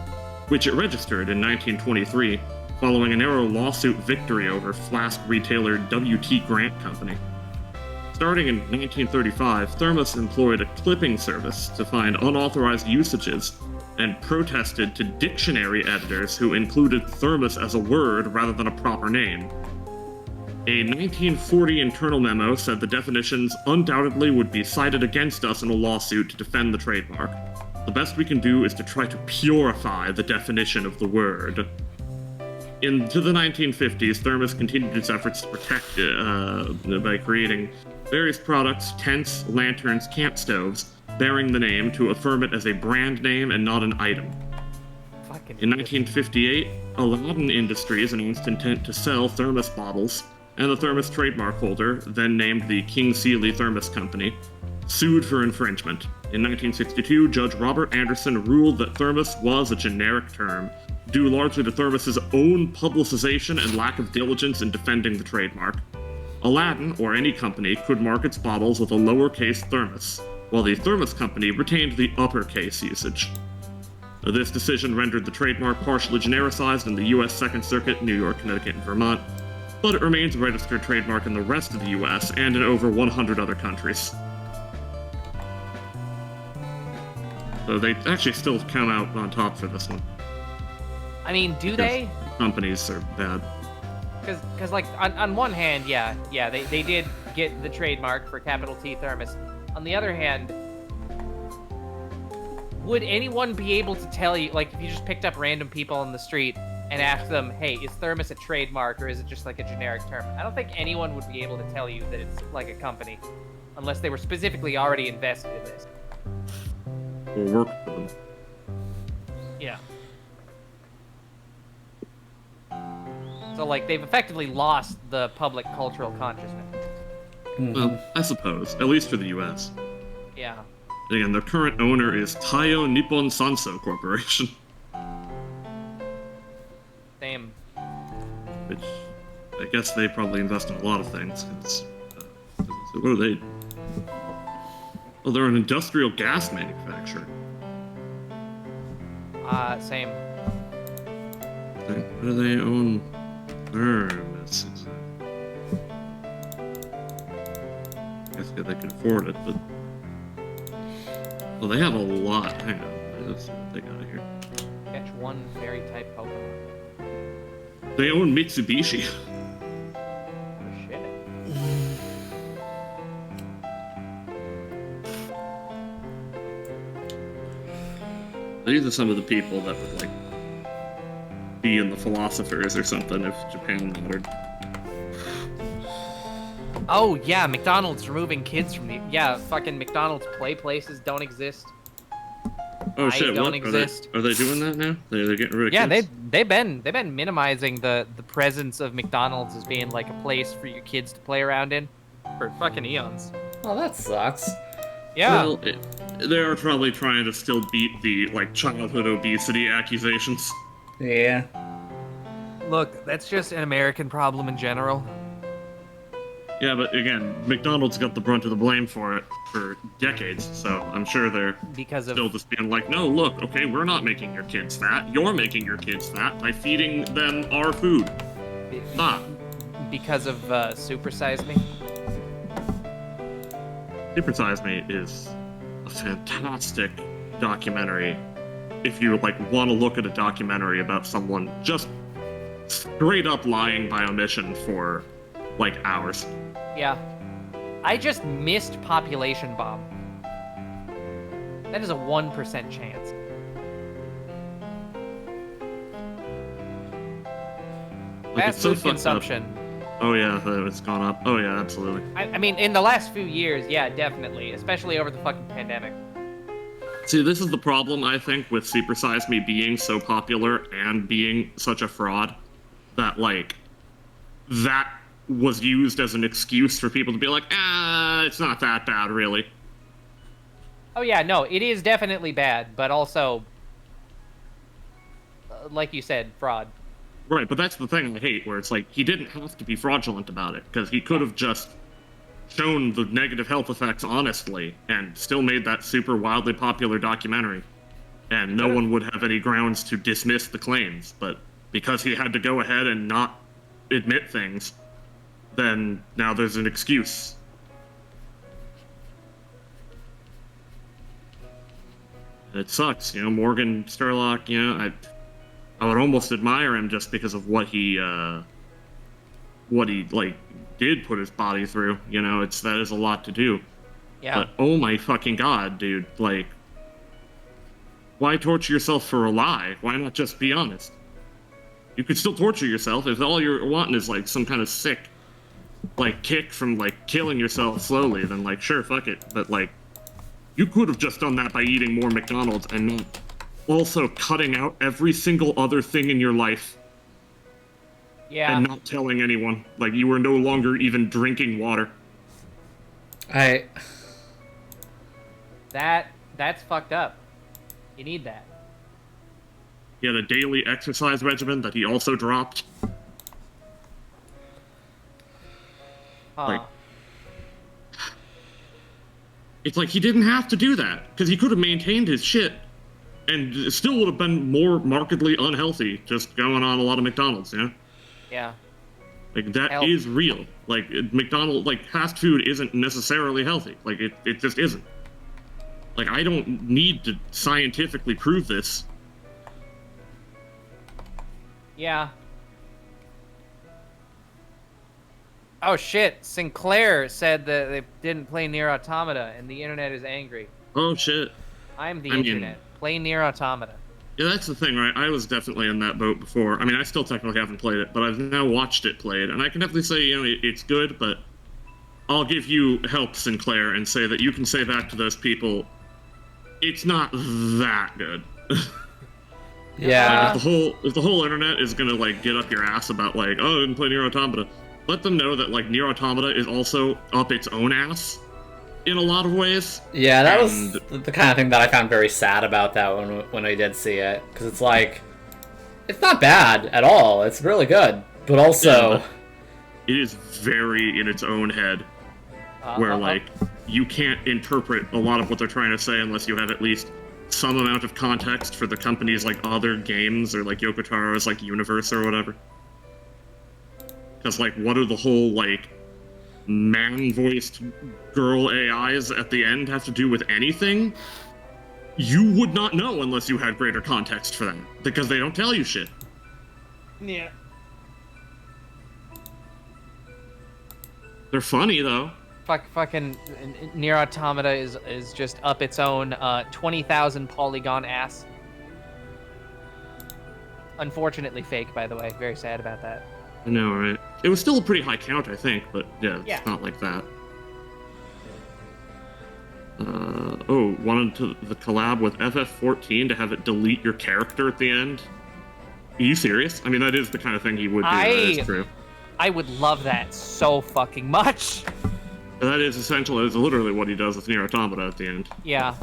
which it registered in 1923, following a narrow lawsuit victory over flask retailer W.T. Grant Company. Starting in 1935, Thermos employed a clipping service to find unauthorized usages and protested to dictionary editors who included thermos as a word rather than a proper name. A 1940 internal memo said the definitions undoubtedly would be cited against us in a lawsuit to defend the trademark. The best we can do is to try to purify the definition of the word. Into the 1950s, Thermos continued its efforts to protect it by creating various products, tents, lanterns, camp stoves, bearing the name to affirm it as a brand name and not an item. In 1958, Aladdin Industries announced intent to sell Thermos bottles, and the Thermos trademark holder, then named the King Sealy Thermos Company, sued for infringement. In 1962, Judge Robert Anderson ruled that Thermos was a generic term, due largely to Thermos's own publicization and lack of diligence in defending the trademark. Aladdin, or any company, could mark its bottles with a lowercase thermos, while the Thermos Company retained the uppercase usage. This decision rendered the trademark partially genericized in the U.S. Second Circuit, New York, Connecticut, and Vermont, but it remains a registered trademark in the rest of the U.S. and in over 100 other countries. So they actually still come out on top for this one. I mean, do they? Companies are bad. Because like, on one hand, yeah, they did get the trademark for capital T Thermos. On the other hand, would anyone be able to tell you, like, if you just picked up random people on the street and asked them, hey, is Thermos a trademark or is it just like a generic term? I don't think anyone would be able to tell you that it's like a company, unless they were specifically already invested in this. or work for them. Yeah. So, like, they've effectively lost the public cultural consciousness. Well, I suppose, at least for the U.S. Yeah. Again, their current owner is Taiyo Nippon Sanso Corporation, Same. which I guess they probably invest in a lot of things. What are they? Oh, they're an industrial gas manufacturer. Same. What do they own? This is, I guess they can afford it, but well, they have a lot. Hang on, let's see what they got here. Catch one fairy type Pokemon. They own Mitsubishi. Oh, shit. These are some of the people that would like be in the philosophers or something if Japan mattered. Oh, yeah, McDonald's removing kids from the... Yeah, fucking McDonald's play places don't exist. Oh Pies shit! don't What exist. are they doing that now? They're getting rid of Yeah, kids? they've been minimizing the presence of McDonald's as being like a place for your kids to play around in for fucking eons. Oh, that sucks. Yeah. Well, they are probably trying to still beat the like childhood obesity accusations. Yeah. Look, that's just an American problem in general. Yeah, but again, McDonald's got the brunt of the blame for it for decades, so I'm sure they're Because of still just being like, no, look, okay, we're not making your kids fat. You're making your kids fat by feeding them our food. Stop. because of Super Size Me. Super Size Me is a fantastic documentary if you like want to look at a documentary about someone just straight up lying by omission for like hours. Yeah. I just missed Population Bomb. That is a 1% chance. Like, Fast it's so food fucked up. consumption. Oh yeah, it's gone up. Oh yeah, absolutely. I mean, in the last few years, yeah, definitely. Especially over the fucking pandemic. See, this is the problem, I think, with Super Size Me being so popular and being such a fraud, that, like, that was used as an excuse for people to be like, it's not that bad, really. Oh yeah, no, it is definitely bad, but also, like you said, fraud. Right, but that's the thing I hate, where it's like, he didn't have to be fraudulent about it, because he could have just shown the negative health effects honestly, and still made that super wildly popular documentary. And no one would have any grounds to dismiss the claims, but because he had to go ahead and not admit things, then now there's an excuse. It sucks, Morgan Spurlock, I would almost admire him just because of what he like did put his body through. That is a lot to do. Yeah. But oh my fucking god, dude, like, why torture yourself for a lie? Why not just be honest? You could still torture yourself if all you're wanting is like some kind of sick like kick from like killing yourself slowly, then like sure, fuck it. But like you could have just done that by eating more McDonald's and not also cutting out every single other thing in your life. Yeah. And not telling anyone. Like you were no longer even drinking water. That's fucked up. You need that. He had a daily exercise regimen that he also dropped. Huh. Like, it's like he didn't have to do that, because he could have maintained his shit and it still would have been more markedly unhealthy just going on a lot of McDonald's, Yeah. Like, that Health. is real. Like, McDonald's, like, fast food isn't necessarily healthy. Like, it just isn't. Like, I don't need to scientifically prove this. Yeah. Oh shit, Sinclair said that they didn't play Nier Automata and the internet is angry. Oh, shit. I'm the I mean- internet. Play Nier Automata. Yeah, that's the thing, right? I was definitely in that boat before. I mean, I still technically haven't played it, but I've now watched it played, and I can definitely say, it's good, but I'll give you help, Sinclair, and say that you can say back to those people, it's not that good. Yeah. If the whole internet is gonna like get up your ass about like, oh, I didn't play Nier Automata, let them know that like Nier Automata is also up its own ass in a lot of ways. Yeah, that was the kind of thing that I found very sad about that when I did see it, because it's like, it's not bad at all. It's really good, but also it is very in its own head, where like you can't interpret a lot of what they're trying to say unless you have at least some amount of context for the company's like other games or like Yoko Taro's like universe or whatever. Because like, what are the whole like man-voiced girl AIs at the end have to do with anything? You would not know unless you had greater context for them, because they don't tell you shit. Yeah. They're funny though. Fucking Nier Automata is just up its own 20,000 polygon ass. Unfortunately fake, by the way. Very sad about that. I know, right? It was still a pretty high count, I think, but yeah, it's not like that. Wanted to the collab with FF14 to have it delete your character at the end? Are you serious? I mean, that is the kind of thing he would do. That is true. I would love that so fucking much. That is essential. That is literally what he does with Nier Automata at the end. Yeah.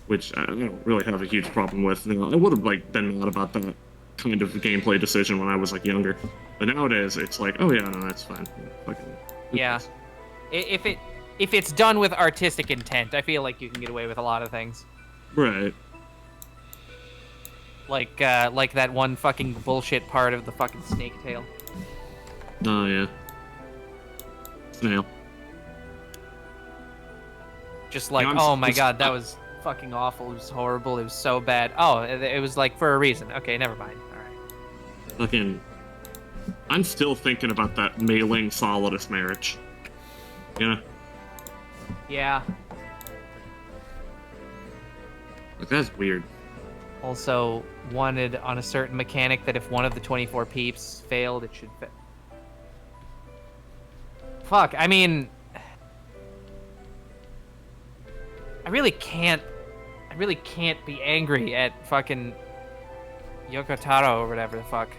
Which I don't really have a huge problem with. You know, I would have like been mad about that kind of gameplay decision when I was like younger, but nowadays it's like, oh yeah, no, that's fine. Yeah. If it's done with artistic intent, I feel like you can get away with a lot of things. Right. Like that one fucking bullshit part of the fucking snake tail. Oh yeah. Snail. Just like, You know, oh my god, that was fucking awful. It was horrible. It was so bad. Oh, it was like for a reason. Okay, never mind. All right. Fucking. I'm still thinking about that Mei Ling Solidus marriage. Yeah. Yeah. Like, that's weird. Also wanted on a certain mechanic that if one of the 24 peeps failed, it should Fuck, I mean, I really can't be angry at fucking Yoko Taro or whatever the fuck.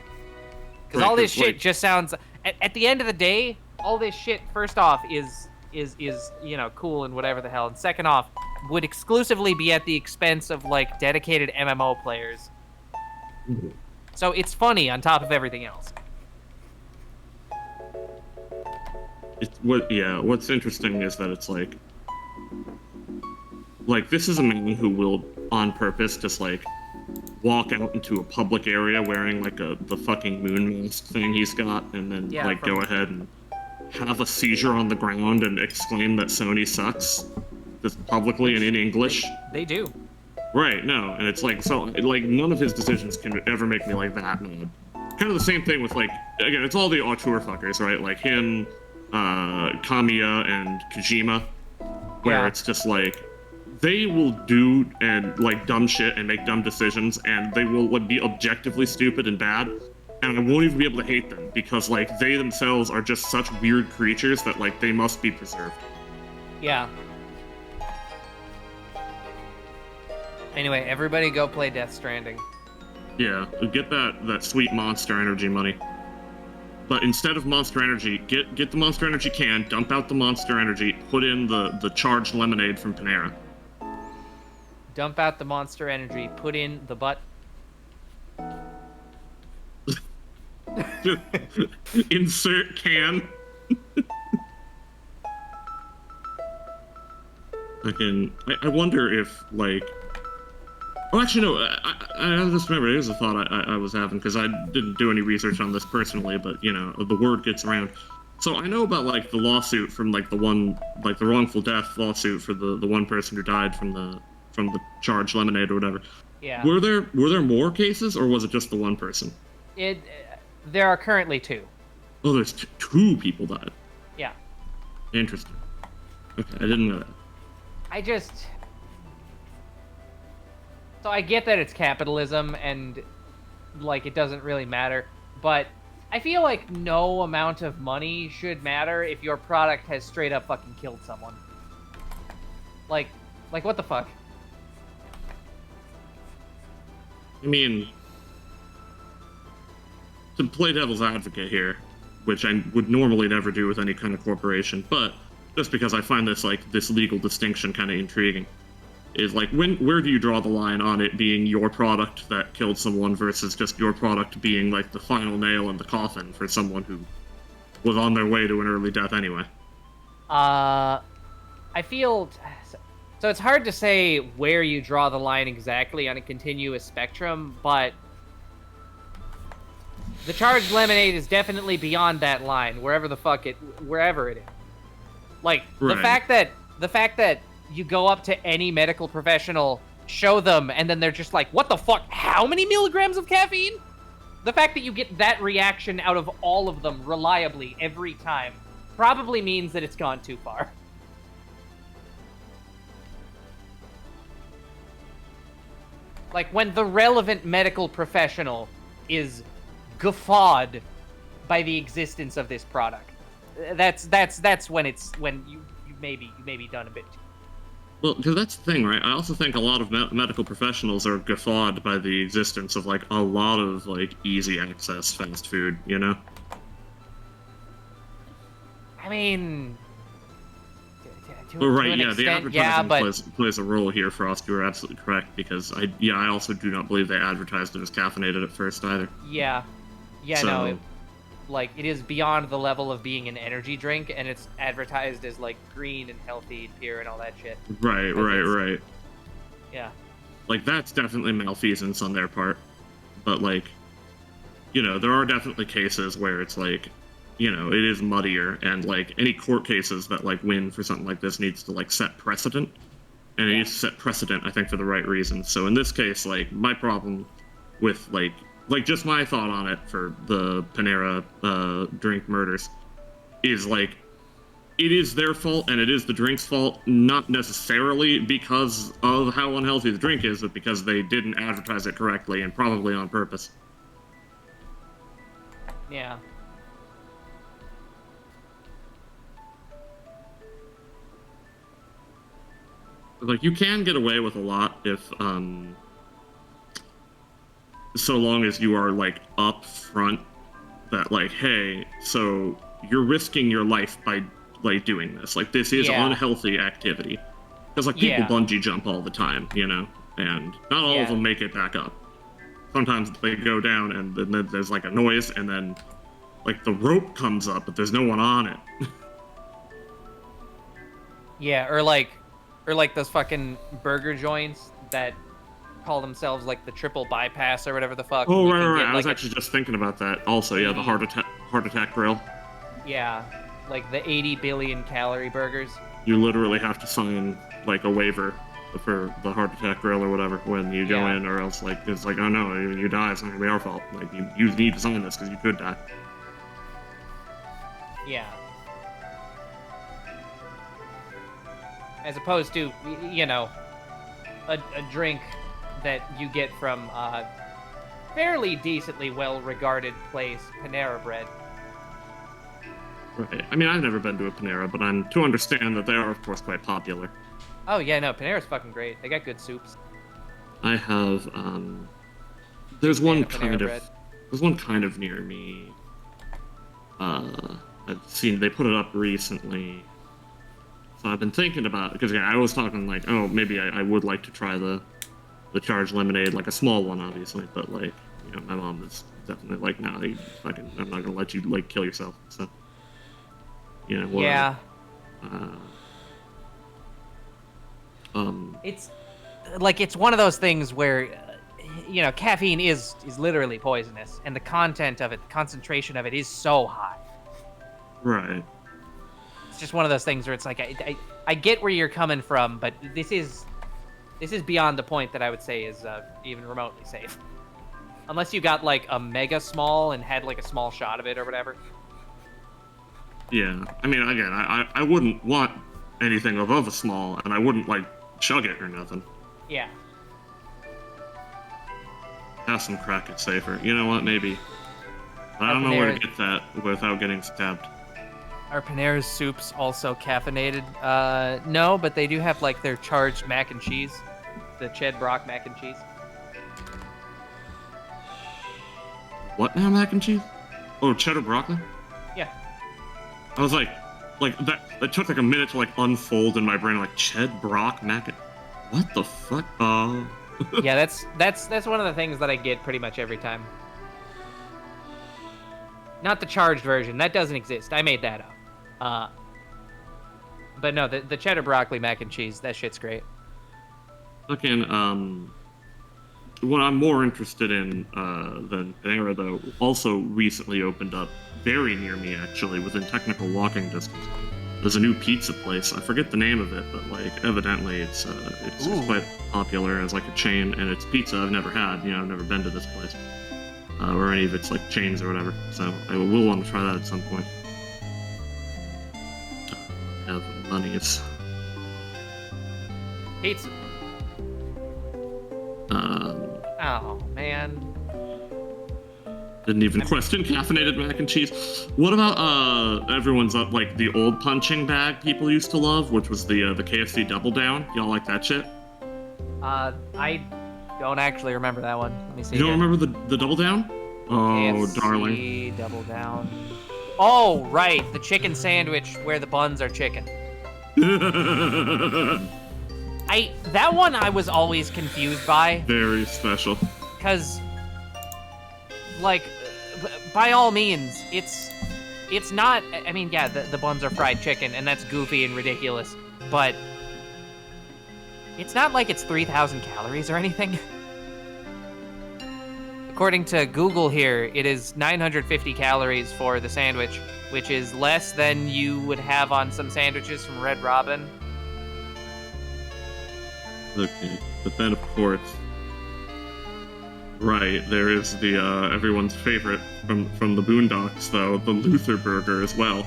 Because all this shit just sounds, at the end of the day, all this shit, first off, is you know, cool and whatever the hell, and second off, would exclusively be at the expense of like dedicated MMO players. Mm-hmm. So it's funny on top of everything else. What's interesting is that it's like this is a man who will on purpose just like walk out into a public area wearing like the fucking moon mask thing he's got, and then go ahead and have a seizure on the ground and exclaim that Sony sucks, just publicly and in English. They do. Right, no, and it's like, so, like, none of his decisions can ever make me like that mad. Kind of the same thing with, like, again, it's all the auteur fuckers, right? Like him, Kamiya, and Kojima, where it's just like, they will do and like dumb shit and make dumb decisions, and they will be objectively stupid and bad, and I won't even be able to hate them because like they themselves are just such weird creatures that like they must be preserved. Yeah. Anyway, everybody go play Death Stranding. Yeah, get that sweet Monster Energy money. But instead of Monster Energy, get the Monster Energy can, dump out the Monster Energy, put in the charged lemonade from Panera. Dump out the Monster Energy, put in the butt. Insert can. I wonder if, like... Oh, actually, no, I just remember, here's a thought I was having, because I didn't do any research on this personally, but, you know, the word gets around. So I know about, like, the lawsuit from, like, the wrongful death lawsuit for the one person who died from the charged lemonade or whatever. Yeah. Were there more cases, or was it just the one person? There are currently 2. Oh, there's two people died. Yeah. Interesting. Okay, I didn't know that. So I get that it's capitalism and, like, it doesn't really matter, but I feel like no amount of money should matter if your product has straight up fucking killed someone. Like what the fuck? I mean, to play devil's advocate here, which I would normally never do with any kind of corporation, but just because I find this legal distinction kind of intriguing, is like where do you draw the line on it being your product that killed someone versus just your product being like the final nail in the coffin for someone who was on their way to an early death anyway? I feel so it's hard to say where you draw the line exactly on a continuous spectrum, but the charged lemonade is definitely beyond that line, wherever it is. Like Right. the fact that you go up to any medical professional, show them, and then they're just like, "What the fuck? How many milligrams of caffeine?" The fact that you get that reaction out of all of them reliably every time probably means that it's gone too far. Like when the relevant medical professional is guffawed by the existence of this product, that's when you maybe done a bit too. Well, because that's the thing, right? I also think a lot of medical professionals are guffawed by the existence of like a lot of like easy access fast food, you know? I mean, Well, right, an yeah, the extent, advertising but plays a role here for us. You're absolutely correct, because I also do not believe they advertised it as caffeinated at first either. yeah, So- no, it is beyond the level of being an energy drink, and it's advertised as like green and healthy and pure and all that shit. Right. Yeah, Like, that's definitely malfeasance on their part. But, like, you know, there are definitely cases where it's like, you know, it is muddier, and like any court cases that like win for something like this needs to like set precedent, and it needs to set precedent, I think, for the right reasons. So in this case, like, my problem with like just my thought on it for the Panera drink murders is like, it is their fault and it is the drink's fault, not necessarily because of how unhealthy the drink is, but because they didn't advertise it correctly and probably on purpose. yeah. Like, you can get away with a lot if, so long as you are, like, up front that, like, hey, so you're risking your life by, like, doing this. Like, this is Yeah. unhealthy activity. Because, like, people Yeah. bungee jump all the time, you know? And not all Yeah. of them make it back up. Sometimes they go down and then there's, like, a noise, and then, like, the rope comes up, but there's no one on it. Yeah, or like those fucking burger joints that call themselves like the triple bypass or whatever the fuck. Oh, You can right. get, I was like, actually just thinking about that. Also, yeah, the heart attack grill. yeah, like the 80 billion calorie burgers. You literally have to sign like a waiver for the heart attack grill or whatever when you go Yeah. in, or else like it's like, oh no, you die, it's not gonna be our fault. Like you need to sign this because you could die. Yeah. As opposed to, you know, a drink that you get from a fairly decently well-regarded place, Panera Bread. Right. I mean, I've never been to a Panera, but I'm to understand that they are, of course, quite popular. Oh yeah, no, Panera's fucking great. They got good soups. I have there's one Panera kind Bread. of there's one kind of near me. I've seen they put it up recently. So I've been thinking about it, because yeah, I was talking like, oh, maybe I would like to try the charged lemonade, like a small one, obviously, but like, you know, my mom is definitely like, no, I'm not gonna let you like kill yourself. So, you know, Yeah. It's like, it's one of those things where, you know, caffeine is literally poisonous, and the content of it, the concentration of it is so high. right. It's just one of those things where it's like, I get where you're coming from, but this is beyond the point that I would say is even remotely safe. Unless you got like a mega small and had like a small shot of it or whatever. Yeah. I mean, again, I wouldn't want anything above a small, and I wouldn't like chug it or nothing. Yeah. Have some crack it safer. You know what? Maybe. I don't know where to get that without getting stabbed. Are Panera's soups also caffeinated? No, but they do have like their charged mac and cheese, the Ched Brock mac and cheese. What now, mac and cheese? Oh, cheddar broccoli? Yeah. I was like that. It took like a minute to like unfold in my brain. Like Ched Brock mac. What the fuck? Oh. Yeah, that's one of the things that I get pretty much every time. Not the charged version. That doesn't exist. I made that up. But no, the cheddar broccoli mac and cheese. That shit's great. Fucking what I'm more interested in than Panera, though, also recently opened up very near me, actually, within technical walking distance. There's a new pizza place. I forget the name of it, but like evidently it's quite popular as like a chain, and it's pizza I've never had. You know, I've never been to this place or any of its like chains or whatever. So I will want to try that at some point. Have monies. Pizza. Oh man. Didn't even question caffeinated mac and cheese. What about everyone's like the old punching bag people used to love, which was the KFC Double Down? Y'all like that shit? I don't actually remember that one. Let me see. You don't here. remember the Double Down? Oh, KFC darling. Double Down. Oh, right, the chicken sandwich where the buns are chicken. That one I was always confused by. Very special. Because, like, by all means, it's not. I mean, yeah, the buns are fried chicken, and that's goofy and ridiculous, but it's not like it's 3,000 calories or anything. According to Google here, it is 950 calories for the sandwich, which is less than you would have on some sandwiches from Red Robin. Okay, but then of course, right, there is the everyone's favorite from the Boondocks, though, the Luther Burger as well.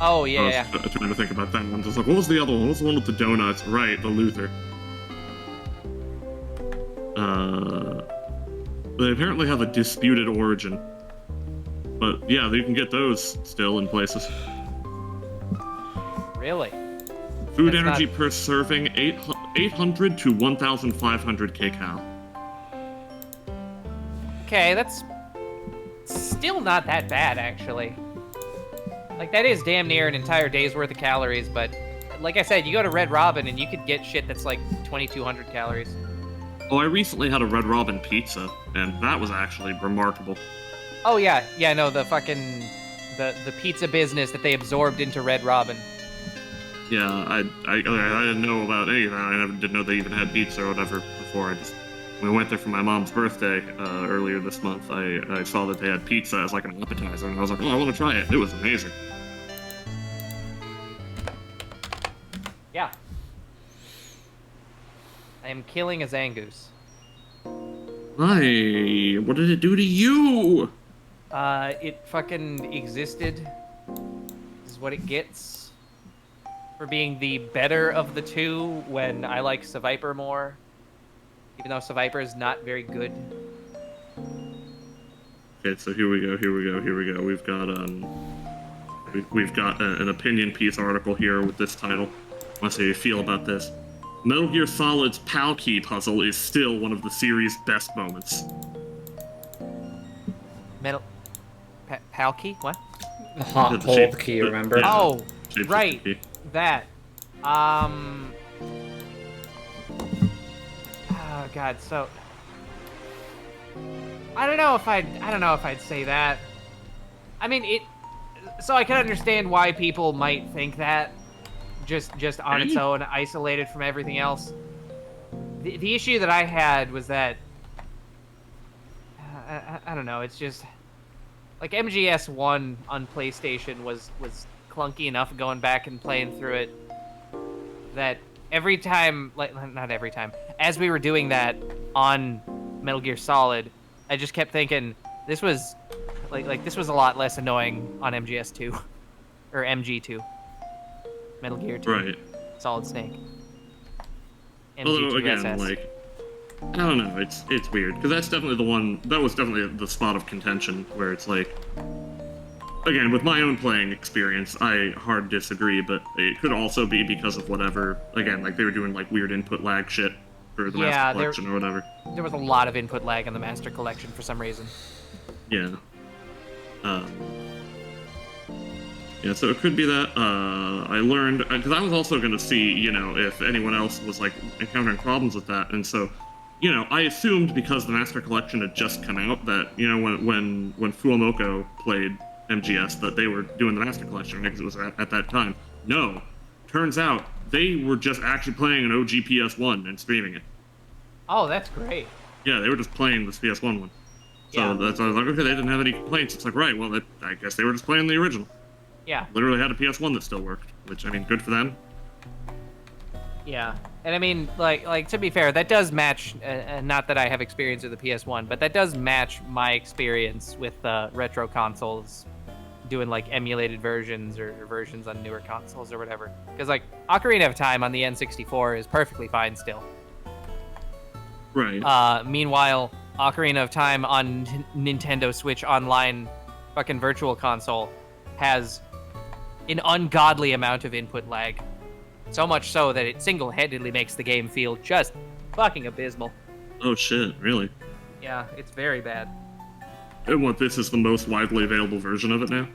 Oh yeah. I was trying to think about that one. Just like, what was the other one? What was the one with the donuts? Right, the Luther. They apparently have a disputed origin. But yeah, you can get those still in places. Really? Food That's energy not- per serving, 800 to 1,500 kcal. Okay, that's still not that bad, actually. Like, that is damn near an entire day's worth of calories, but like I said, you go to Red Robin and you could get shit that's like 2,200 calories. Oh, I recently had a Red Robin pizza, and that was actually remarkable. Oh yeah, no, the fucking the pizza business that they absorbed into Red Robin. Yeah, I didn't know about any of that. I never did know they even had pizza or whatever before. When we went there for my mom's birthday earlier this month, I saw that they had pizza as like an appetizer, and I was like, oh, I want to try it. It was amazing. Yeah. I am killing a Zangoose. Why? What did it do to you? It fucking existed. This is what it gets for being the better of the two when I like Seviper more. Even though Seviper is not very good. Okay, so here we go. We've got an opinion piece article here with this title. I want to see how you feel about this. Metal Gear Solid's PAL key puzzle is still one of the series' best moments. Metal... Palkey? What? The hot hold key, remember? Yeah. Oh, Shape right. key. That. Oh, God, so... I don't know if I'd say that. I mean, so I can understand why people might think that, just on its own, isolated from everything else. The issue that I had was that, I don't know, it's just, like, MGS1 on PlayStation was clunky enough going back and playing through it, that every time, like, not every time, as we were doing that on Metal Gear Solid, I just kept thinking, this was, like this was a lot less annoying on MGS2, or MG2. Metal Gear 2. Right. Solid Snake. Although again, MG2SS. like, I don't know, it's weird because that's definitely the one. That was definitely the spot of contention where it's like, again, with my own playing experience, I hard disagree, but it could also be because of whatever. Again, like they were doing like weird input lag shit for the Master Collection or whatever. There was a lot of input lag in the Master Collection for some reason. Yeah, Uh, yeah, so it could be that. I learned because I was also going to see, if anyone else was like encountering problems with that, and so, I assumed because the Master Collection had just come out that when Fuamoko played MGS that they were doing the Master Collection because it was at that time. No, turns out they were just actually playing an OG PS1 and streaming it. Oh, that's great. Yeah, they were just playing this PS1 one. So Yeah. that's why I was like, okay, they didn't have any complaints. It's like, right, well, I guess they were just playing the original. Yeah. Literally had a PS1 that still worked, which, I mean, good for them. Yeah, and I mean, like to be fair, that does match. Not that I have experience with the PS1, but that does match my experience with retro consoles, doing like emulated versions or versions on newer consoles or whatever. Because like Ocarina of Time on the N64 is perfectly fine still. Right. Meanwhile, Ocarina of Time on Nintendo Switch Online, fucking Virtual Console, has an ungodly amount of input lag. So much so that it single-handedly makes the game feel just fucking abysmal. Oh, shit, really? Yeah, it's very bad. And what, this is the most widely available version of it now?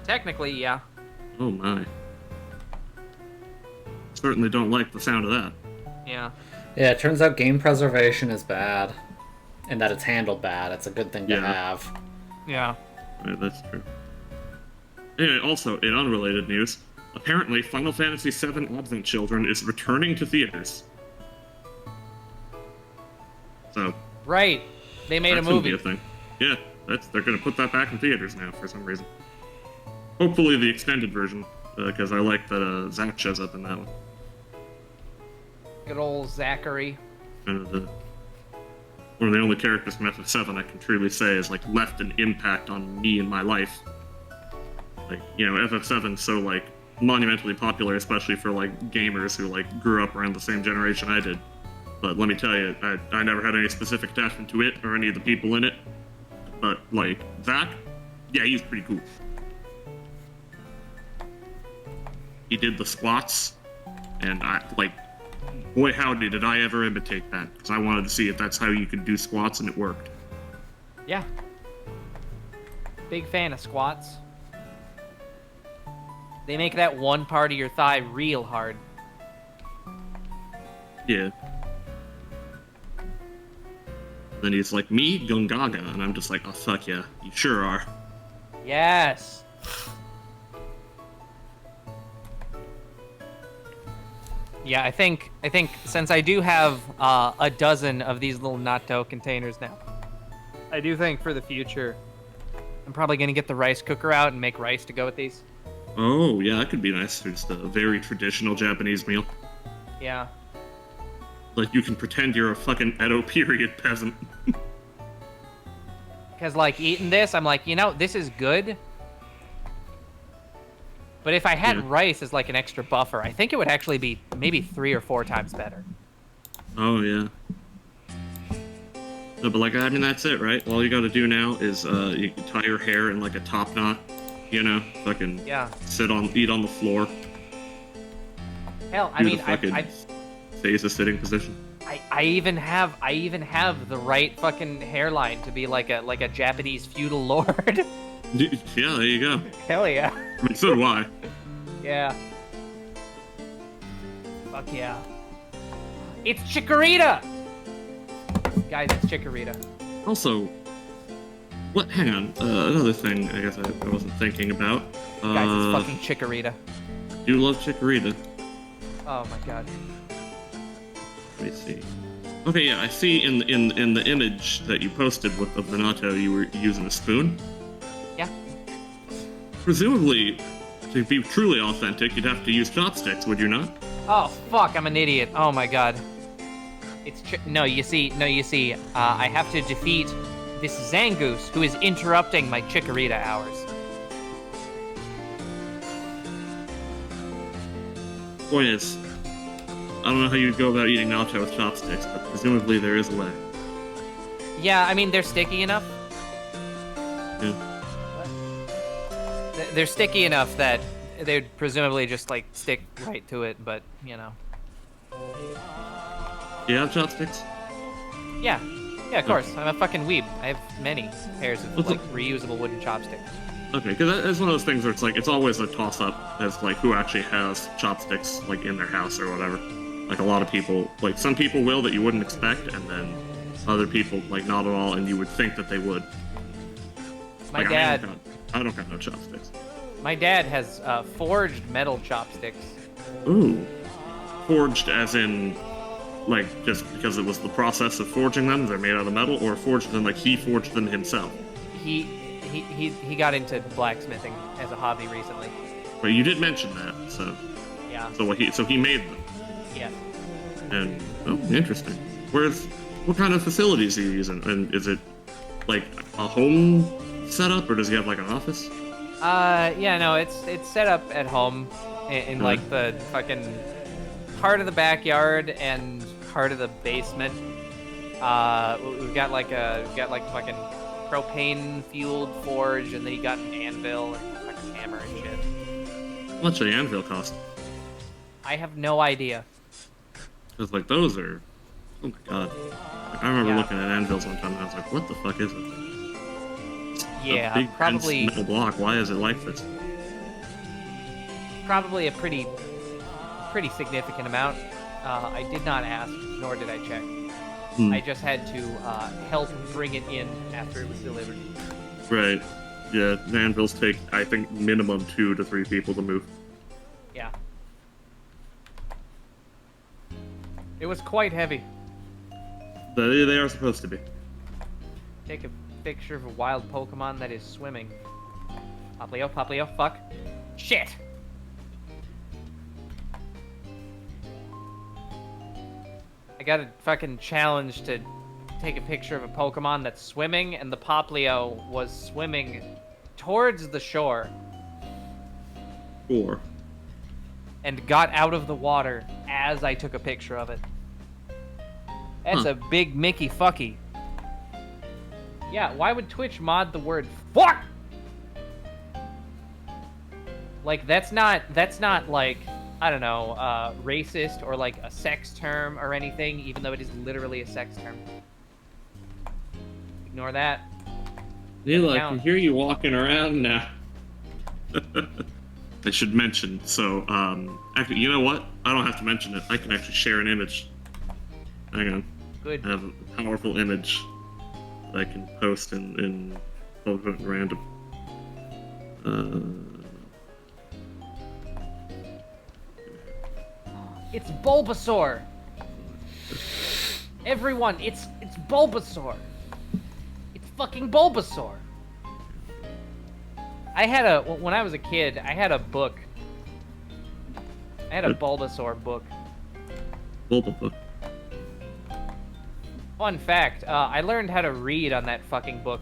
Technically, yeah. Oh, my. Certainly don't like the sound of that. Yeah. Yeah, it turns out game preservation is bad. And that it's handled bad. It's a good thing to Yeah. have. Yeah. Right, that's true. Anyway, also, in unrelated news, apparently Final Fantasy VII Advent Children is returning to theaters. So, Right. They made a that's gonna movie. be a thing. Yeah, they're gonna put that back in theaters now for some reason. Hopefully the extended version, because I like that Zack shows up in that one. Good old Zachary. Kind of one of the only characters from FF7 I can truly say has like left an impact on me and my life. Like, FF7's so like monumentally popular, especially for like gamers who like grew up around the same generation I did. But let me tell you, I never had any specific attachment to it or any of the people in it. But like Zack, yeah, he's pretty cool. He did the squats, and boy howdy did I ever imitate that, because I wanted to see if that's how you could do squats, and it worked. Yeah. Big fan of squats. They make that one part of your thigh real hard. Yeah. Then he's like, me, Gungaga, and I'm just like, oh fuck yeah, you sure are. Yes. Yeah, I think since I do have a dozen of these little natto containers now, I do think for the future, I'm probably gonna get the rice cooker out and make rice to go with these. Oh yeah, that could be nice. Just a very traditional Japanese meal. Yeah. Like you can pretend you're a fucking Edo period peasant. Because like eating this, I'm like, this is good. But if I had Yeah. rice as like an extra buffer, I think it would actually be maybe 3 or 4 times better. Oh yeah. No, but like I mean that's it, right? All you gotta do now is you can tie your hair in like a top knot, fucking Yeah. eat on the floor. Hell, I Do mean, the fucking stays a sitting position. I even have the right fucking hairline to be like a Japanese feudal lord. Yeah, there you go. Hell yeah. I mean, so do I. Yeah. Fuck yeah. It's Chikorita! Guys, it's Chikorita. Also, what? Hang on. Another thing I guess I wasn't thinking about. Guys, it's fucking Chikorita. I do love Chikorita. Oh my god. Let me see. Okay, yeah, I see in the image that you posted of the natto, you were using a spoon. Yeah. Presumably, to be truly authentic, you'd have to use chopsticks, would you not? Oh fuck, I'm an idiot. Oh my god. It's no, you see, I have to defeat this Zangoose who is interrupting my Chikorita hours. Point is, I don't know how you'd go about eating natto with chopsticks, but presumably there is a way. Yeah, I mean, they're sticky enough. Yeah. They're sticky enough that they'd presumably just, like, stick right to it, but, Do you have chopsticks? Yeah. Yeah, of course. I'm a fucking weeb. I have many pairs of What's like reusable wooden chopsticks. Okay, because that's one of those things where it's like it's always a toss-up as like who actually has chopsticks like in their house or whatever. Like a lot of people, like some people will that you wouldn't expect, and then other people like not at all, and you would think that they would. My Like, dad. I don't got no chopsticks. My dad has forged metal chopsticks. Ooh, forged as in like just because it was the process of forging them, they're made out of metal, or forged them like he forged them himself. He got into blacksmithing as a hobby recently. But you did mention that, so Yeah. so he made them. Yeah. And oh, interesting. What kind of facilities are you using? And is it like a home setup, or does he have like an office? Yeah, no, it's set up at home in like the fucking part of the backyard and part of the basement. We've got like fucking propane fueled forge, and then you got an anvil and fucking hammer and shit. How much the anvil cost? I have no idea. Because like those are, oh my god. Like, I remember Yeah. looking at anvils one time and I was like, what the fuck is it? Yeah, A big dense probably metal block. Why is it like this? probably a pretty significant amount. I did not ask, nor did I check. I just had to help bring it in after it was delivered. Right. Yeah, anvils take I think minimum 2 to 3 people to move. Yeah. It was quite heavy. They are supposed to be. Take a picture of a wild Pokemon that is swimming. Poplio, fuck. Shit! I got a fucking challenge to take a picture of a Pokemon that's swimming, and the Poplio was swimming towards the shore 4. and got out of the water as I took a picture of it. That's a big Mickey fucky. Yeah, why would Twitch mod the word fuck? Like, that's not like, I don't know, racist or like a sex term or anything, even though it is literally a sex term. Ignore that. Neela, I Count. can hear you walking around now. I should mention, so, actually, you know what? I don't have to mention it. I can actually share an image. Hang on. Good. I have a powerful image that I can post in random. It's Bulbasaur. Everyone, it's Bulbasaur. It's fucking Bulbasaur. When I was a kid, I had a book. I had a Bulbasaur book. Bulba. Fun fact, I learned how to read on that fucking book.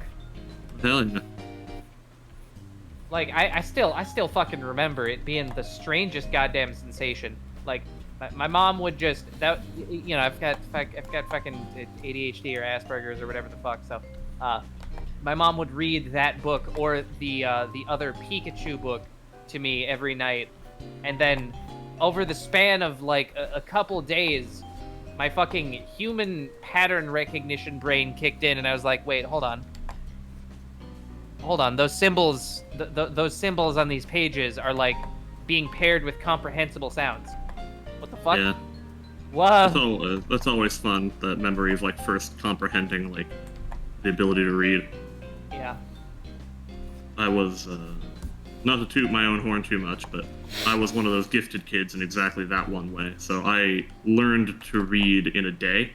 Hell yeah. Like, I still fucking remember it being the strangest goddamn sensation. Like, my mom would just, I've got fucking ADHD or Asperger's or whatever the fuck, so, my mom would read that book or the other Pikachu book to me every night, and then over the span of like a couple days, my fucking human pattern recognition brain kicked in, and I was like, wait, hold on, those symbols, those symbols on these pages are like being paired with comprehensible sounds. What the fuck? Yeah. Whoa. That's always fun, that memory of like first comprehending like the ability to read. Yeah. I was, not to toot my own horn too much, but I was one of those gifted kids in exactly that one way. So I learned to read in a day.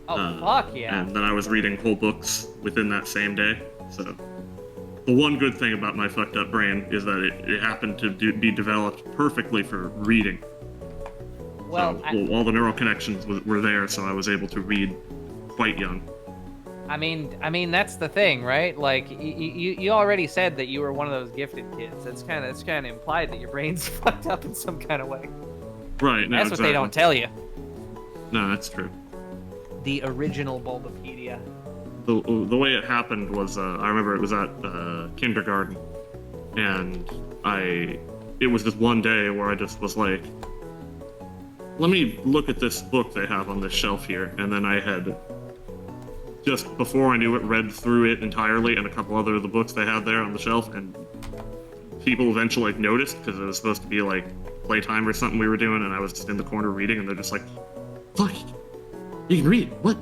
Oh, fuck yeah. And then I was reading whole books within that same day. So the one good thing about my fucked up brain is that it happened to be developed perfectly for reading. Well, So all the neural connections were there, so I was able to read quite young. I mean that's the thing, right? Like you already said that you were one of those gifted kids. That's kind of implied that your brain's fucked up in some kind of way. Right. No, That's what they don't tell you. No, that's true. The original Bulbapedia. The way it happened was I remember it was at kindergarten, and it was just one day where I just was like, let me look at this book they have on this shelf here, and then I had just before I knew it, read through it entirely and a couple other of the books they had there on the shelf, and people eventually like noticed because it was supposed to be like playtime or something we were doing, and I was just in the corner reading, and they're just like, "Fuck, you can read? What?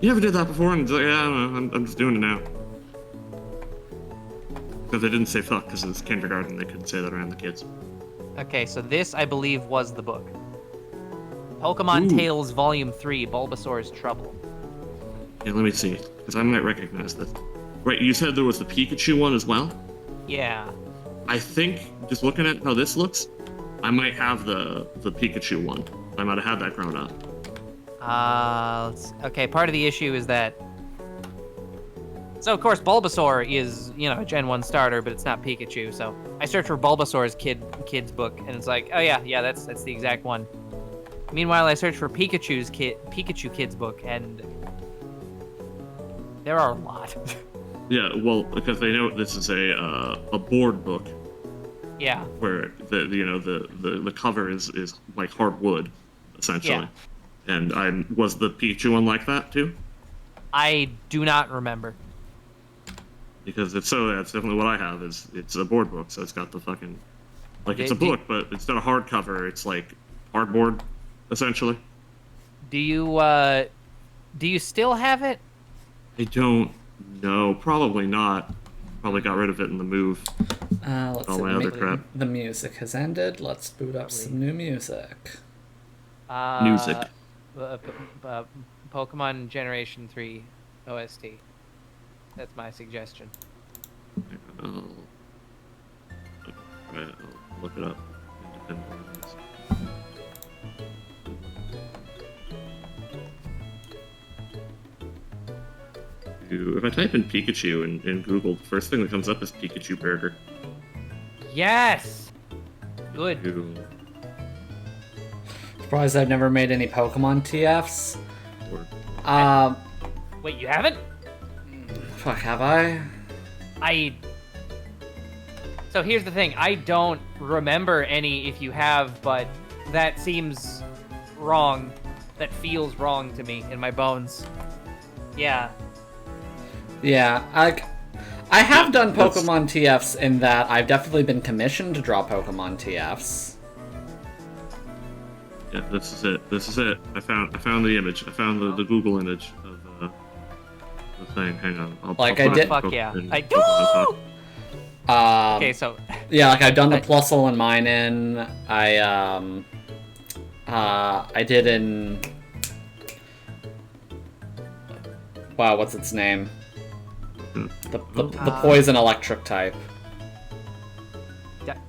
You never did that before?" And it's like, "Yeah, I don't know. I'm just doing it now." Because they didn't say fuck because it was kindergarten. They couldn't say that around the kids. Okay, so this, I believe, was the book. Pokemon Ooh. Tales Volume 3, Bulbasaur's Trouble. Yeah, let me see, because I might recognize this. Right, you said there was the Pikachu one as well? Yeah. I think, just looking at how this looks, I might have the Pikachu one. I might have had that grown up. Okay, part of the issue is that... So, of course, Bulbasaur is, you know, a Gen 1 starter, but it's not Pikachu, so... I searched for Bulbasaur's kid's book, and it's like, oh yeah, that's the exact one. Meanwhile, I searched for Pikachu kid's book, and... There are a lot. Yeah, well, because they know this is a board book Yeah. where the cover is like hard wood, essentially. Yeah. And was the Pikachu one like that too? I do not remember. Because if so, that's definitely what I have. It's a board book, so it's got the fucking it's a book, but it's not a hardcover. It's like hardboard, essentially. Do you still have it? I don't know. Probably not. Probably got rid of it in the move. Let's All see. my other crap. The music has ended. Let's boot up some new music. Music. Pokemon Generation 3 OST. That's my suggestion. I'll look it up. If I type in Pikachu in Google, the first thing that comes up is Pikachu Burger. Yes! Good. Pikachu Surprised I've never made any Pokemon TFs. or- Wait, you haven't? Fuck, have I? So here's the thing. I don't remember any if you have, but that seems wrong. That feels wrong to me in my bones. Yeah. Yeah, I have done that's- Pokemon TFs in that I've definitely been commissioned to draw Pokemon TFs. Yeah, this is it. This is it. I found the image. I found the Google image of the thing. Hang on. I'll Like, I'll I put did- it Fuck in yeah. Pokemon I do! Talk. Okay, so Yeah, like I've done the Plusle and Minun. I did in. Wow, what's its name? The poison electric type.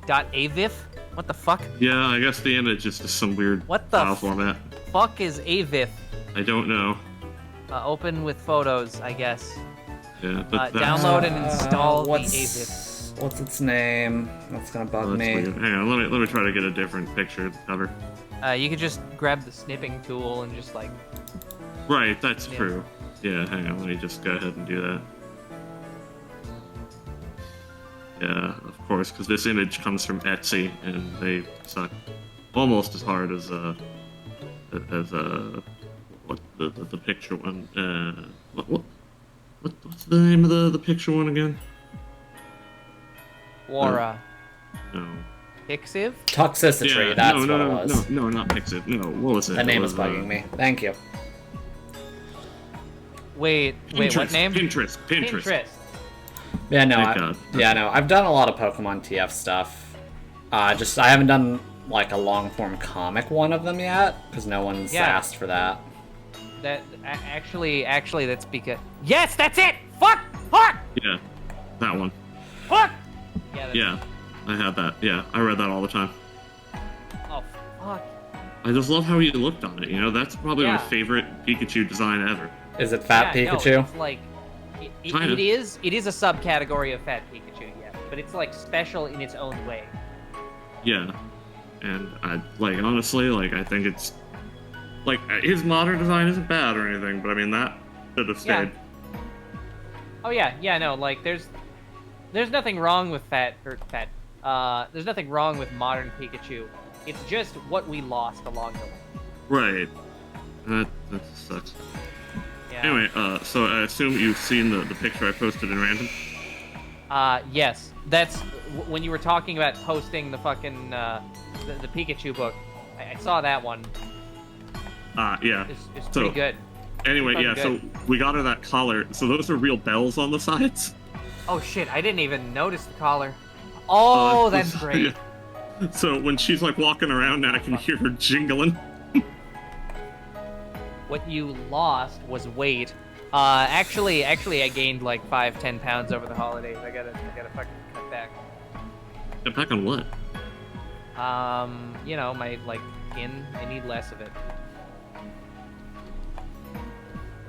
.avif? What the fuck? Yeah, I guess the image is just some weird What the file format. Fuck is avif? I don't know. Open with photos, I guess. Yeah, but that's, Download and install the what's avif. what's its name? That's gonna bug that's me. weird. Hang on, let me try to get a different picture of the cover. You could just grab the snipping tool and just like... Right, that's Yeah. true. Yeah, hang on, let me just go ahead and do that. Yeah, of course, because this image comes from Etsy, and they suck almost as hard as what the picture one. What's the name of the picture one again? Quora. No. Pixiv? Toxicity, Yeah, that's no, what it was. No, not Pixit. No, what was it? The It name was, is bugging me. Thank you. Wait, what name? Pinterest. Yeah, no, Thank God. I've done a lot of Pokemon TF stuff. I haven't done like a long form comic one of them yet because no one's Yeah. asked for that. That actually, that's because... Yes, that's it! Fuck! Fuck! Yeah, that one. Fuck! Yeah, that's... Yeah, I had that. Yeah, I read that all the time. Oh, fuck. I just love how he looked on it. You know, that's probably my Yeah. favorite Pikachu design ever. Is it Fat Yeah, no, Pikachu? it's like... Kind of. it is a subcategory of Fat Pikachu, yeah. But it's like special in its own way. Yeah, and I honestly I think it's his modern design isn't bad or anything, but I mean that should have Yeah. stayed. Oh yeah, no, like there's nothing wrong with there's nothing wrong with modern Pikachu. It's just what we lost along the way. Right. That sucks. Yeah. Anyway, so I assume you've seen the picture I posted in random. Yes. That's when you were talking about posting the fucking the Pikachu book. I saw that one. Yeah. It's pretty good. Anyway, Fucking yeah. good. So we got her that collar. So those are real bells on the sides. Oh shit! I didn't even notice the collar. Oh, that's great. Yeah. So when she's like walking around now, I can hear her jingling. What you lost was weight. Actually, I gained like 5-10 pounds over the holidays. I gotta fucking cut back. Get back on what? You know, my like skin. I need less of it.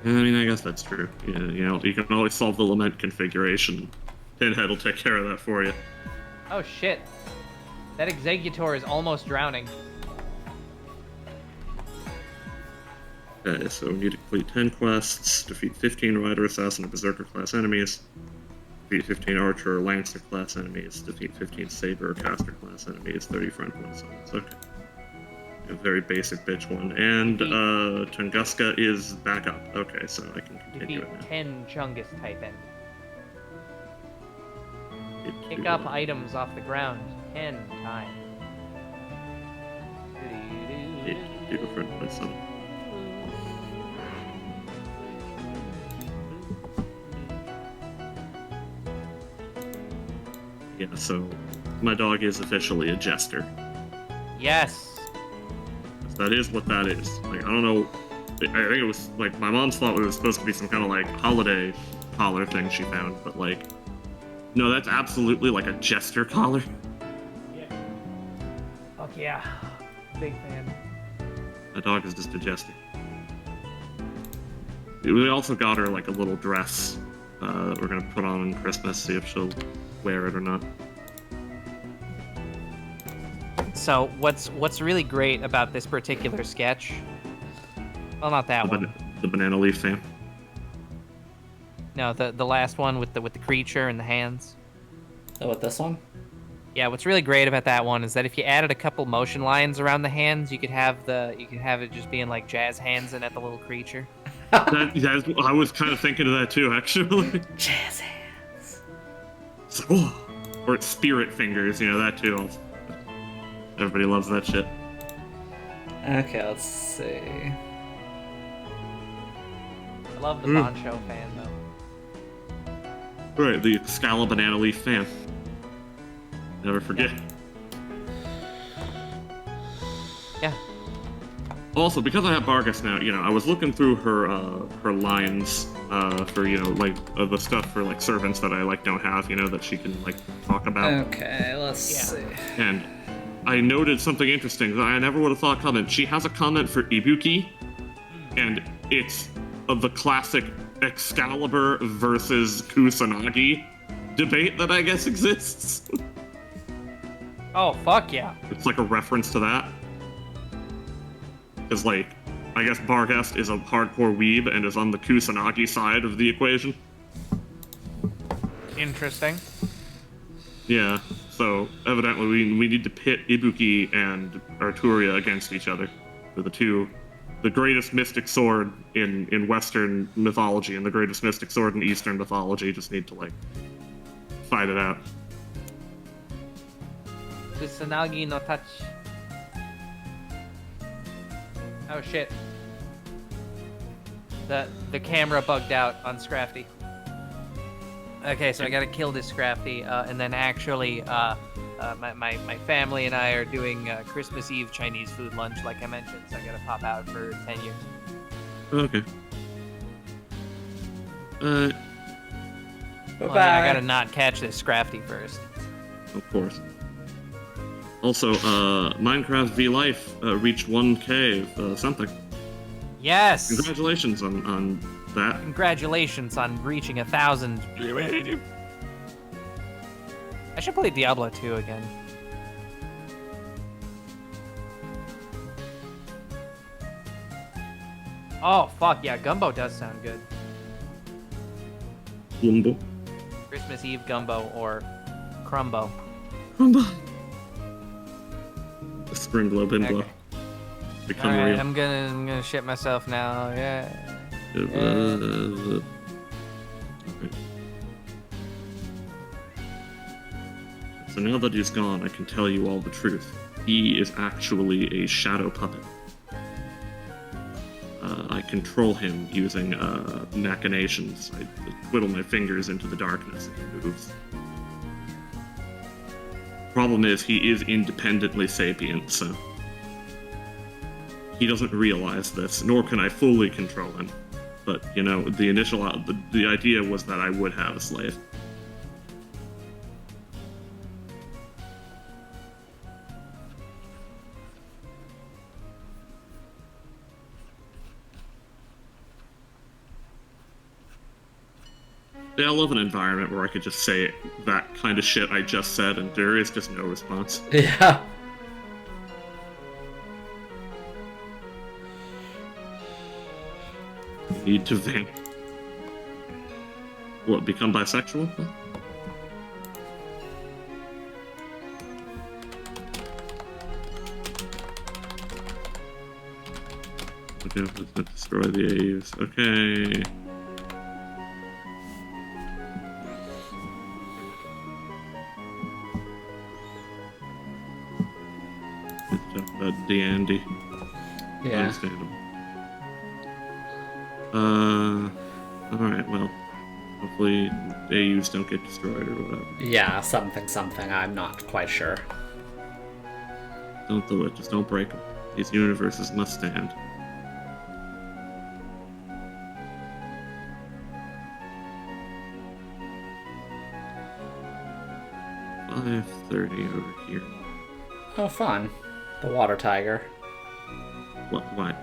I mean, I guess that's true. Yeah, you know, you can always solve the lament configuration. Pinhead will take care of that for you. Oh shit! That Executor is almost drowning. Okay, so we need to complete 10 quests, defeat 15 Rider, Assassin, and Berserker class enemies, defeat 15 Archer or Lancer class enemies, defeat 15 Saber or Caster class enemies, 30 Friend class enemies. Okay. A very basic bitch one. And Tunguska is back up. Okay, so I can continue Defeat it now. 10 Chungus type enemies. Pick It- up items off the ground 10 times. Do a friend class enemy. Yeah, so my dog is officially a jester. Yes. That is what that is. Like, I don't know. I think it was like my mom's thought it was supposed to be some kind of like holiday collar thing she found, but like, no, that's absolutely like a jester collar. Fuck yeah. Big fan. My dog is just a jester. We also got her like a little dress that we're gonna put on Christmas, see if she'll wear it or not. So what's really great about this particular sketch? Well, not that one. The banana leaf fam. No, the last one with the creature and the hands. Oh, with this one? Yeah, what's really great about that one is that if you added a couple motion lines around the hands, you could have it just being like jazz hands and at the little creature. I was kind of thinking of that too, actually. Jazz hands. It's like, oh. Or it's spirit fingers, you know, that too. Everybody loves that shit. Okay, let's see. I love the Boncho fan though. Right, the Scala Banana Leaf fan. Never forget. Yeah. Also, because I have Vargas now, you know, I was looking through her lines for, you know, like the stuff for like servants that I like don't have, you know, that she can like talk about. Okay, let's see. And I noted something interesting that I never would have thought comment. She has a comment for Ibuki, and it's of the classic Excalibur versus Kusanagi debate that I guess exists. Oh fuck yeah. It's like a reference to that. Because, like, I guess Barghest is a hardcore weeb and is on the Kusanagi side of the equation. Interesting. Yeah, so evidently we need to pit Ibuki and Arturia against each other. They're the greatest mystic sword in Western mythology and the greatest mystic sword in Eastern mythology just need to, like, fight it out. Kusanagi no touch. Oh shit. The camera bugged out on Scrafty. Okay, so I gotta kill this Scrafty, and then actually, my family and I are doing Christmas Eve Chinese food lunch, like I mentioned, so I gotta pop out for 10 years. Okay. Bye-bye. Well, yeah, I gotta not catch this Scrafty first. Of course. Also, Minecraft V Life reached 1K something. Yes! Congratulations on that. Congratulations on reaching 1,000. I should play Diablo 2 again. Oh, fuck, yeah, Gumbo does sound good. Lumbo. Christmas Eve Gumbo or Crumbo. Rumba. The Spring Glow Bin Glow. Okay. Become Alright, real. I'm gonna shit myself now, yeah. So now that he's gone, I can tell you all the truth. He is actually a shadow puppet. I control him using machinations. I twiddle my fingers into the darkness and he moves. Problem is, he is independently sapient, so he doesn't realize this, nor can I fully control him. But, you know, the initial, the idea was that I would have a slave. Yeah, I love an environment where I could just say that kind of shit I just said and there is just no response. Yeah. Need to vamp. What, become bisexual? Okay, let's not destroy the AUs. Okay. Dandy. Yeah. Understandable. Alright, well. Hopefully AUs don't get destroyed or whatever. Yeah, something. I'm not quite sure. Don't do it, just don't break them. These universes must stand. $530 over here. Oh, fun. The water tiger. What? Why?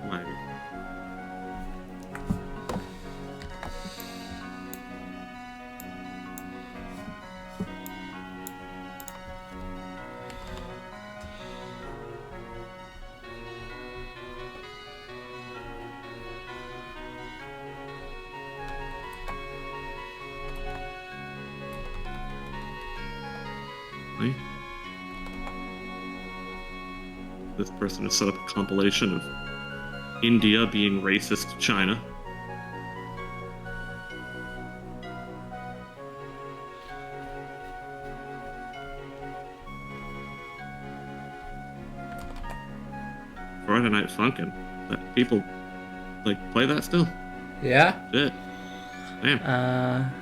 Wait. This person has set up a compilation of India being racist to China. Friday Night Funkin'. That people like play that still? Yeah? Shit. Damn.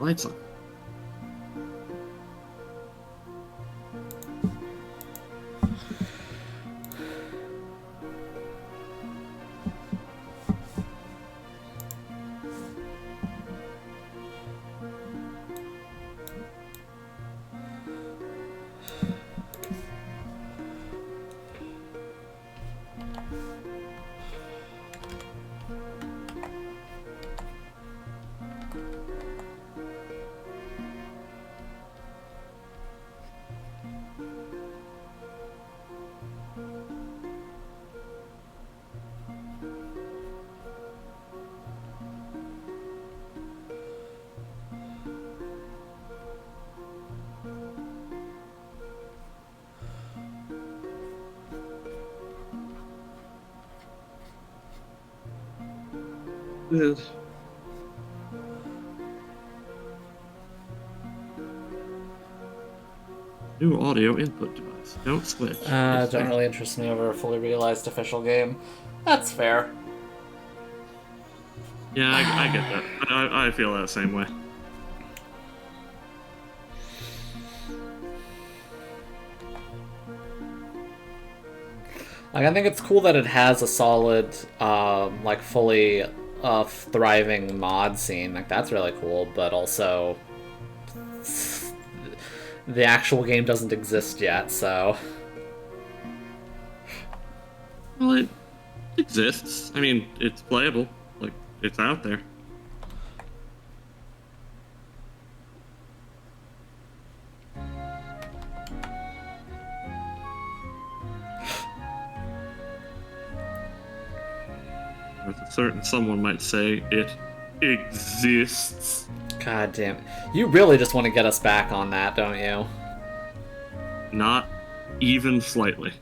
Lights on. Yes. New audio input device. Don't switch. Don't really interest me over a fully realized official game. That's fair. Yeah, I get that. I feel that same way. Like, I think it's cool that it has a solid, like, fully thriving mod scene. Like, that's really cool, but also the actual game doesn't exist yet, so... Well, it exists. I mean, it's playable. Like, it's out there. With a certain someone might say it exists. God damn it. You really just want to get us back on that, don't you? Not even slightly.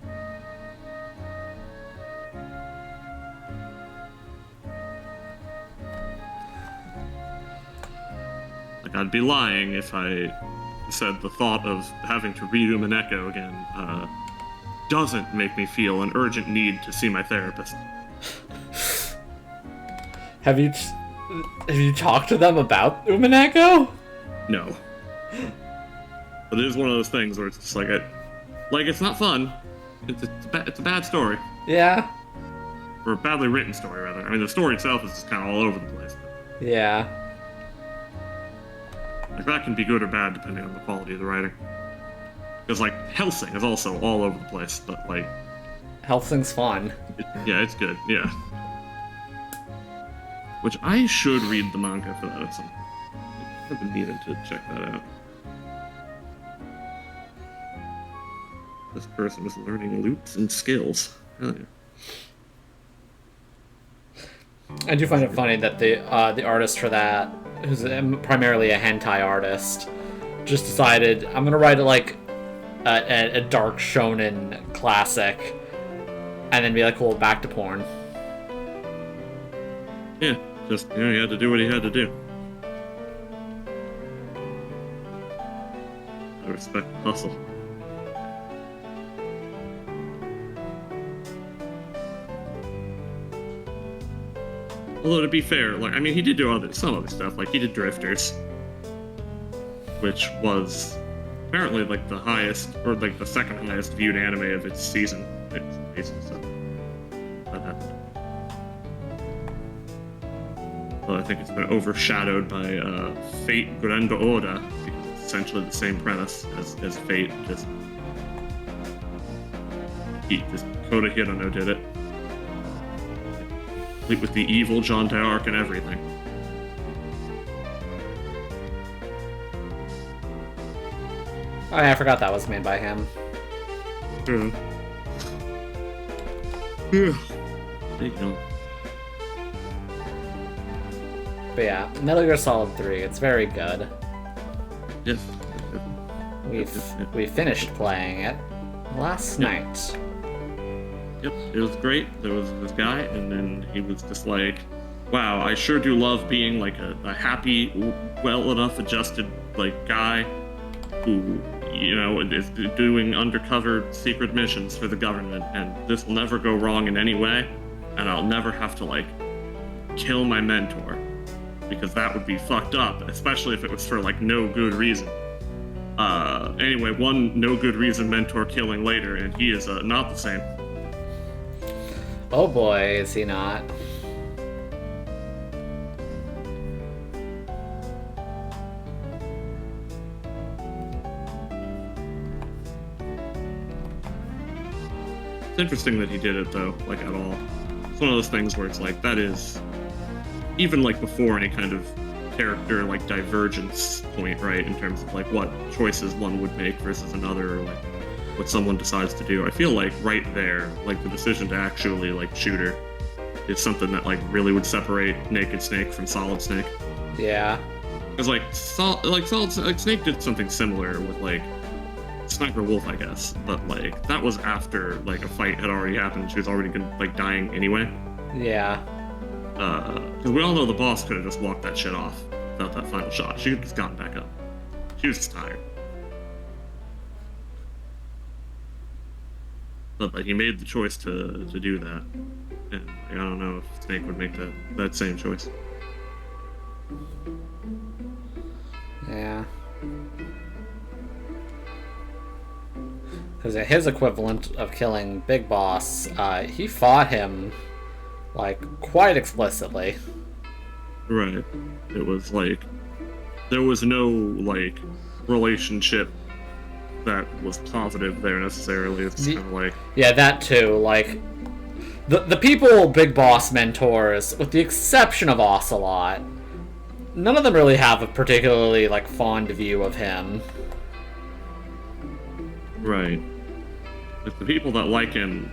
Like, I'd be lying if I said the thought of having to read Umineko again doesn't make me feel an urgent need to see my therapist. Have you talked to them about Umineko? No. But it is one of those things where it's just like it's not fun. It's a bad story. Yeah. Or a badly written story, rather. I mean, the story itself is just kind of all over the place. Yeah. Like, that can be good or bad depending on the quality of the writing. Because, like, Hellsing is also all over the place, but, like... Hellsing's fun. Yeah, it's good, yeah. Which I should read the manga for that at some point. I've been needing to check that out. This person is learning loops and skills. Hell yeah. I do find it funny that the artist for that, who's primarily a hentai artist, just decided, I'm gonna write like a dark shonen classic, and then be like, cool, back to porn. Yeah, just, you know, he had to do what he had to do. I respect the hustle. Although, to be fair, like, I mean, he did do some other stuff. Like, he did Drifters, which was apparently, like, the highest, or, like, the second highest viewed anime of its season. So that happened. Well, I think it's been overshadowed by Fate Grande Oda, because it's essentially the same premise as Fate, just Kota Hirano did it. With the evil John d'Arc and everything. Oh yeah, I forgot that was made by him. Yeah. There you go. But yeah, Metal Gear Solid 3, it's very good. Yes. We finished playing it last night. Yep, it was great. There was this guy, and then he was just like, wow, I sure do love being like a happy, well enough adjusted like guy who, you know, is doing undercover secret missions for the government, and this will never go wrong in any way, and I'll never have to like kill my mentor, because that would be fucked up, especially if it was for like no good reason. Anyway, one no good reason mentor killing later, and he is not the same. Oh boy, is he not. It's interesting that he did it, though, like, at all. It's one of those things where it's like, that is, even, like, before any kind of character, like, divergence point, right, in terms of, like, what choices one would make versus another, or, like, what someone decides to do. I feel like right there, like, the decision to actually, like, shoot her is something that, like, really would separate Naked Snake from Solid Snake. Yeah. Because, like, Snake did something similar with, like, Sniper Wolf, I guess, but, like, that was after, like, a fight had already happened. She was already, like, dying anyway. Yeah. Because we all know the boss could have just walked that shit off without that final shot. She could have just gotten back up. She was just tired. But, like, he made the choice to do that. And, like, I don't know if Snake would make that same choice. Yeah. Because his equivalent of killing Big Boss, he fought him, like, quite explicitly. Right. It was like there was no like relationship that was positive there necessarily. It's kind of like Yeah, that too. Like, the people Big Boss mentors, with the exception of Ocelot, none of them really have a particularly, like, fond view of him. right. Like the people that like him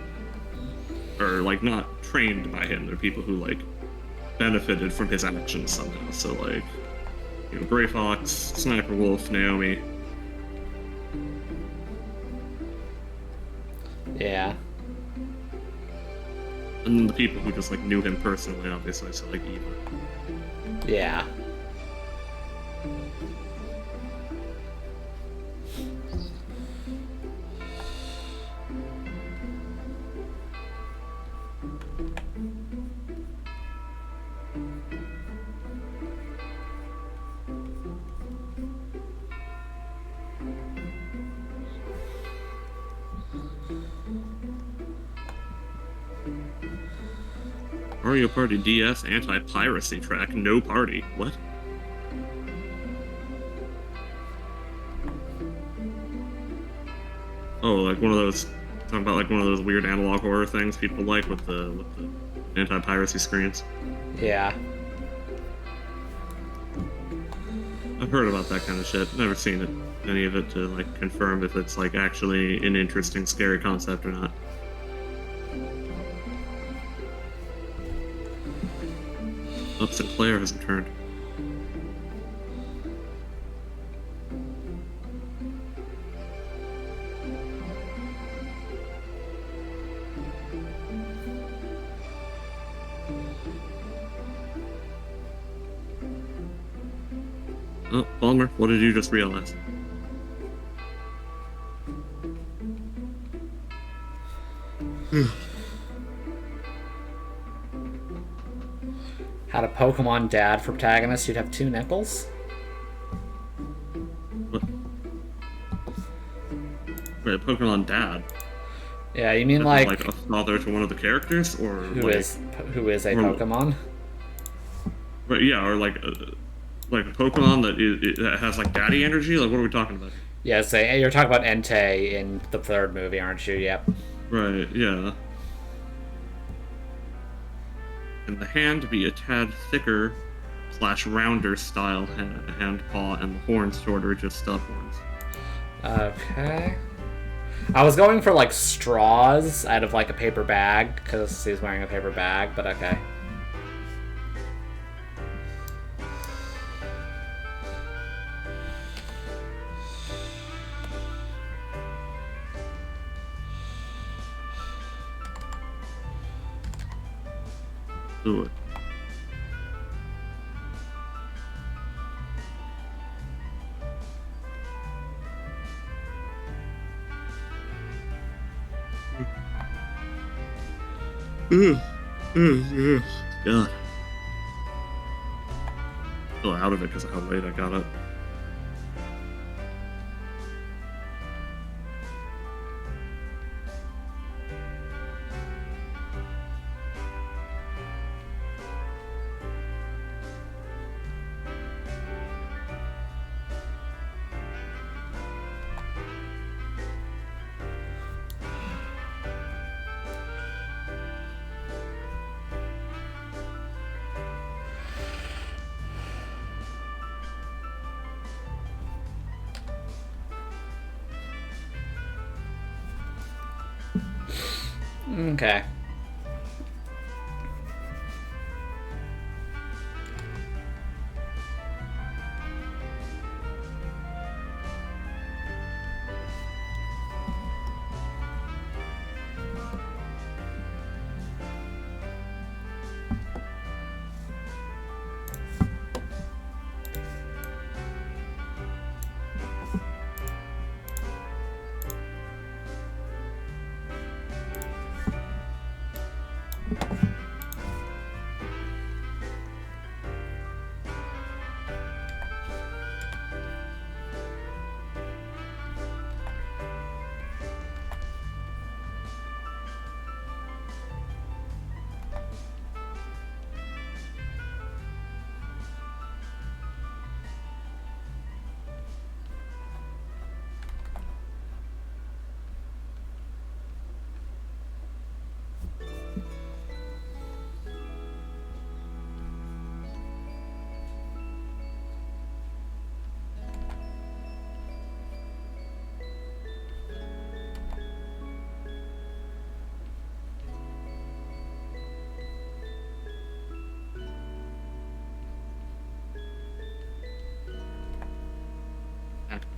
are like not trained by him. They're people who like benefited from his actions somehow. So like, you know, Gray Fox, Sniper Wolf, Naomi. Yeah. And then the people who just like knew him personally, obviously, so like Eva. Yeah. Mario Party DS anti-piracy track, no party. What? Oh, like one of those talking about like one of those weird analog horror things people like with the anti-piracy screens. Yeah. I've heard about that kind of shit. Never seen it, any of it, to like confirm if it's like actually an interesting, scary concept or not. Oh, Sinclair has returned. Oh, Palmer, what did you just realize? Had a Pokemon dad for protagonist, you'd have 2 nipples? What? Wait, Pokemon Dad? Yeah, you mean Like like a father to one of the characters, or who like, is a or- Pokemon? Right, yeah, or like a Pokemon that has like daddy energy. Like, what are we talking about? Yeah, say you're talking about Entei in the 3rd movie, aren't you? Yep. Right, yeah. And the hand be a tad thicker / rounder style hand paw, and the horns shorter, just stub horns. Okay. I was going for like straws out of like a paper bag because he's wearing a paper bag, but okay. Do it. God. Still out of it because of how late I got up. Okay.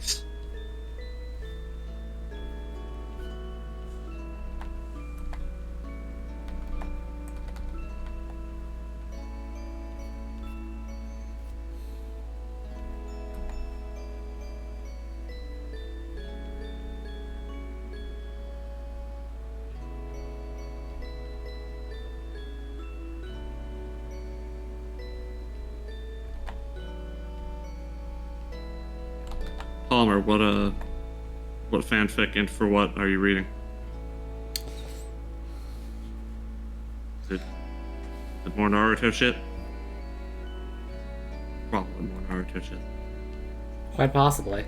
Nice. Palmer, what fanfic and for what are you reading? Is it more Naruto shit? Probably more Naruto shit. Quite possibly.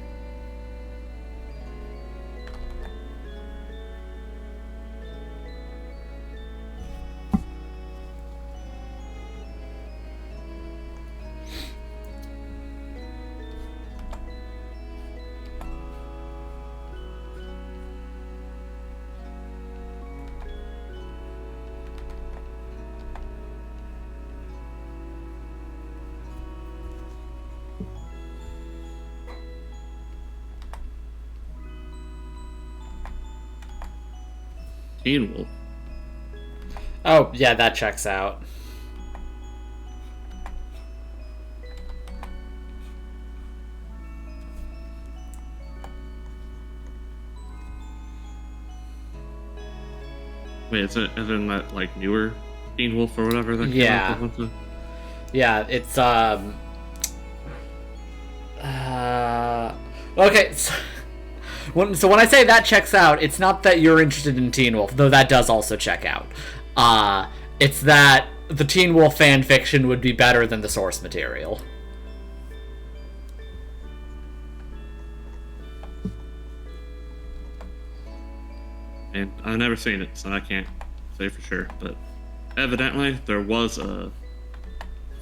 Teen Wolf. Oh, yeah, that checks out. Wait, is it in that like newer Teen Wolf or whatever that came Yeah. out with it? Yeah, it's okay, so when I say that checks out, it's not that you're interested in Teen Wolf, though that does also check out. It's that the Teen Wolf fan fiction would be better than the source material. And I've never seen it, so I can't say for sure. But evidently, there was a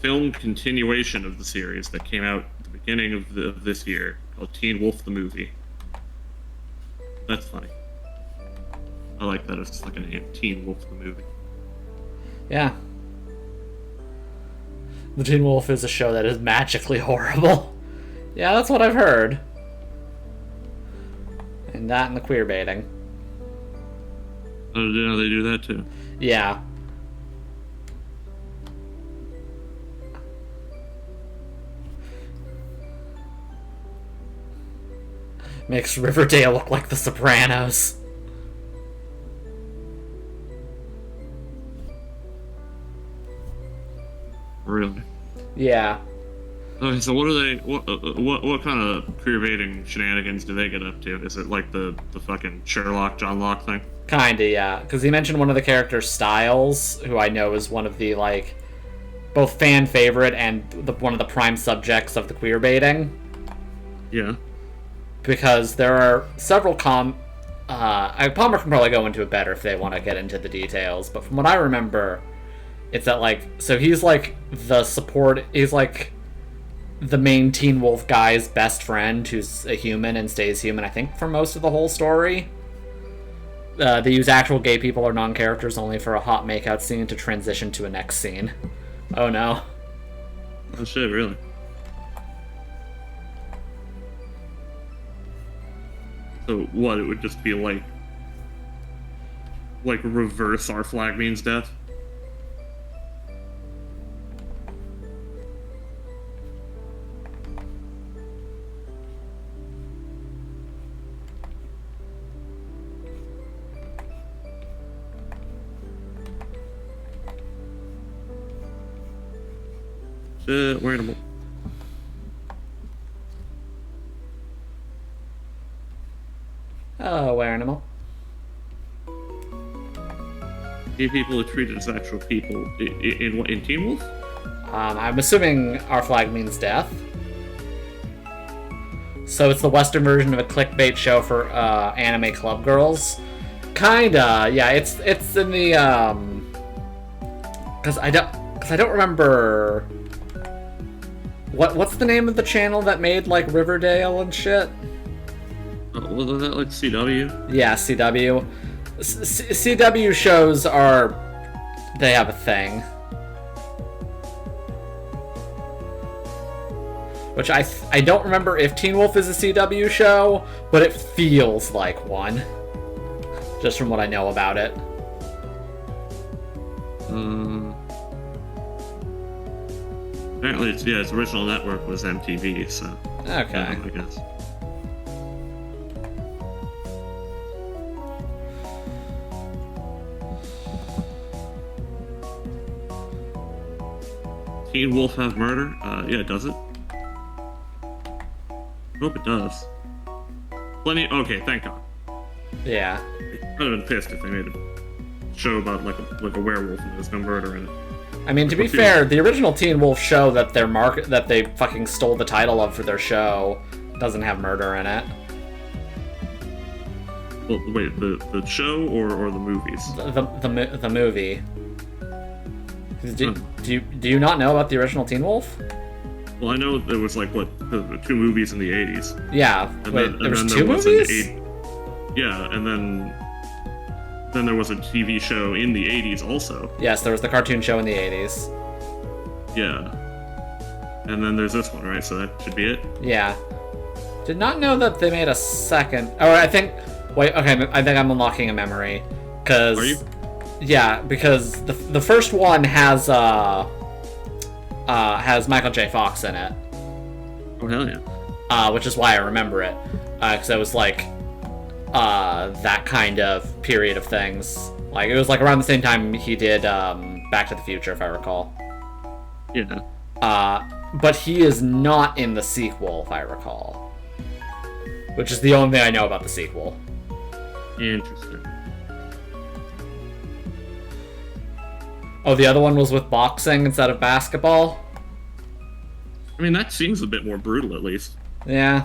film continuation of the series that came out at the beginning of this year called Teen Wolf the Movie. That's funny. I like that it's like a name, Teen Wolf the Movie. Yeah. The Teen Wolf is a show that is magically horrible. Yeah, that's what I've heard. And that and the queer baiting. Oh, you know they do that too. Yeah. Makes Riverdale look like The Sopranos. Really? Yeah. Okay, so what are they? What kind of queer baiting shenanigans do they get up to? Is it like the fucking Sherlock John Locke thing? Kinda, yeah. Because he mentioned one of the characters, Styles, who I know is one of the, like, both fan favorite and one of the prime subjects of the queer baiting. Yeah. Because there are several Palmer can probably go into it better if they want to get into the details, but from what I remember, it's that, like, so he's, like, he's, like, the main Teen Wolf guy's best friend who's a human and stays human, I think, for most of the whole story. They use actual gay people or non-characters only for a hot makeout scene to transition to a next scene. Oh no. Oh shit, really? So what, it would just be like reverse Our Flag Means Death? Shit, wearable. Oh, animal. Gay people are treated as actual people in Teen Wolf? I'm assuming Our Flag Means Death. So it's the Western version of a clickbait show for anime club girls. Kinda, yeah. It's in the because I don't remember what's the name of the channel that made like Riverdale and shit. Wasn't that like CW? Yeah, CW. CW shows they have a thing. which I don't remember if Teen Wolf is a CW show, but it feels like one, just from what I know about it. Apparently, its original network was MTV, so Okay. yeah, I guess. Teen Wolf have murder? Yeah, does it? Hope it does. Plenty. Okay, thank God. Yeah. I'd have been pissed if they made a show about like a werewolf and there's no murder in it. I mean, to be fair, the original Teen Wolf show that that they fucking stole the title of for their show doesn't have murder in it. Well, wait, the show or the movies? The movie. Do you not know about the original Teen Wolf? Well, I know there was like the 2 movies in the 80s. Yeah. And Wait, then, there was and then 2 there was movies? Yeah, and then there was a TV show in the 80s also. Yes, there was the cartoon show in the 80s. Yeah. And then there's this one, right? So that should be it? Yeah. Did not know that they made a second. Oh, I think. Wait, okay, I think I'm unlocking a memory. Cause. Are you? Yeah, because the first one has Michael J. Fox in it. Oh, hell yeah. Which is why I remember it. Because it was like that kind of period of things. Like, it was like around the same time he did Back to the Future, if I recall. Yeah. But he is not in the sequel, if I recall. Which is the only thing I know about the sequel. Interesting. Oh, the other one was with boxing instead of basketball? I mean, that seems a bit more brutal, at least. Yeah.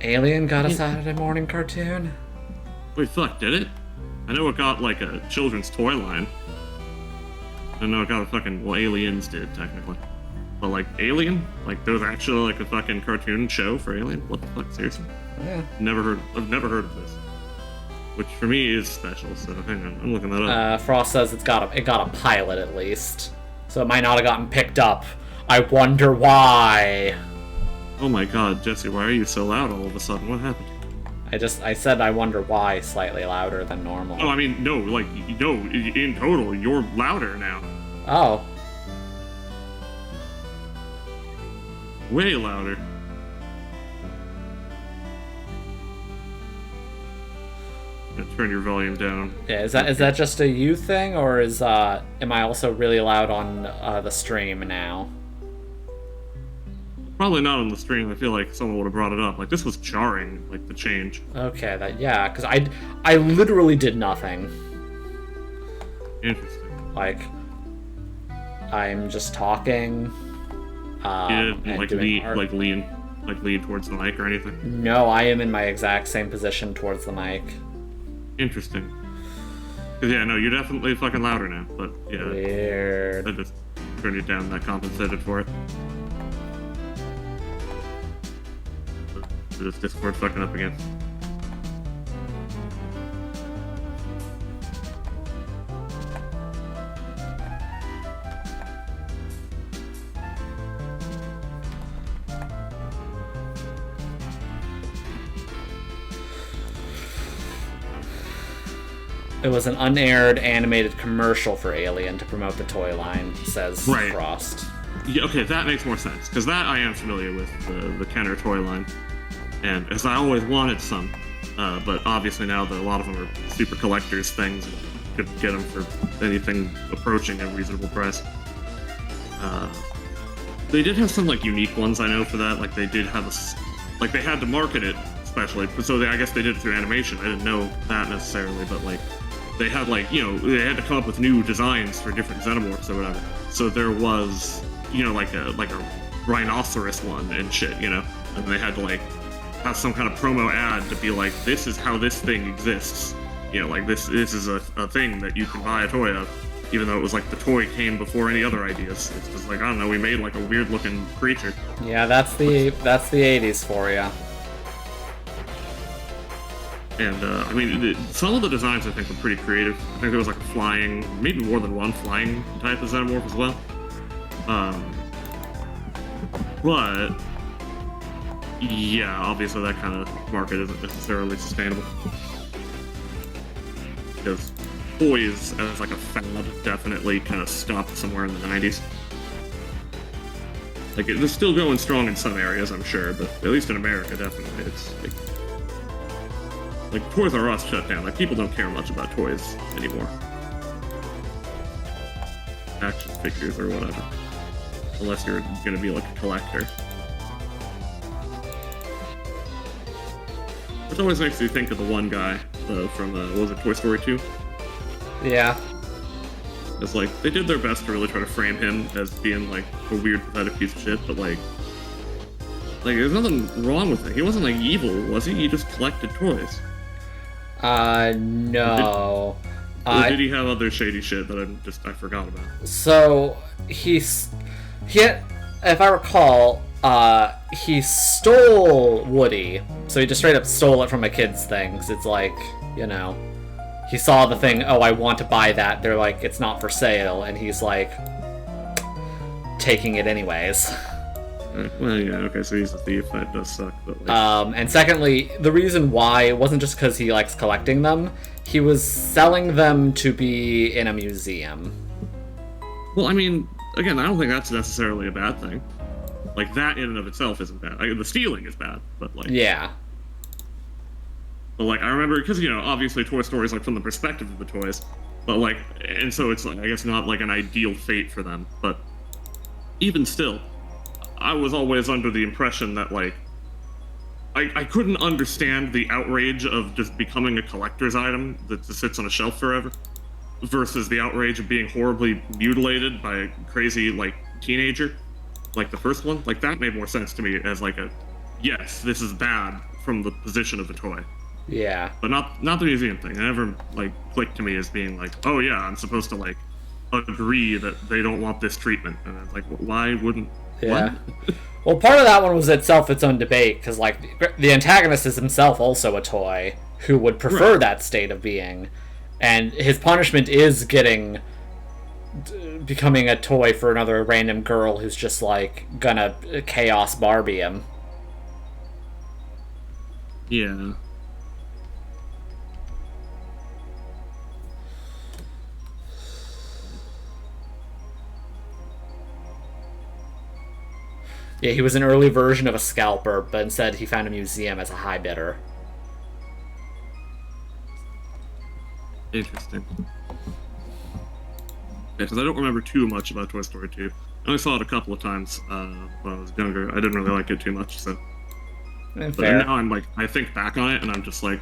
Alien got a Saturday morning cartoon? Wait, fuck, did it? I know it got, like, a children's toy line. I know it got a fucking... Well, Aliens did, technically. But, like, Alien? Like, there was actually, like, a fucking cartoon show for Alien? What the fuck, seriously? Yeah. I've never heard of this. Which, for me, is special, so hang on, I'm looking that up. Frost says it got a pilot at least. So it might not have gotten picked up. I wonder why. Oh my god, Jesse, why are you so loud all of a sudden? What happened? I said I wonder why slightly louder than normal. Oh, I mean, no, like, no, in total, you're louder now. Oh. Way louder. I'm gonna turn your volume down. Yeah, is that just a you thing, or am I also really loud on the stream now? Probably not on the stream. I feel like someone would have brought it up. Like, this was jarring, like, the change. Okay, because I literally did nothing. Interesting. Like, I'm just talking. Yeah, and like, doing art. lean towards the mic or anything. No, I am in my exact same position towards the mic. Interesting. 'Cause, yeah, no, you're definitely fucking louder now, but, yeah. Weird. I just turned it down, that compensated for it. This Discord fucking up again. It was an unaired animated commercial for Alien to promote the toy line, says Right. Frost. Yeah, okay, that makes more sense, because that I am familiar with, the Kenner toy line. And as I always wanted some, but obviously now that a lot of them are super collector's things, and you could get them for anything approaching a reasonable price. They did have some like unique ones I know for that. Like they did have like they had to market it especially, so I guess they did it through animation. I didn't know that necessarily, but like they had like they had to come up with new designs for different xenomorphs or whatever. So there was like a rhinoceros one and shit, and they had to like have some kind of promo ad to be like, this is how this thing exists. Like this is a thing that you can buy a toy of, even though it was like the toy came before any other ideas. It's just like, I don't know, we made like a weird looking creature. Yeah, that's the 80s for you. And I mean, some of the designs I think were pretty creative. I think there was like a flying, maybe more than one flying type of Xenomorph as well. But yeah, obviously that kind of market isn't necessarily sustainable. Because toys as like a fad definitely kind of stopped somewhere in the 90s. Like it's still going strong in some areas, I'm sure, but at least in America, definitely, it's like Toys R Us shut down. Like people don't care much about toys anymore, action figures or whatever, unless you're gonna be like a collector. Which always makes me think of the one guy from what was it, Toy Story 2? Yeah. It's like, they did their best to really try to frame him as being, like, a weird, pathetic piece of shit, but, like, there's nothing wrong with it. He wasn't, like, evil, was he? He just collected toys. No. Or did he have other shady shit that I forgot about? So, if I recall, he stole Woody. So he just straight up stole it from a kid's thing, 'cause it's like, you know... He saw the thing, oh, I want to buy that. They're like, it's not for sale. And he's like, taking it anyways. Well, yeah, okay, so he's a thief. That does suck. But like... And secondly, the reason why it wasn't just because he likes collecting them. He was selling them to be in a museum. Well, I mean, again, I don't think that's necessarily a bad thing. Like, that in and of itself isn't bad. The stealing is bad, but like... Yeah. But, like, I remember, because, you know, obviously Toy Story is, like, from the perspective of the toys, but, like, and so it's, like, I guess not, like, an ideal fate for them, but even still, I was always under the impression that, like, I couldn't understand the outrage of just becoming a collector's item that just sits on a shelf forever, versus the outrage of being horribly mutilated by a crazy, like, teenager, like the first one. Like, that made more sense to me as, like, yes, this is bad from the position of a toy. Yeah. But not the museum thing. It never, like, clicked to me as being like, oh yeah, I'm supposed to, like, agree that they don't want this treatment. And I was like, why wouldn't... Yeah. Well, part of that one was itself its own debate, because, like, the antagonist is himself also a toy who would prefer that state of being. And his punishment is becoming a toy for another random girl who's just, like, gonna chaos Barbie him. Yeah. Yeah, he was an early version of a scalper, but instead he found a museum as a high bidder. Interesting. Yeah, because I don't remember too much about Toy Story 2. I only saw it a couple of times when I was younger. I didn't really like it too much, so... But now I'm like, I think back on it, and I'm just like,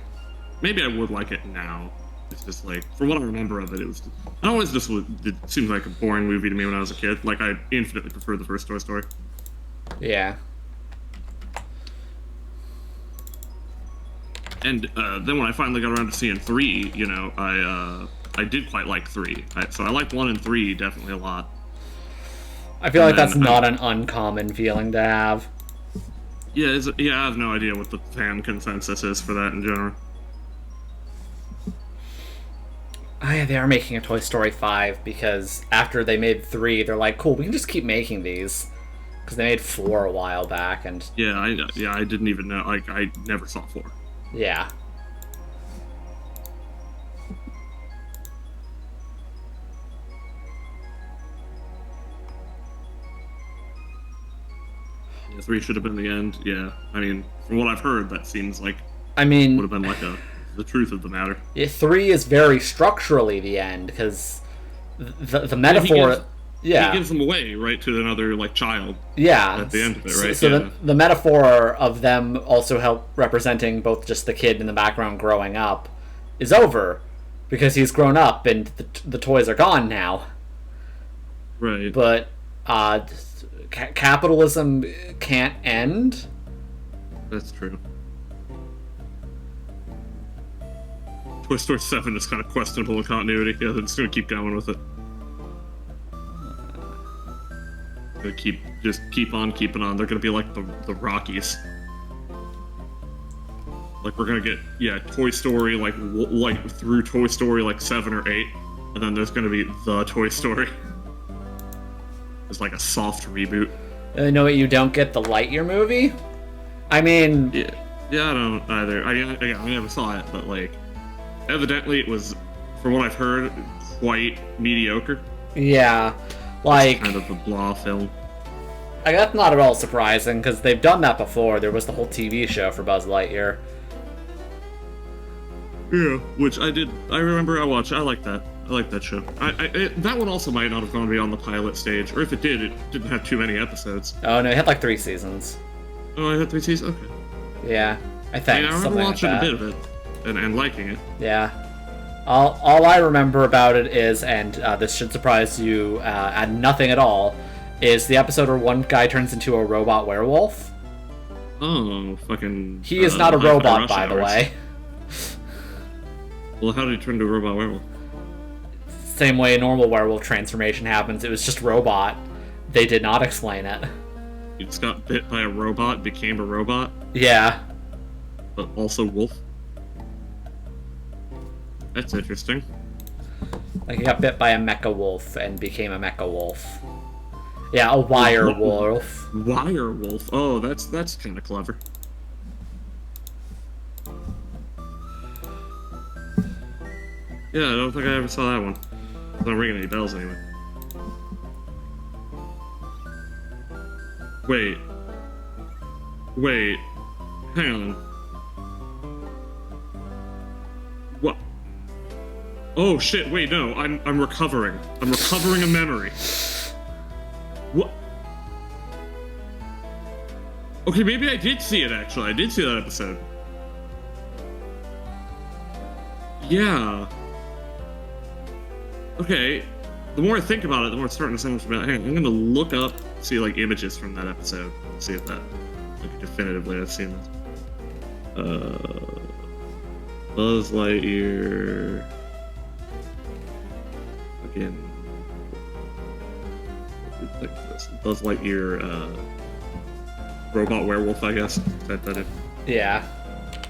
maybe I would like it now. It's just like, from what I remember of it, it always just it seemed like a boring movie to me when I was a kid. Like, I infinitely preferred the first Toy Story. Yeah. And then when I finally got around to seeing 3, you know, I did quite like 3. So I liked 1 and 3 definitely a lot. I feel like that's not an uncommon feeling to have. Yeah, I have no idea what the fan consensus is for that in general. Oh yeah, they are making a Toy Story 5, because after they made 3, they're like, cool, we can just keep making these. Because they made 4 a while back, and... Yeah, I didn't even know, like, I never saw 4. Yeah. Yeah, 3 should have been the end, yeah. I mean, from what I've heard, that seems like... I mean... would have been like the truth of the matter. Yeah, 3 is very structurally the end, because the metaphor... Yeah. He gives them away, right, to another, like, child. Yeah. At the end of it, right? So the metaphor of them also help representing both just the kid in the background growing up is over. Because he's grown up and the toys are gone now. Right. But capitalism can't end. That's true. Toy Story 7 is kind of questionable in continuity. Yeah, they're just going to keep going with it. They keep on keeping on. They're gonna be like the Rockies. Like we're gonna get Toy Story like through Toy Story like 7 or 8, and then there's gonna be the Toy Story. It's like a soft reboot. You know what? You don't get the Lightyear movie. I mean, Yeah, I don't either. I never saw it, but like, evidently it was, from what I've heard, quite mediocre. yeah, like Kind of a blah film. that's not at all surprising because they've done that before. There was the whole TV show for Buzz Lightyear. Yeah, which I remember I watched. I like that. I like that show. That one also might not have gone beyond the pilot stage, or if it did, it didn't have too many episodes. Oh no, it had like 3 seasons. Oh, I had 3 seasons? Okay. Yeah, I think. I remember something watching like a that. bit of it, and liking it. Yeah. All I remember about it is, and this should surprise you at nothing at all, is the episode where one guy turns into a robot werewolf. Oh, fucking... He is not a Hi-Fi robot, Rush by the Hours. way. Well, how did he turn into a robot werewolf? Same way a normal werewolf transformation happens, it was just robot. They did not explain it. He just got bit by a robot, became a robot, Yeah. but also wolf. That's interesting. Like he got bit by a mecha wolf and became a mecha wolf. Yeah, a wire wolf. Wire wolf. Oh, that's kind of clever. Yeah, I don't think I ever saw that one. It's not ringing any bells anyway. Wait. Hang on. What? Oh shit! Wait, no. I'm recovering. I'm recovering a memory. What? Okay, maybe I did see it actually. I did see that episode. Yeah. Okay. The more I think about it, the more it's starting to sound familiar. Hang on, I'm gonna look up, see like images from that episode, see if that like definitively I've seen this. Buzz Lightyear. Again. Like this. Buzz Lightyear. Robot werewolf, I guess. Is that it? Yeah.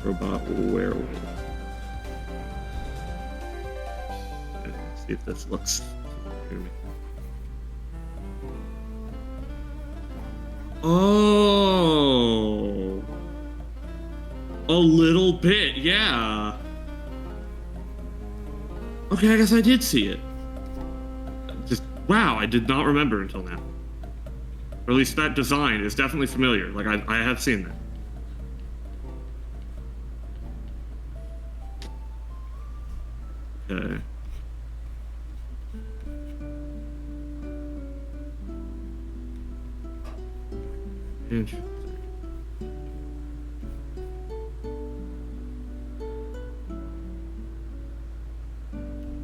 Robot werewolf. Let's see if this looks familiar to me. Oh, a little bit, yeah. Okay, I guess I did see it. Just wow, I did not remember until now. Or at least that design is definitely familiar. Like I have seen that. Okay. Interesting.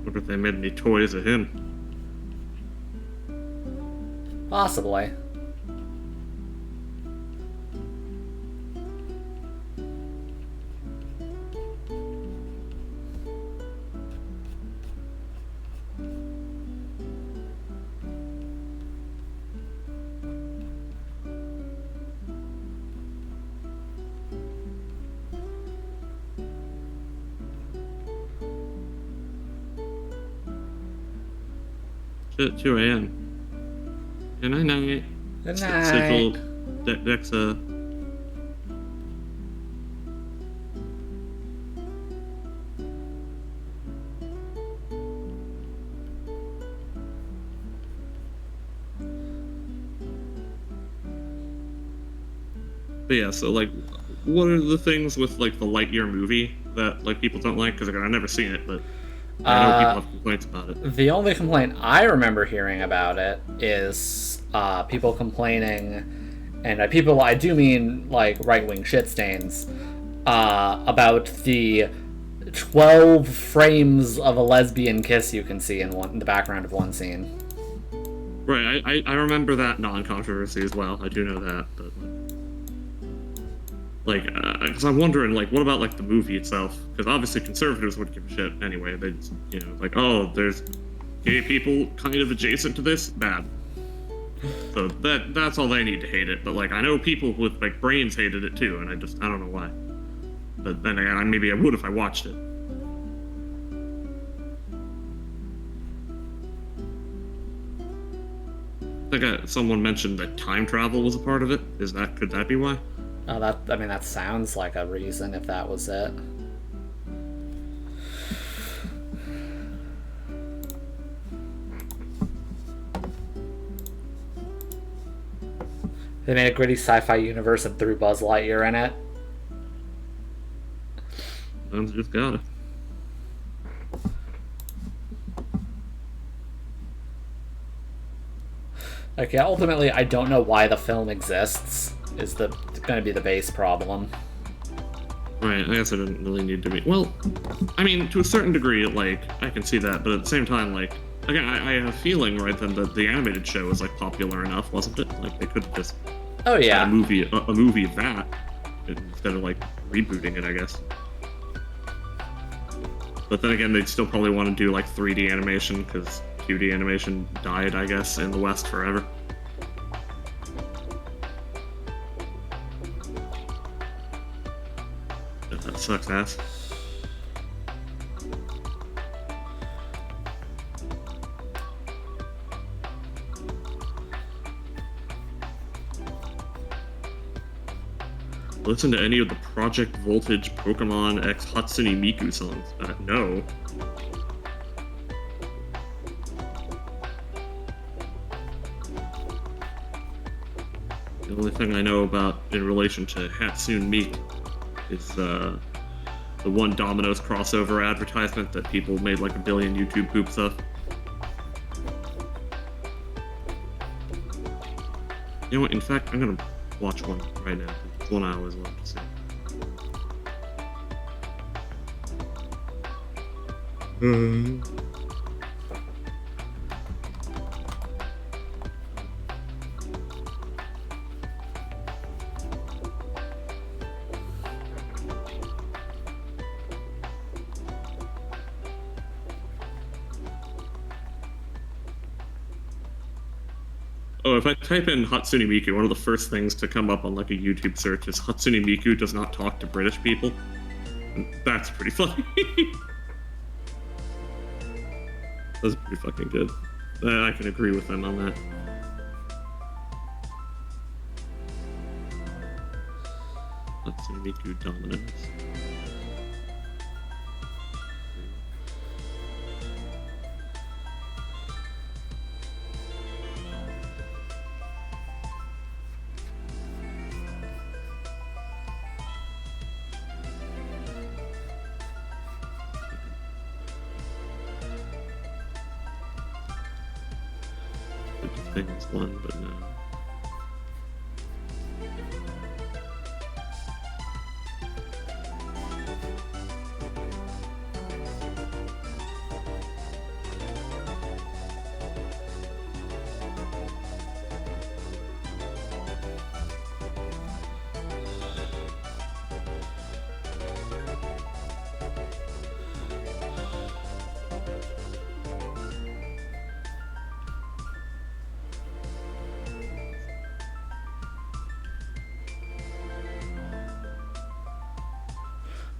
Wonder if they made any toys of him. Possibly. Shit, 2 a.m. Good night. Good Sigil, night. Dexa. But yeah, so like, what are the things with like the Lightyear movie that like people don't like? Because I've never seen it, but I know people have complaints about it. The only complaint I remember hearing about it is people complaining, and by people I do mean like right-wing shit stains, about the 12 frames of a lesbian kiss you can see in the background of one scene. Right, I remember that non-controversy as well. I do know that, but like, because I'm wondering, like, what about like the movie itself? Because obviously conservatives wouldn't give a shit anyway. They just, you know, like, oh, there's gay people kind of adjacent to this, bad. So that's all they need to hate it. But like, I know people with like brains hated it too, and I don't know why. But then again, maybe I would if I watched it. I think someone mentioned that time travel was a part of it. Could that be why? Oh, that sounds like a reason if that was it. They made a gritty sci-fi universe and threw Buzz Lightyear in it. Sounds just gotta. Like, yeah, ultimately, I don't know why the film exists. Is going to be the base problem. Right, I guess it didn't really need to be. Well, I mean, to a certain degree, like, I can see that, but at the same time, like, again, I have a feeling, right, then that the animated show was, like, popular enough, wasn't it? Like, they could have just Oh yeah, had a movie of that instead of, like, rebooting it, I guess. But then again, they'd still probably want to do, like, 3D animation, because 2D animation died, I guess, in the West forever. That sucks ass. Listen to any of the Project Voltage Pokemon X Hatsune Miku songs? No. The only thing I know about in relation to Hatsune Miku is the one Domino's crossover advertisement that people made like a billion YouTube poops of. You know what? In fact, I'm gonna watch one right now. It's one I always love to see. Oh, if I type in Hatsune Miku, one of the first things to come up on like a YouTube search is Hatsune Miku does not talk to British people. And that's pretty funny. That's pretty fucking good. I can agree with them on that. Hatsune Miku dominance. Things one, but no.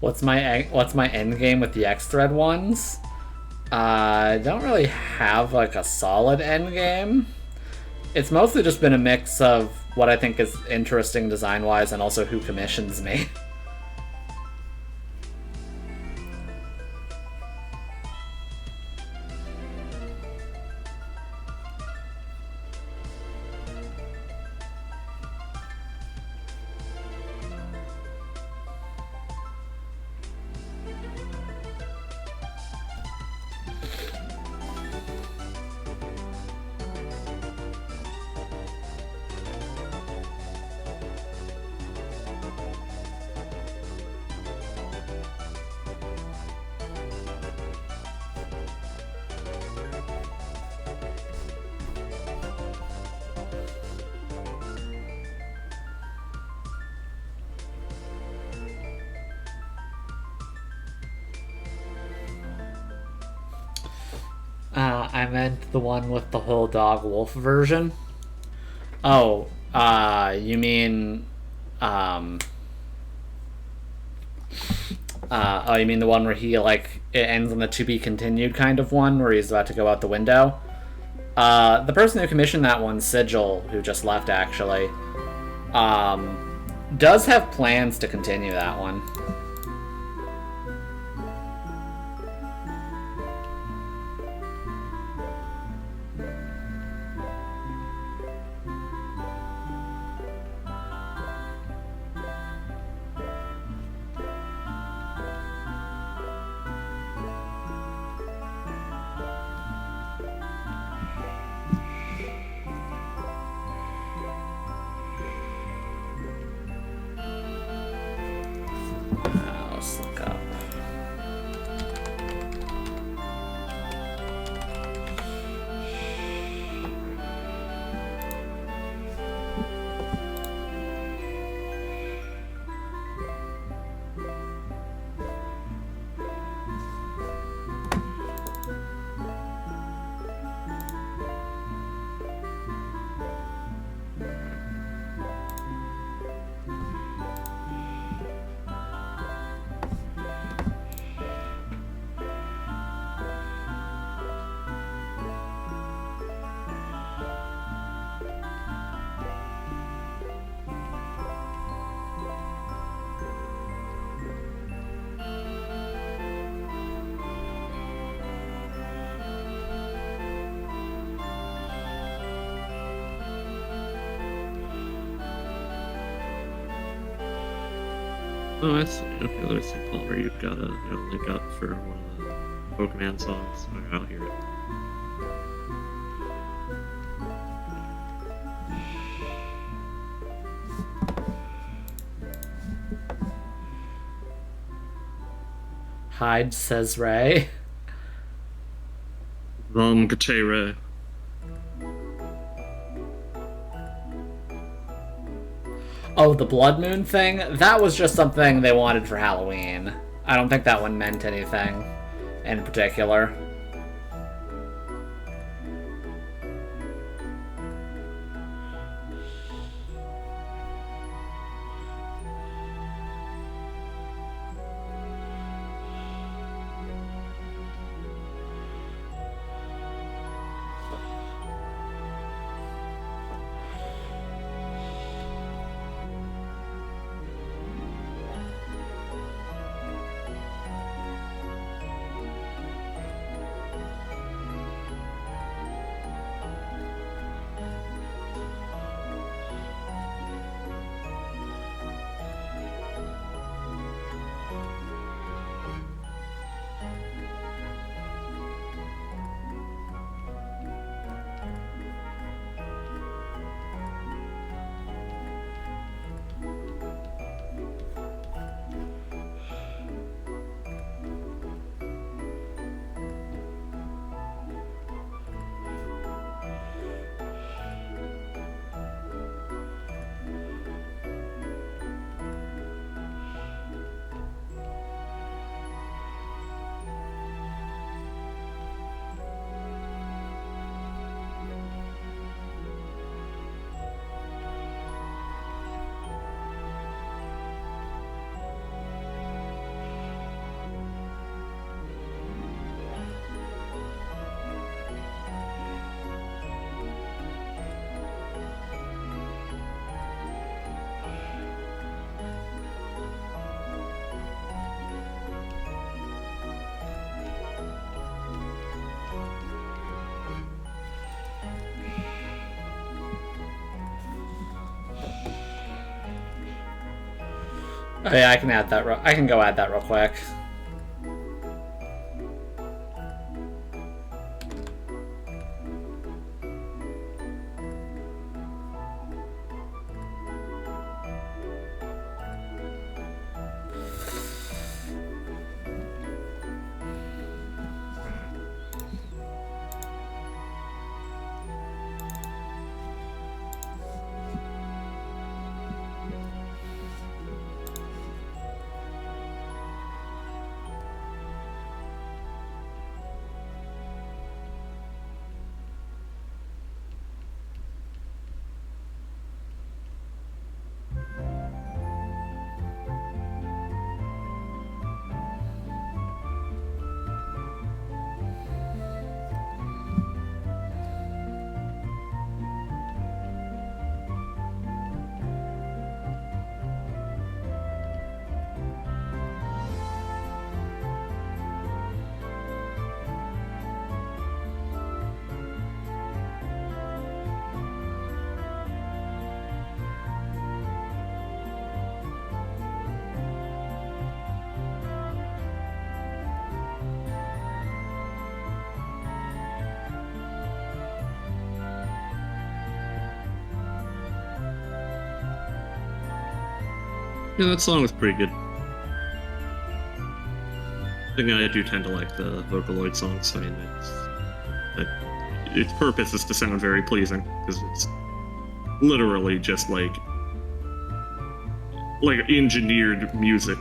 what's my end game with the X Thread ones? I don't really have like a solid end game. It's mostly just been a mix of what I think is interesting design-wise and also who commissions me. I meant the one with the whole dog wolf version. Oh, you mean Oh, you mean the one where he, like, it ends on the to be continued kind of one, where he's about to go out the window? The person who commissioned that one, Sigil, who just left, actually, does have plans to continue that one. Let's look up. Oh, I see. Okay, let's see, Palmer. You've got a link up for one of the Pokemon songs. Alright, I'll hear it. Hide, says Ray. Katere. Oh, the Blood Moon thing? That was just something they wanted for Halloween. I don't think that one meant anything in particular. Oh yeah, I can add that. I can go add that real quick. Yeah, that song was pretty good. I think I do tend to like the Vocaloid songs. I mean, its purpose is to sound very pleasing because it's literally just like engineered music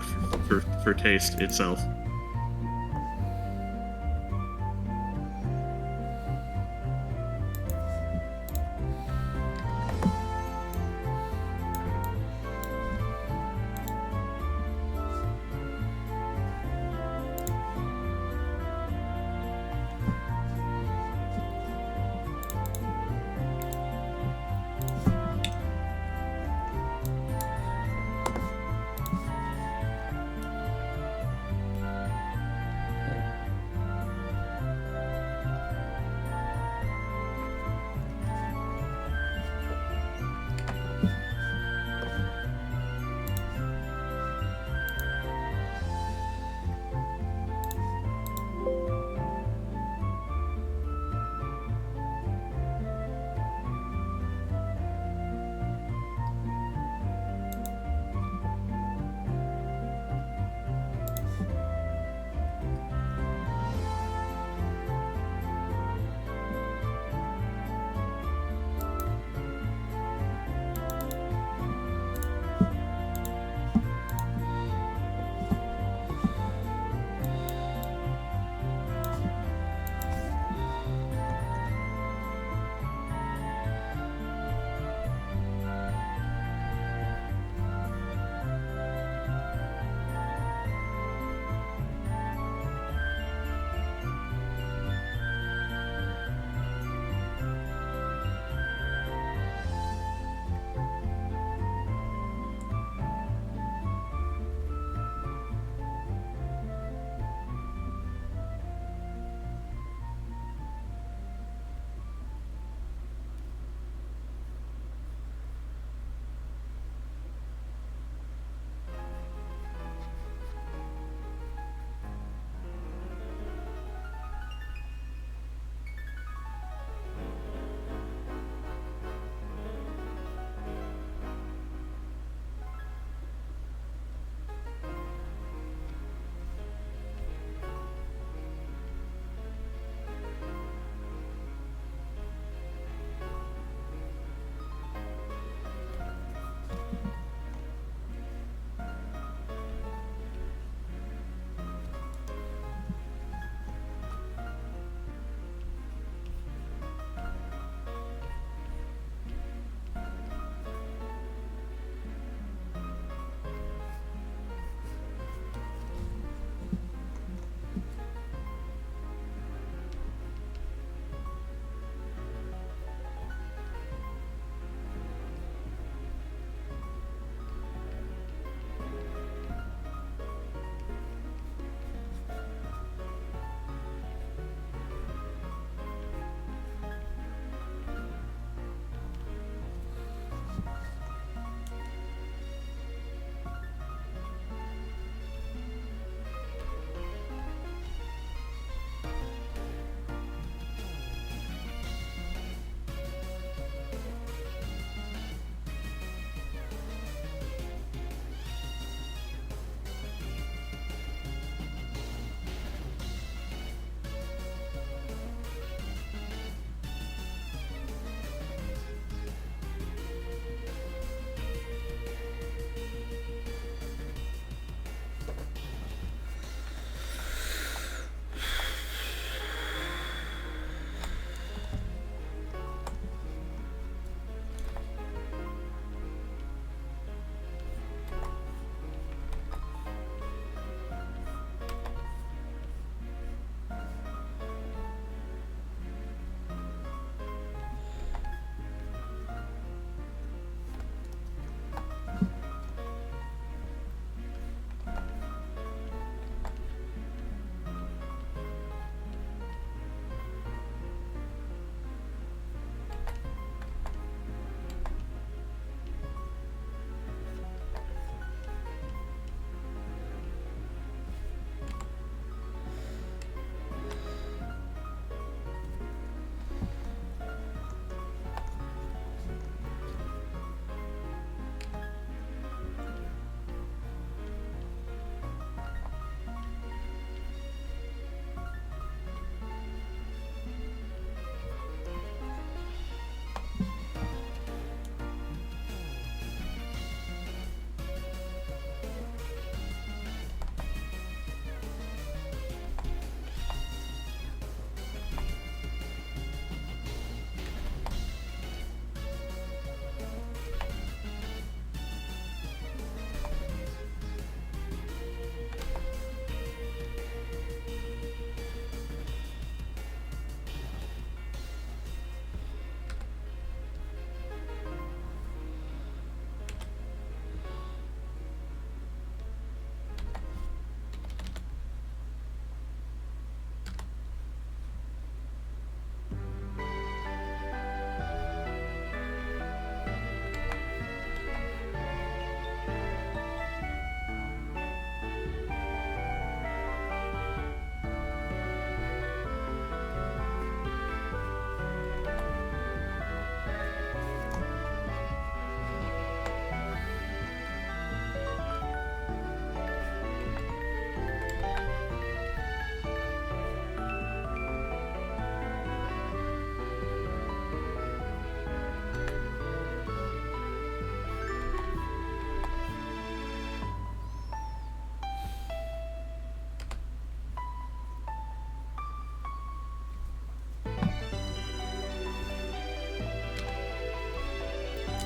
for taste itself.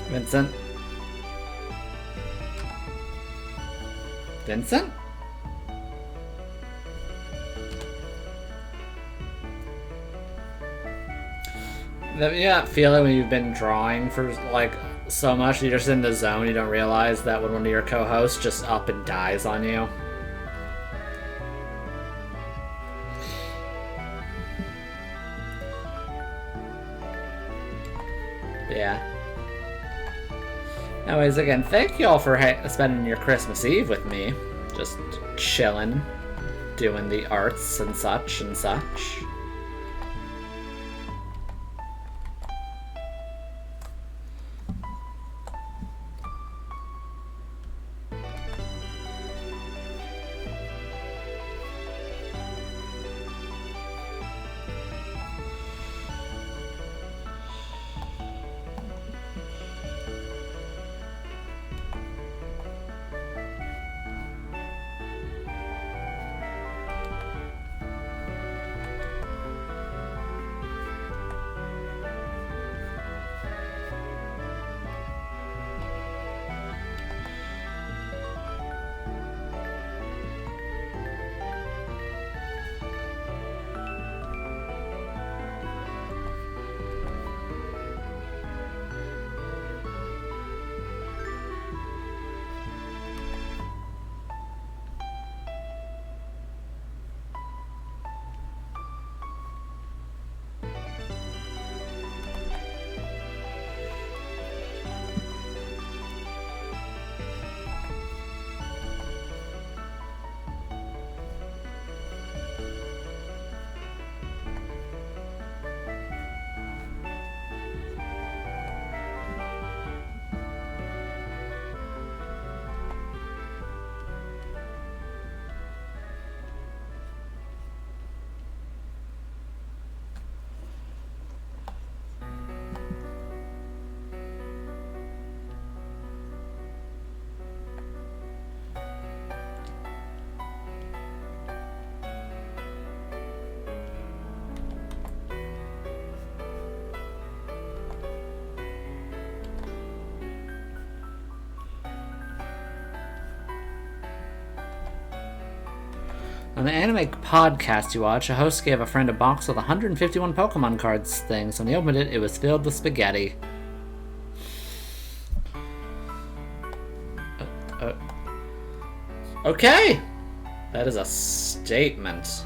Vincent? Vincent? Yeah, feel it when you've been drawing for like so much, you're just in the zone, you don't realize that when one of your co-hosts just up and dies on you. Yeah. Anyways, again, thank you all for spending your Christmas Eve with me. Just chilling, doing the arts and such and such. On the anime podcast you watch, a host gave a friend a box with 151 Pokemon cards things. When he opened it, it was filled with spaghetti. Okay! That is a statement.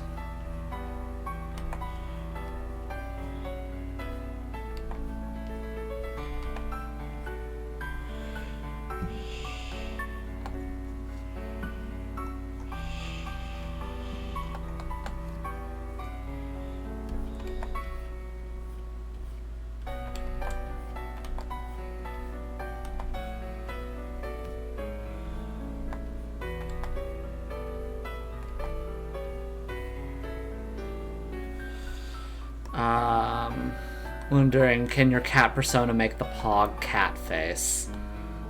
Wondering, can your cat persona make the Pog cat face?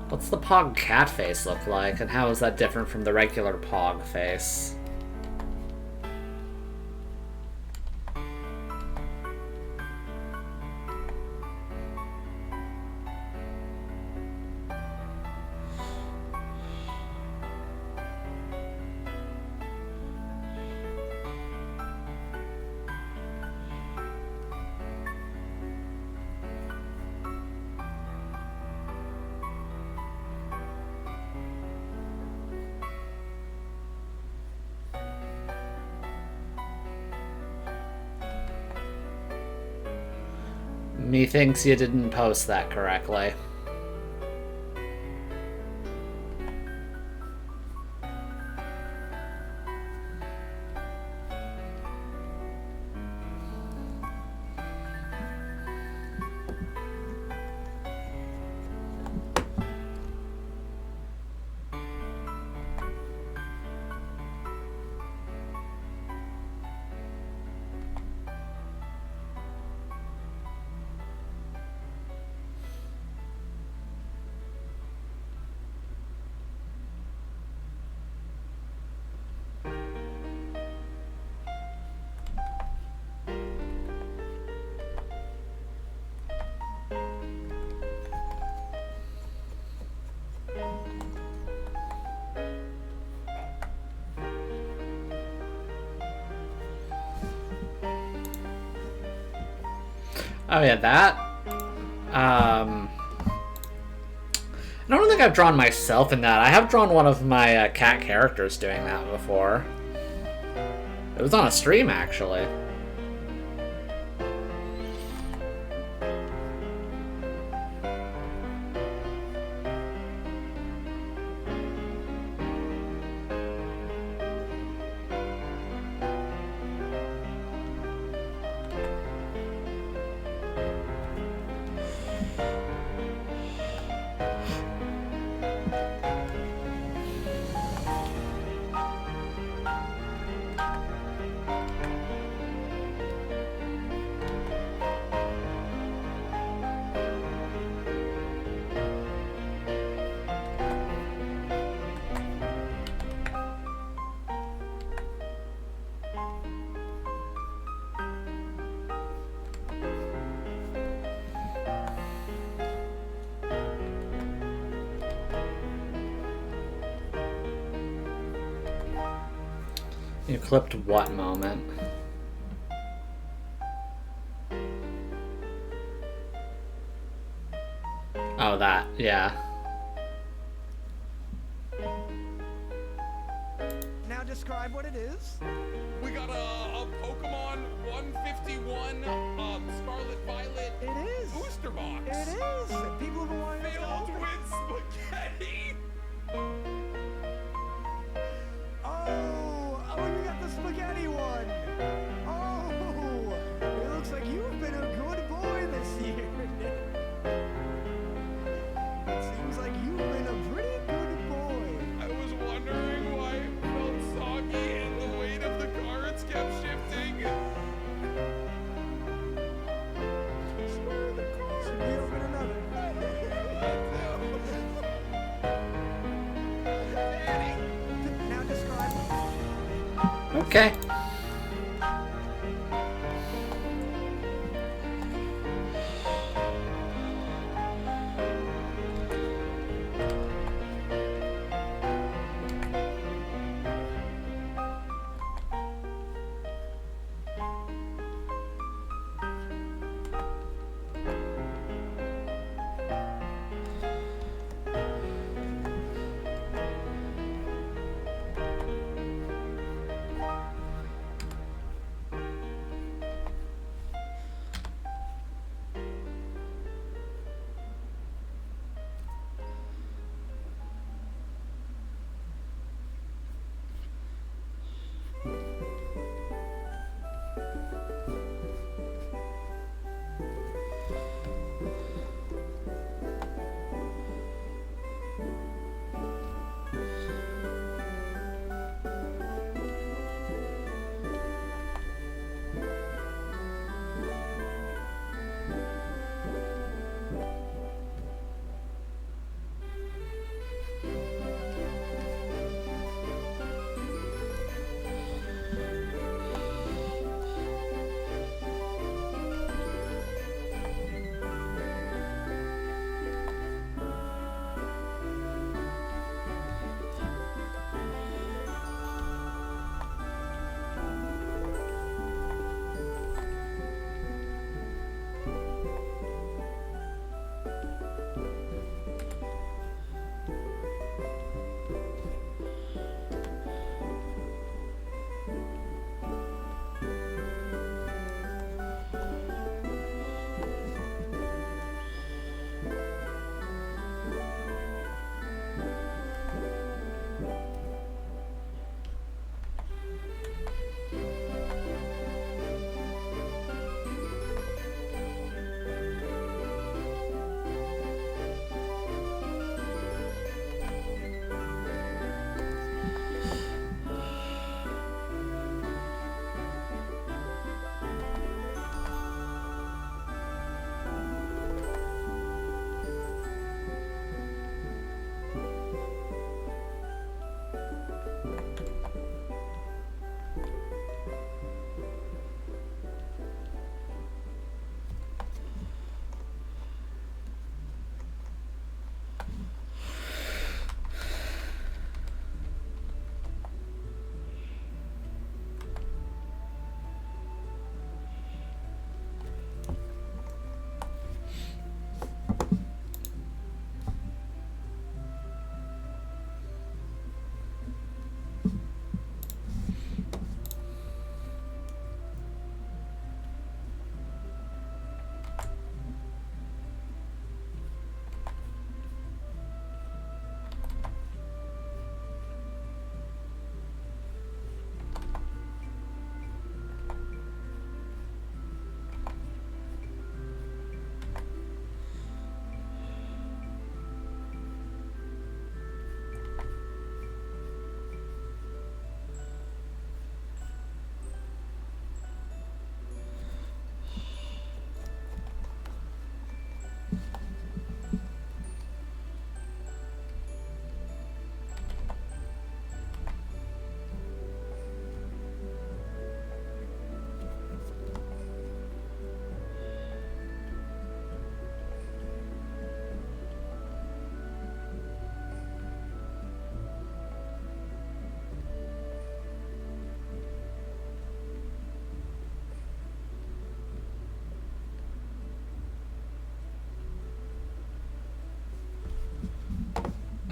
What's the Pog cat face look like, and how is that different from the regular Pog face? Methinks you didn't post that correctly. Oh yeah, that. I don't think I've drawn myself in that. I have drawn one of my cat characters doing that before. It was on a stream, actually. You clipped what moment? Oh, that, yeah. Now describe what it is. We got a Pokemon 151 Scarlet Violet It is. booster box. It is. People have been wanting us to Filled open. with spaghetti. Oh, you got the spaghetti one. Oh, it looks like you've been a good boy this year. It seems like you've been a pretty good boy. I was wondering why it felt soggy and the weight of the cards kept shifting. Swear the card. Should we open another? Now describe. Okay.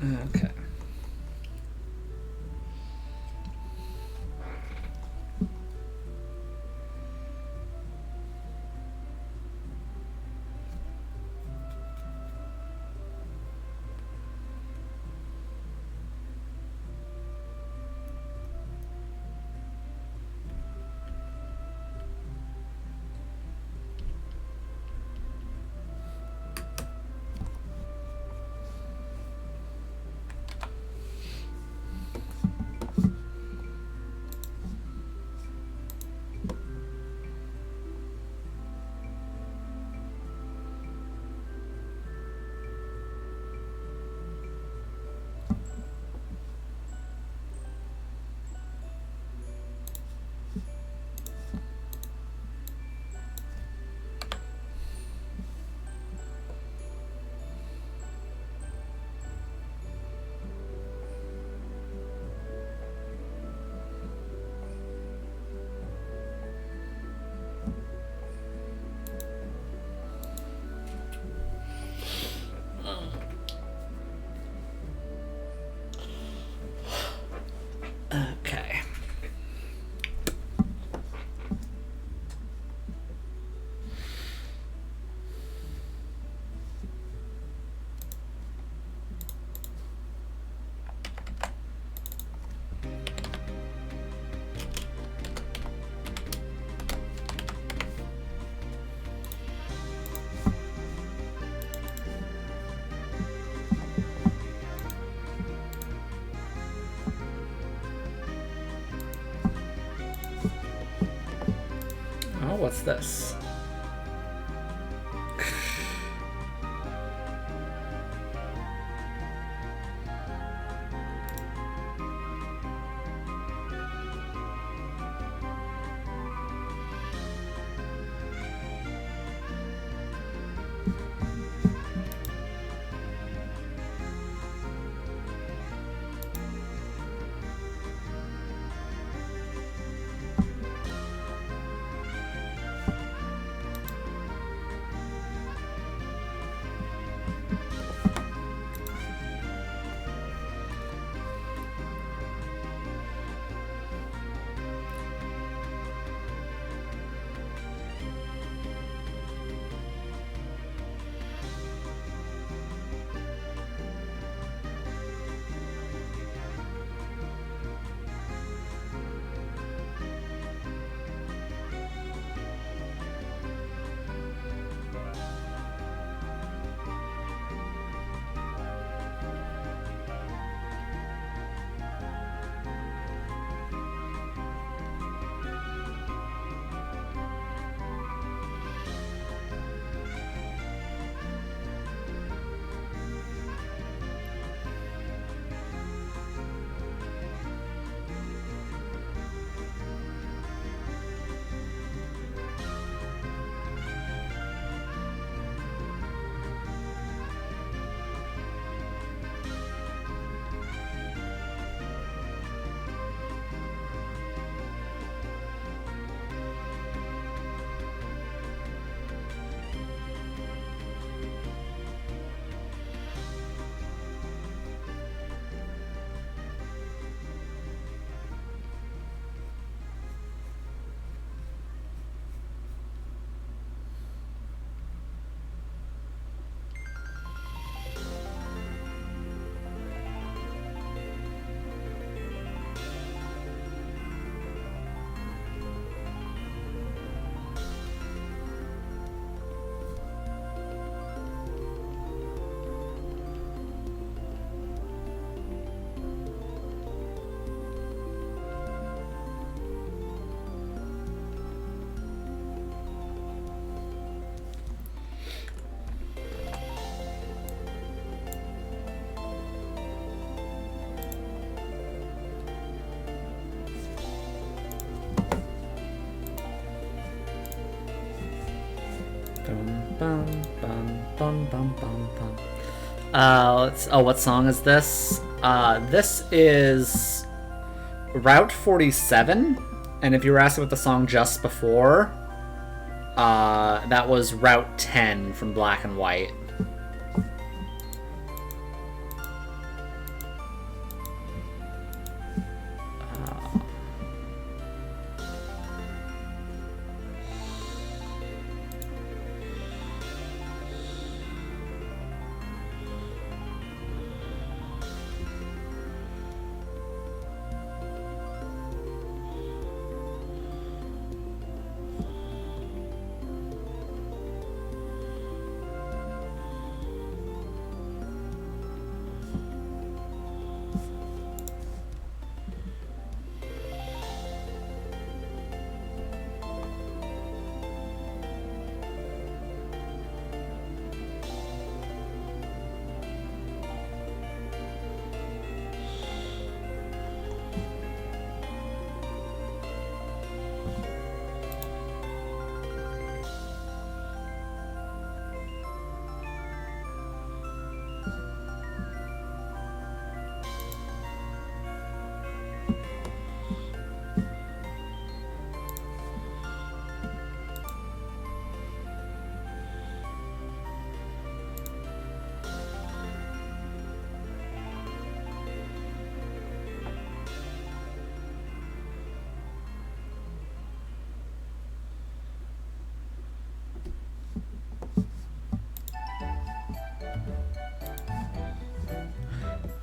Okay. Okay. Oh, what's this? Bum, bum, bum, bum, bum, bum. What song is this? This is Route 47, and if you were asking what the song just before, that was Route 10 from Black and White.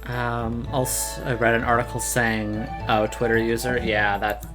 Also, I read an article saying, oh, Twitter user, yeah, that.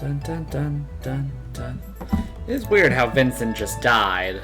Dun dun dun dun dun. It's weird how Vincent just died.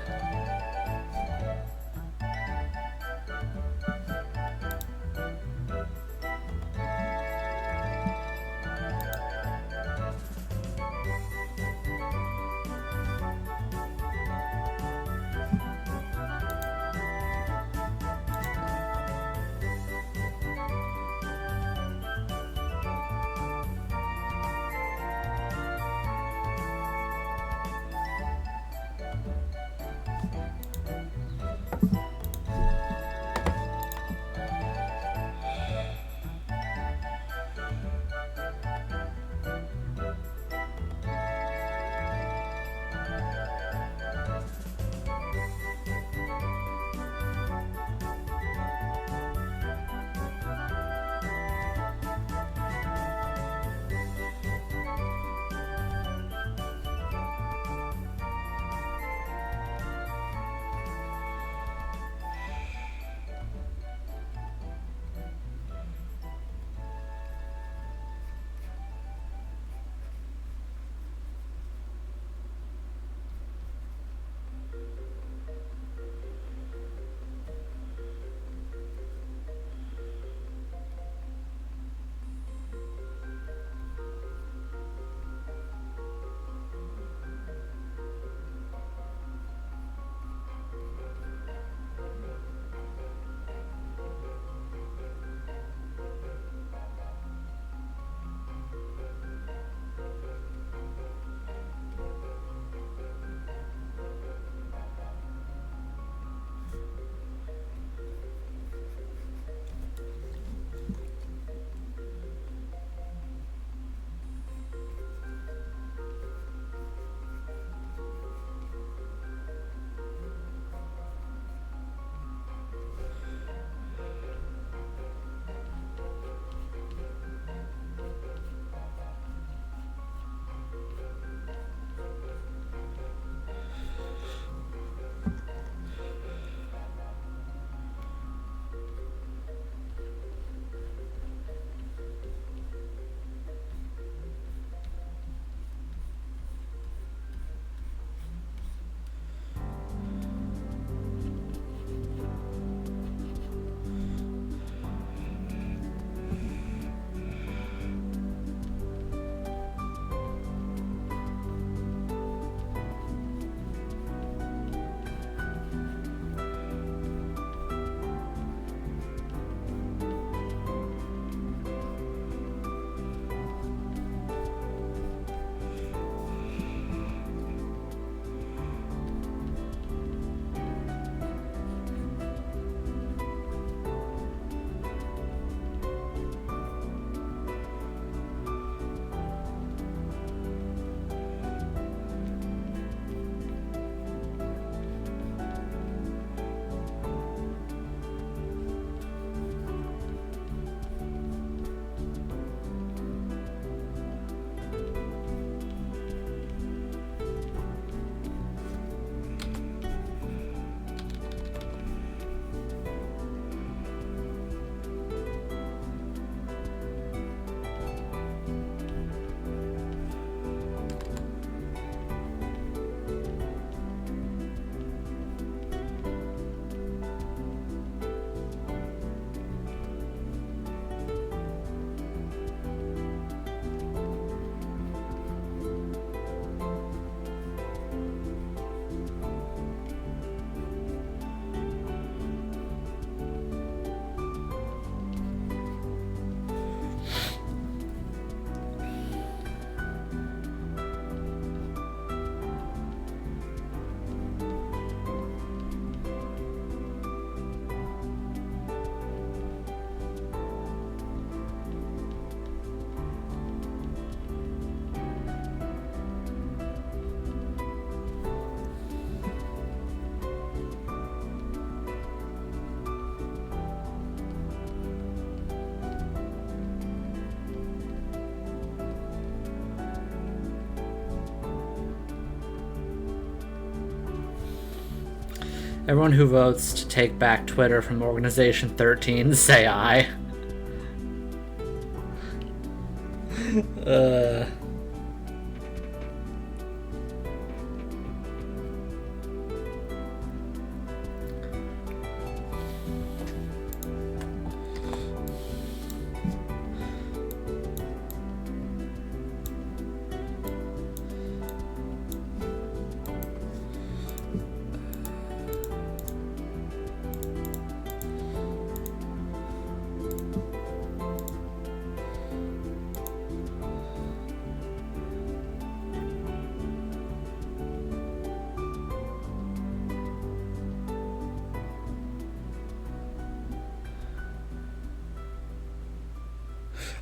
Everyone who votes to take back Twitter from Organization 13, say aye.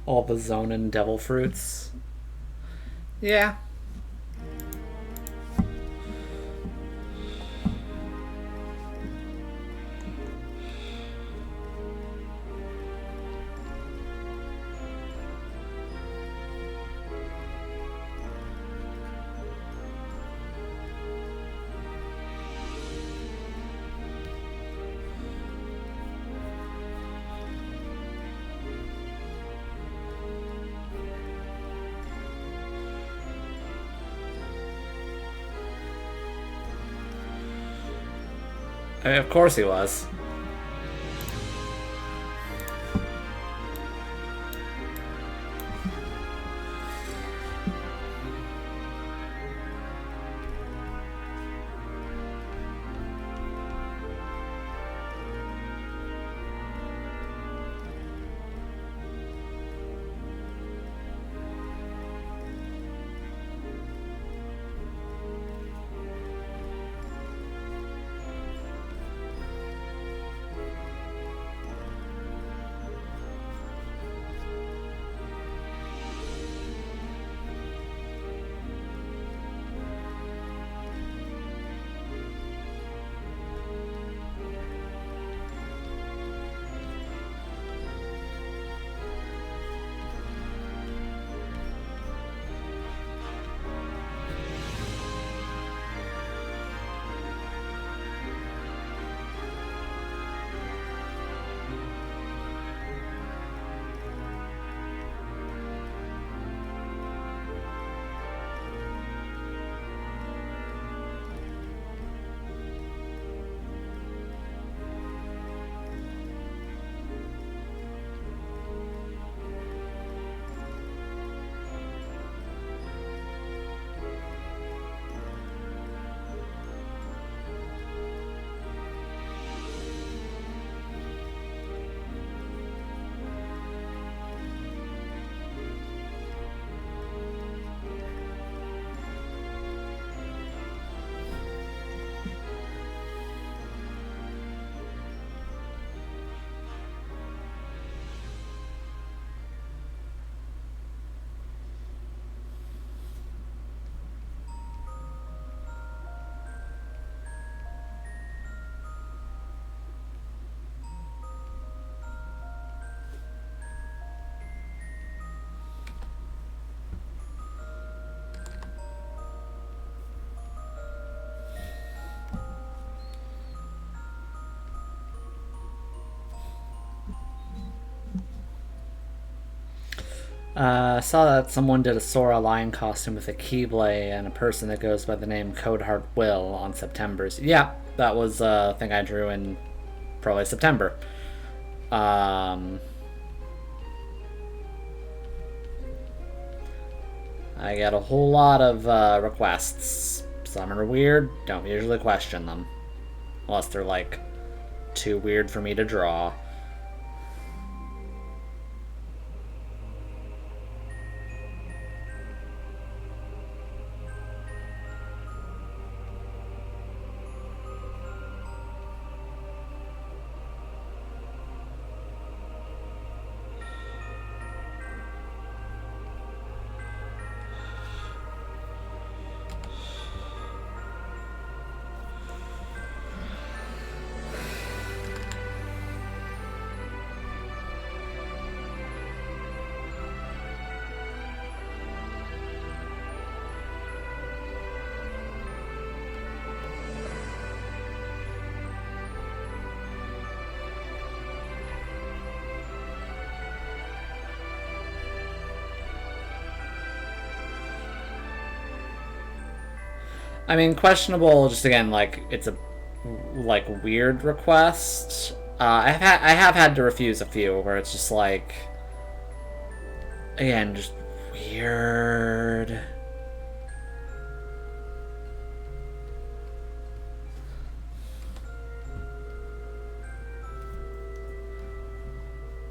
All the Zonin devil fruits. Yeah. I mean, of course he was. I saw that someone did a Sora Lion costume with a Keyblade and a person that goes by the name Codeheart Will on September's. Yeah, that was a thing I drew in probably September. I get a whole lot of requests. Some are weird, don't usually question them. Unless they're like too weird for me to draw. I mean, questionable. Just again, like it's a like weird request. I have had to refuse a few where it's just like, again, just weird.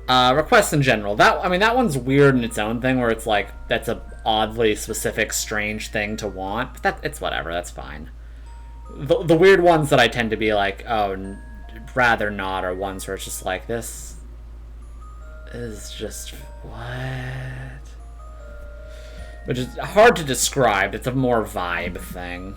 Requests in general. That, I mean, that one's weird in its own thing, where it's like that's a oddly specific, strange thing to want. But it's whatever. That's fine. The weird ones that I tend to be like, oh, rather not, are ones where it's just like, this is just what, which is hard to describe. It's a more vibe thing.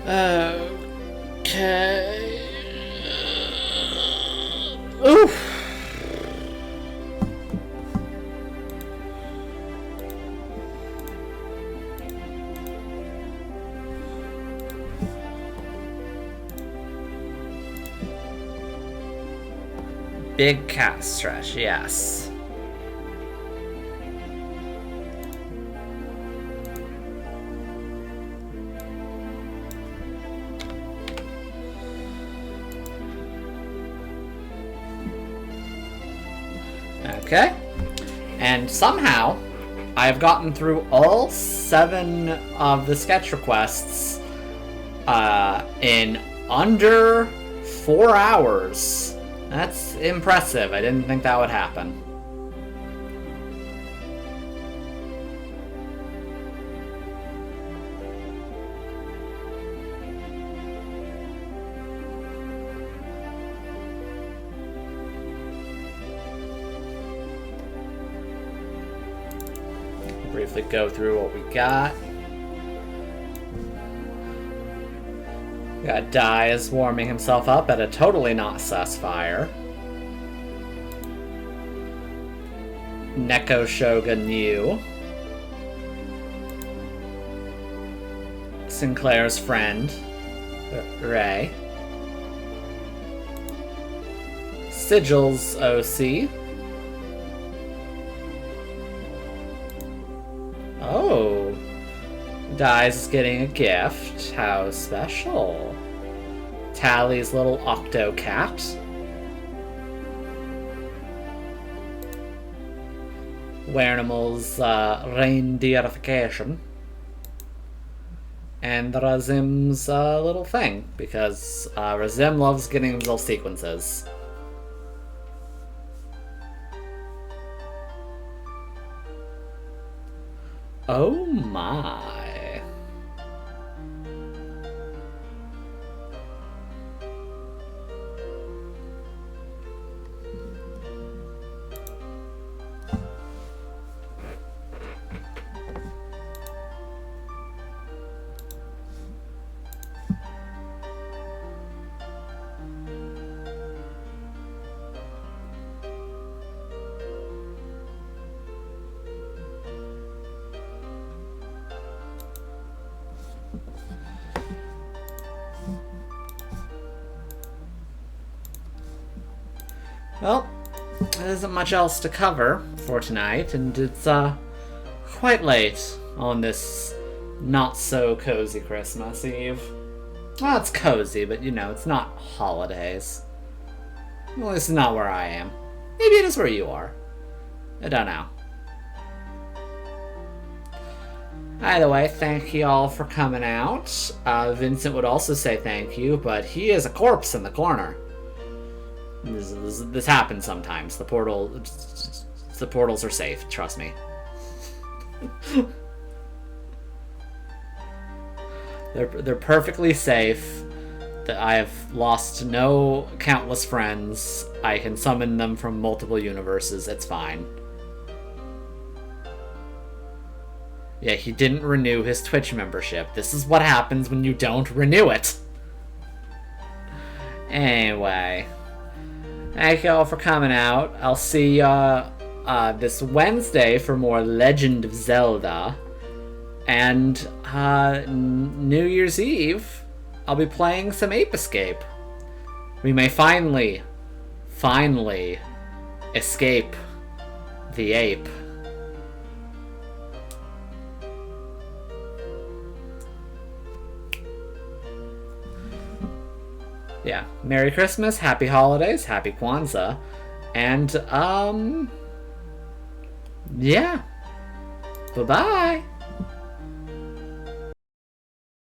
Okay. Oof. Big cat stretch, yes. Okay. And somehow, I've gotten through all 7 of the sketch requests in under 4 hours. That's impressive. I didn't think that would happen. Briefly go through what we got. We got Dies warming himself up at a totally not sus fire. Neko Shogun Yu. Sinclair's friend, Ray. Sigil's OC. Oh. Dies is getting a gift. How special. Tally's little octo cat. Wernimal's reindeerification. And Razim's little thing, because Razim loves getting little sequences. Oh my. Well, there isn't much else to cover for tonight, and it's quite late on this not-so-cozy Christmas Eve. Well, it's cozy, but you know, it's not holidays. Well, this is not where I am. Maybe it is where you are. I don't know. Either way, thank you all for coming out. Vincent would also say thank you, but he is a corpse in the corner. This happens sometimes. The portals are safe. Trust me. They're perfectly safe. That I have lost no countless friends. I can summon them from multiple universes. It's fine. Yeah, he didn't renew his Twitch membership. This is what happens when you don't renew it. Anyway. Thank you all for coming out. I'll see you this Wednesday for more Legend of Zelda. And New Year's Eve, I'll be playing some Ape Escape. We may finally escape the ape. Yeah, Merry Christmas, Happy Holidays, Happy Kwanzaa, and, yeah. Bye-bye!